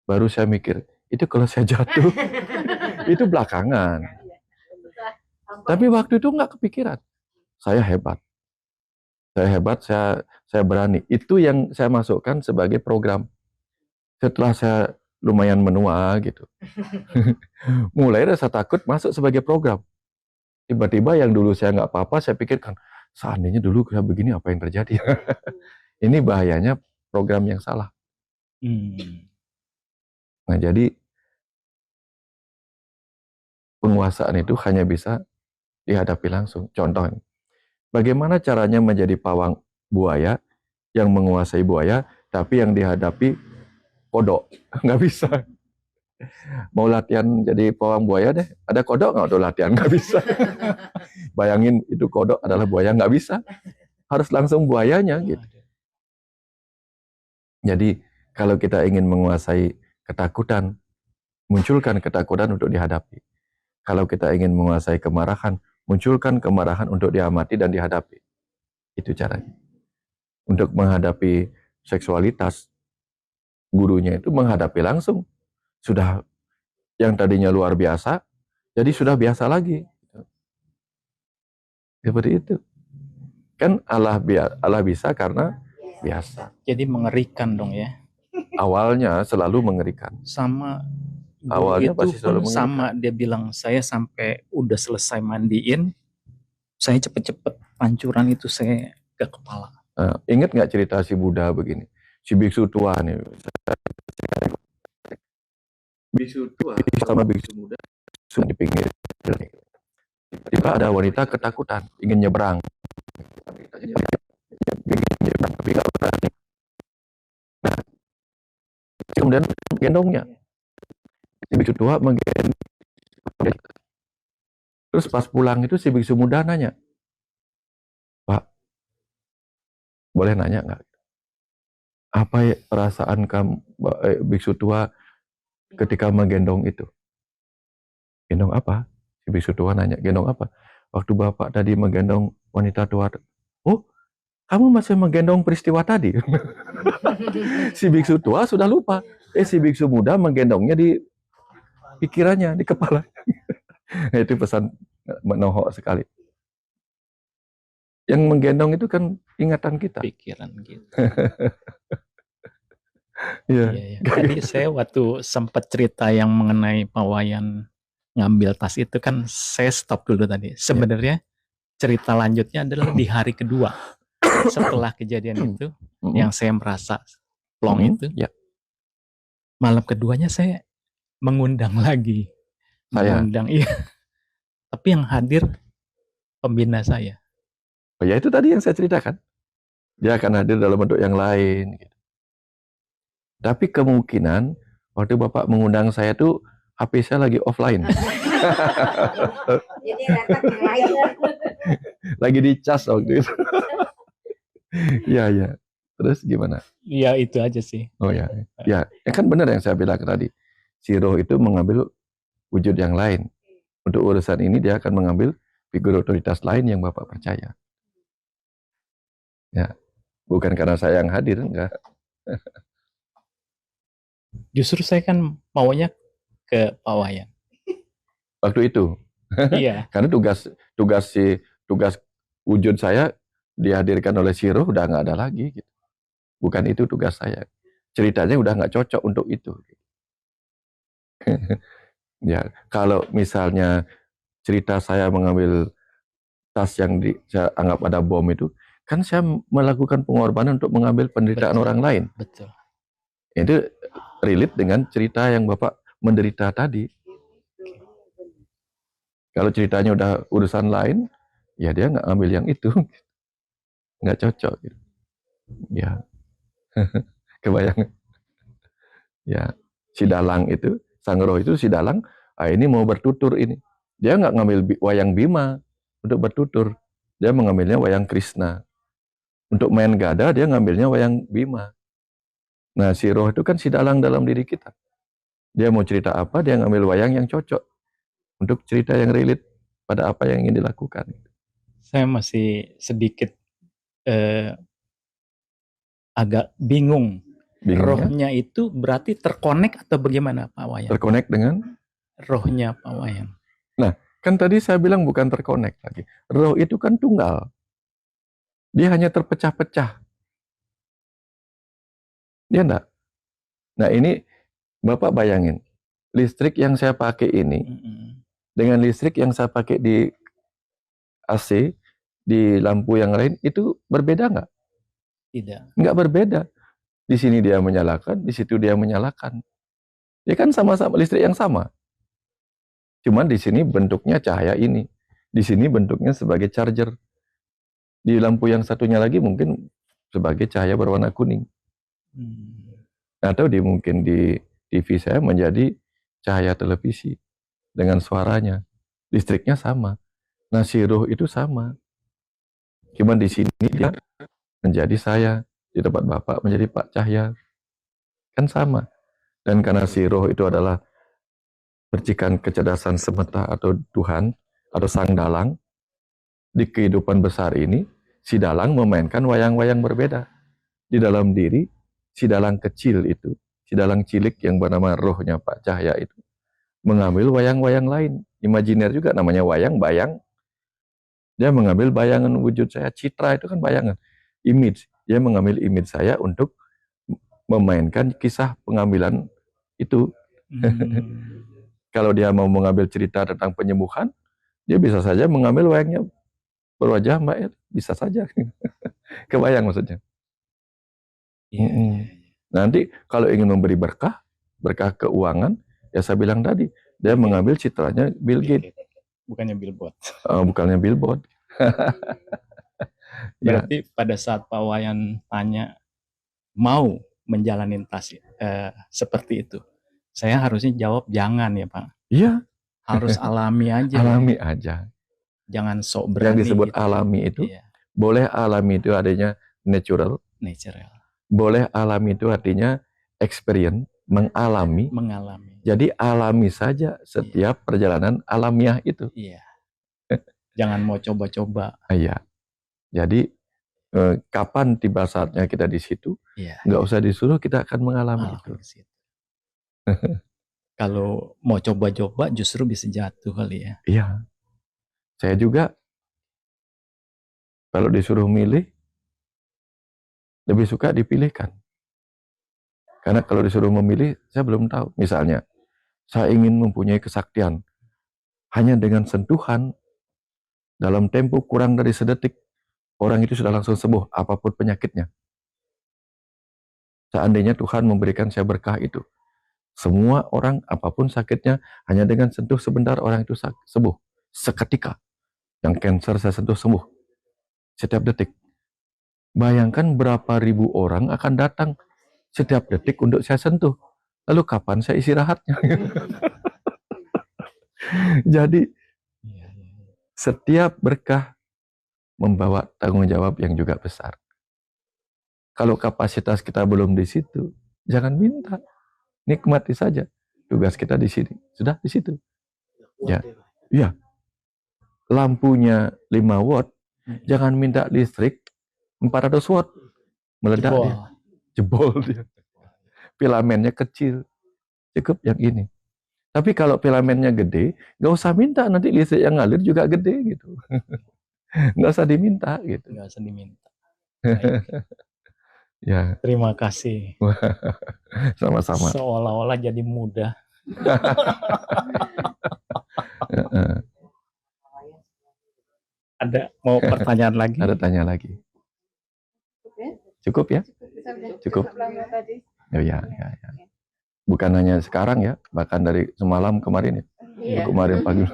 baru saya mikir, itu kalau saya jatuh, itu belakangan. Tapi waktu itu nggak kepikiran. Saya hebat. Saya berani. Itu yang saya masukkan sebagai program. Setelah saya lumayan menua gitu. Mulai rasa takut masuk sebagai program. Tiba-tiba yang dulu saya nggak apa-apa, saya pikirkan, seandainya dulu kayak begini apa yang terjadi? Ini bahayanya program yang salah. Nah, jadi penguasaan itu hanya bisa dihadapi langsung. Contoh, bagaimana caranya menjadi pawang buaya yang menguasai buaya, tapi yang dihadapi kodok? Nggak bisa. Mau latihan jadi pawang buaya deh, ada kodok nggak untuk latihan? Nggak bisa. Bayangin itu kodok adalah buaya, nggak bisa. Harus langsung buayanya gitu. Jadi kalau kita ingin menguasai ketakutan, munculkan ketakutan untuk dihadapi. Kalau kita ingin menguasai kemarahan, munculkan kemarahan untuk diamati dan dihadapi. Itu caranya. Untuk menghadapi seksualitas, gurunya itu menghadapi langsung. Sudah yang tadinya luar biasa, jadi sudah biasa lagi. Seperti itu. Kan Allah bisa karena biasa. Jadi mengerikan dong ya. Awalnya selalu mengerikan. Sama awalnya itu pasti selalu pun sama, dia bilang saya sampai udah selesai mandiin, saya cepet-cepet pancuran itu saya ke kepala. Ingat nggak cerita si Buddha begini? Si biksu tua nih. Biksu tua sama biksu muda di pinggir. Tiba ada wanita ketakutan, ingin nyebrang. Tapi nggak berani. Nah, kemudian gendongnya. Si biksu tua menggendong. Terus pas pulang itu si biksu muda nanya, Pak, boleh nanya nggak? Apa ya perasaan kamu, biksu tua, ketika menggendong itu? Gendong apa? Si biksu tua nanya, gendong apa? Waktu Bapak tadi menggendong wanita tua. Oh, kamu masih menggendong peristiwa tadi? Si biksu tua sudah lupa. Si biksu muda menggendongnya di pikirannya, di kepala. Itu pesan menohok sekali. Yang menggendong itu kan ingatan kita. Pikiran gitu. Iya. Tadi saya waktu sempat cerita yang mengenai Pak Wayan ngambil tas itu kan saya stop dulu tadi. Sebenarnya cerita lanjutnya adalah di hari kedua setelah kejadian itu yang saya merasa plong itu. Malam keduanya saya mengundang lagi. Iya. Tapi yang hadir pembina saya. Oh ya, itu tadi yang saya ceritakan. Dia akan hadir dalam bentuk yang lain. Tapi kemungkinan waktu Bapak mengundang saya tuh HP saya lagi offline. Jadi datang yang lain. Lagi dicas waktu itu. Iya. Terus gimana? Iya, itu aja sih. Oh ya. Ya kan benar yang saya bilang tadi. Si roh itu mengambil wujud yang lain. Untuk urusan ini dia akan mengambil figur otoritas lain yang Bapak percaya. Ya, bukan karena saya yang hadir, enggak. Justru saya kan maunya ke Pak Wayan. Waktu itu. Iya. Karena tugas wujud saya dihadirkan oleh si roh udah nggak ada lagi. Gitu. Bukan itu tugas saya. Ceritanya udah nggak cocok untuk itu. Ya, kalau misalnya cerita saya mengambil tas yang saya anggap ada bom itu, kan saya melakukan pengorbanan untuk mengambil penderitaan orang lain. Betul. Itu relate dengan cerita yang Bapak menderita tadi. Kalau ceritanya udah urusan lain, ya dia nggak ambil yang itu, nggak cocok. Ya, kebayang. Ya, si dalang itu, sang roh itu si dalang, ini mau bertutur ini. Dia nggak ngambil wayang Bima untuk bertutur. Dia mengambilnya wayang Krishna. Untuk main gada dia ngambilnya wayang Bima. Nah, si roh itu kan si dalang dalam diri kita. Dia mau cerita apa, dia ngambil wayang yang cocok untuk cerita yang relate pada apa yang ingin dilakukan. Saya masih sedikit agak bingung. Rohnya itu berarti terkonek atau bagaimana Pak Wayan? Terkonek dengan? Rohnya Pak Wayan. Nah, kan tadi saya bilang bukan terkonek lagi. Roh itu kan tunggal. Dia hanya terpecah-pecah. Dia enggak? Nah ini Bapak bayangin, listrik yang saya pakai ini dengan listrik yang saya pakai di AC, di lampu yang lain, itu berbeda nggak? Tidak. Nggak berbeda. Di sini dia menyalakan, di situ dia menyalakan. Ya kan sama-sama listrik yang sama. Cuman di sini bentuknya cahaya ini. Di sini bentuknya sebagai charger. Di lampu yang satunya lagi mungkin sebagai cahaya berwarna kuning. Atau mungkin di TV saya menjadi cahaya televisi dengan suaranya. Listriknya sama. Nah, si roh itu sama. Cuman di sini dia menjadi saya, di tempat Bapak menjadi Pak Cahya. Kan sama. Dan karena si roh itu adalah percikan kecerdasan semesta atau Tuhan atau sang dalang, di kehidupan besar ini si dalang memainkan wayang-wayang berbeda. Di dalam diri si dalang kecil itu, si dalang cilik yang bernama rohnya Pak Cahya itu mengambil wayang-wayang lain, imajiner juga namanya wayang-bayang. Dia mengambil bayangan wujud saya, citra itu kan bayangan, image. Dia mengambil image saya untuk memainkan kisah pengambilan itu. Kalau dia mau mengambil cerita tentang penyembuhan, dia bisa saja mengambil wayangnya berwajah Mbak El, bisa saja. Kebayang maksudnya. Nanti kalau ingin memberi berkah keuangan, ya saya bilang tadi, dia mengambil citranya Bill Gates. Bukannya billboard. Bukannya billboard. Berarti pada saat Pak Wayan tanya mau menjalani tas seperti itu, saya harusnya jawab jangan ya Pak. Iya. Harus alami aja. Alami aja. Jangan sok berani. Yang disebut gitu. Alami itu, boleh alami itu artinya natural. Boleh alami itu artinya experience, mengalami. Jadi alami saja setiap perjalanan alamiah itu. Iya. Jangan mau coba-coba. Iya. Jadi kapan tiba saatnya kita di situ, nggak usah disuruh, kita akan mengalami itu. Kalau mau coba-coba justru bisa jatuh kali ya. Iya. Saya juga kalau disuruh milih lebih suka dipilihkan. Karena kalau disuruh memilih saya belum tahu. Misalnya saya ingin mempunyai kesaktian hanya dengan sentuhan dalam tempo kurang dari sedetik orang itu sudah langsung sembuh apapun penyakitnya. Seandainya Tuhan memberikan saya berkah itu, semua orang apapun sakitnya hanya dengan sentuh sebentar orang itu sembuh seketika. Yang kanker saya sentuh sembuh setiap detik. Bayangkan berapa ribu orang akan datang setiap detik untuk saya sentuh. Lalu kapan saya istirahatnya? Jadi setiap berkah membawa tanggung jawab yang juga besar. Kalau kapasitas kita belum di situ, jangan minta. Nikmati saja. Tugas kita di sini. Sudah di situ. Ya. Ya. Lampunya 5 watt, jangan minta listrik 400 watt. Meledak dia. Jebol dia. Filamennya kecil. Cukup yang ini. Tapi kalau filamennya gede, nggak usah minta, nanti listrik yang ngalir juga gede gitu. Nggak usah diminta gitu. Nggak usah diminta. Ya. Terima kasih. Sama-sama. Seolah-olah jadi mudah. Ada mau pertanyaan lagi? Ada tanya lagi. Cukup ya? Cukup. Oh, ya. Bukan hanya sekarang ya, bahkan dari semalam kemarin ya. Kemarin pagi.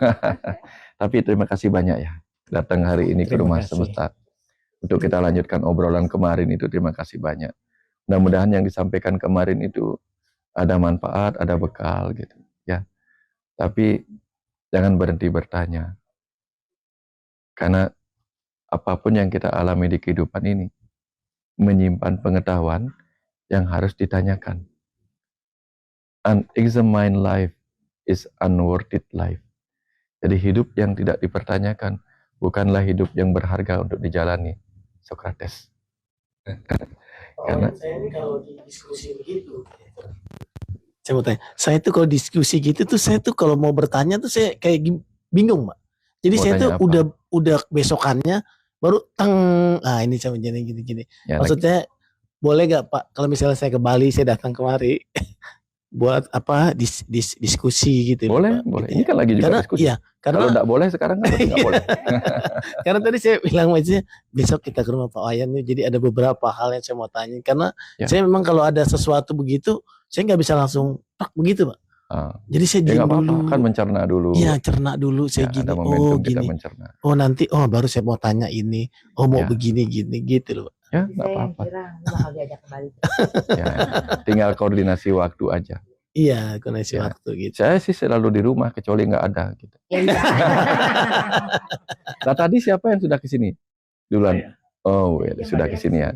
Tapi terima kasih banyak ya datang hari ini ke Rumah Semesta. Untuk kita lanjutkan obrolan kemarin itu, terima kasih banyak. Mudah-mudahan yang disampaikan kemarin itu ada manfaat, ada bekal gitu ya. Tapi jangan berhenti bertanya. Karena apapun yang kita alami di kehidupan ini menyimpan pengetahuan yang harus ditanyakan. Unexamined life is unworthy life. Jadi hidup yang tidak dipertanyakan bukanlah hidup yang berharga untuk dijalani. Socrates. Karena saya ini kalau di diskusi begitu, saya mau tanya, saya tuh kalau diskusi gitu tuh saya tuh kalau mau bertanya tuh saya kayak bingung, Mbak. Jadi mau saya tuh apa? udah besokannya baru ini sama gini. Ya, maksudnya boleh gak Pak kalau misalnya saya ke Bali, saya datang kemari buat apa diskusi gitu. Boleh, Pak, boleh. Gitu Ini kan lagi juga karena, diskusi. Iya, karena kalau nggak boleh sekarang kan nggak boleh. Karena tadi saya bilang aja besok kita ke rumah Pak Wayan, jadi ada beberapa hal yang saya mau tanya. Karena saya memang kalau ada sesuatu begitu, saya nggak bisa langsung begitu Pak. Jadi saya ya dulu kan mencerna dulu. Iya, cerna dulu saya gini. Gini. Nanti baru saya mau tanya ini. Mau begini gini gitu loh. Ya, nggak apa-apa. Ya, tinggal koordinasi waktu aja. Iya, koordinasi waktu gitu. Saya sih selalu di rumah kecuali nggak ada gitu. Nah, tadi siapa yang sudah kesini duluan? Oh, sudah kesini ya.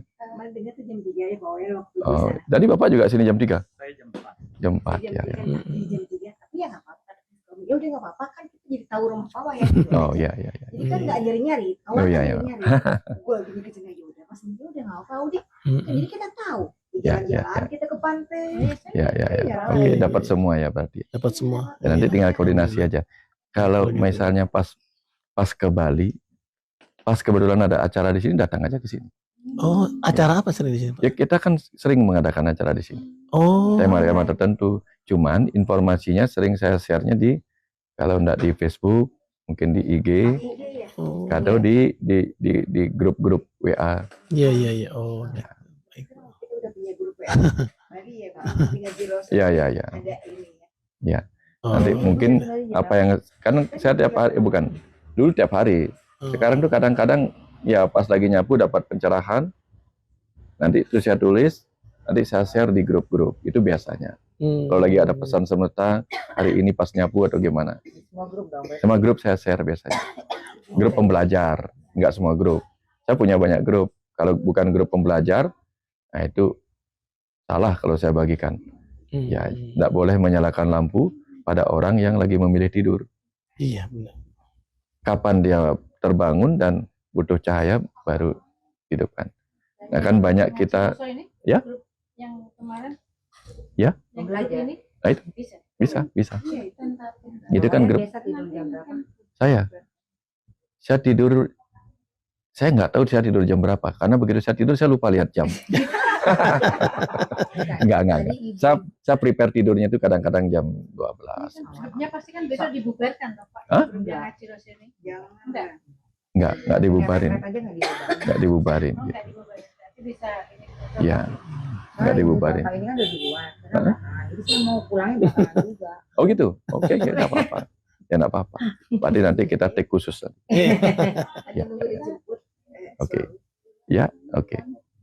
Oh, jadi Bapak juga sini jam 3? Saya jam 4. Jam 4 ya. Jam 3, tapi ya nggak apa-apa. Ya udah nggak apa-apa kan kita jadi tahu rumah Pak Wayan. Oh iya. Jadi kan nggak nyari-nyari. Oh iya. Gue lagi mikir ya udah pas ini udah nggak apa udah. Jadi kita tahu. Jalan-jalan kita ke pantai. Ya. Oke, dapat semua ya berarti. Dapat semua. Ya, nanti tinggal koordinasi aja. Kalau misalnya pas ke Bali, pas kebetulan ada acara di sini, datang aja ke sini. Oh, acara apa sering di sini, Pak? Ya kita kan sering mengadakan acara di sini. Oh. Tema-tema tertentu. Cuman informasinya sering saya share-nya kalau enggak di Facebook, mungkin di IG, atau di grup-grup WA. Iya. Oh. Ya. Ya. Ya. Nanti mungkin apa yang kan saya tiap hari dulu tiap hari. Sekarang tuh kadang-kadang ya pas lagi nyapu dapat pencerahan. Nanti itu saya tulis, nanti saya share di grup-grup. Itu biasanya. Kalau lagi ada pesan semesta hari ini pas nyapu atau gimana. Semua grup saya share biasanya. Grup pembelajar, enggak semua grup. Saya punya banyak grup. Kalau bukan grup pembelajar, nah itu salah kalau saya bagikan. Ya, enggak boleh menyalakan lampu pada orang yang lagi memilih tidur. Iya, benar. Kapan dia terbangun dan butuh cahaya baru hidupkan. Nah kan banyak kita ya yang kemarin ya ini nah, itu bisa itu kan grup saya tidur saya nggak tahu saya tidur jam berapa karena begitu saya tidur saya lupa lihat jam. Enggak. Saya prepare tidurnya itu kadang-kadang jam 12. Sebelumnya pasti kan besok dibubarkan toh Pak. Hah? Enggak dibubarin. Enggak dibubarin. Iya. Enggak dibubarin. Ini kan udah di luar. Jadi saya mau pulangnya belakangan juga. Oh gitu. Oke, enggak apa-apa. Ya enggak apa-apa. Berarti nanti kita take khusus. Ya. Oke. Ya, oke.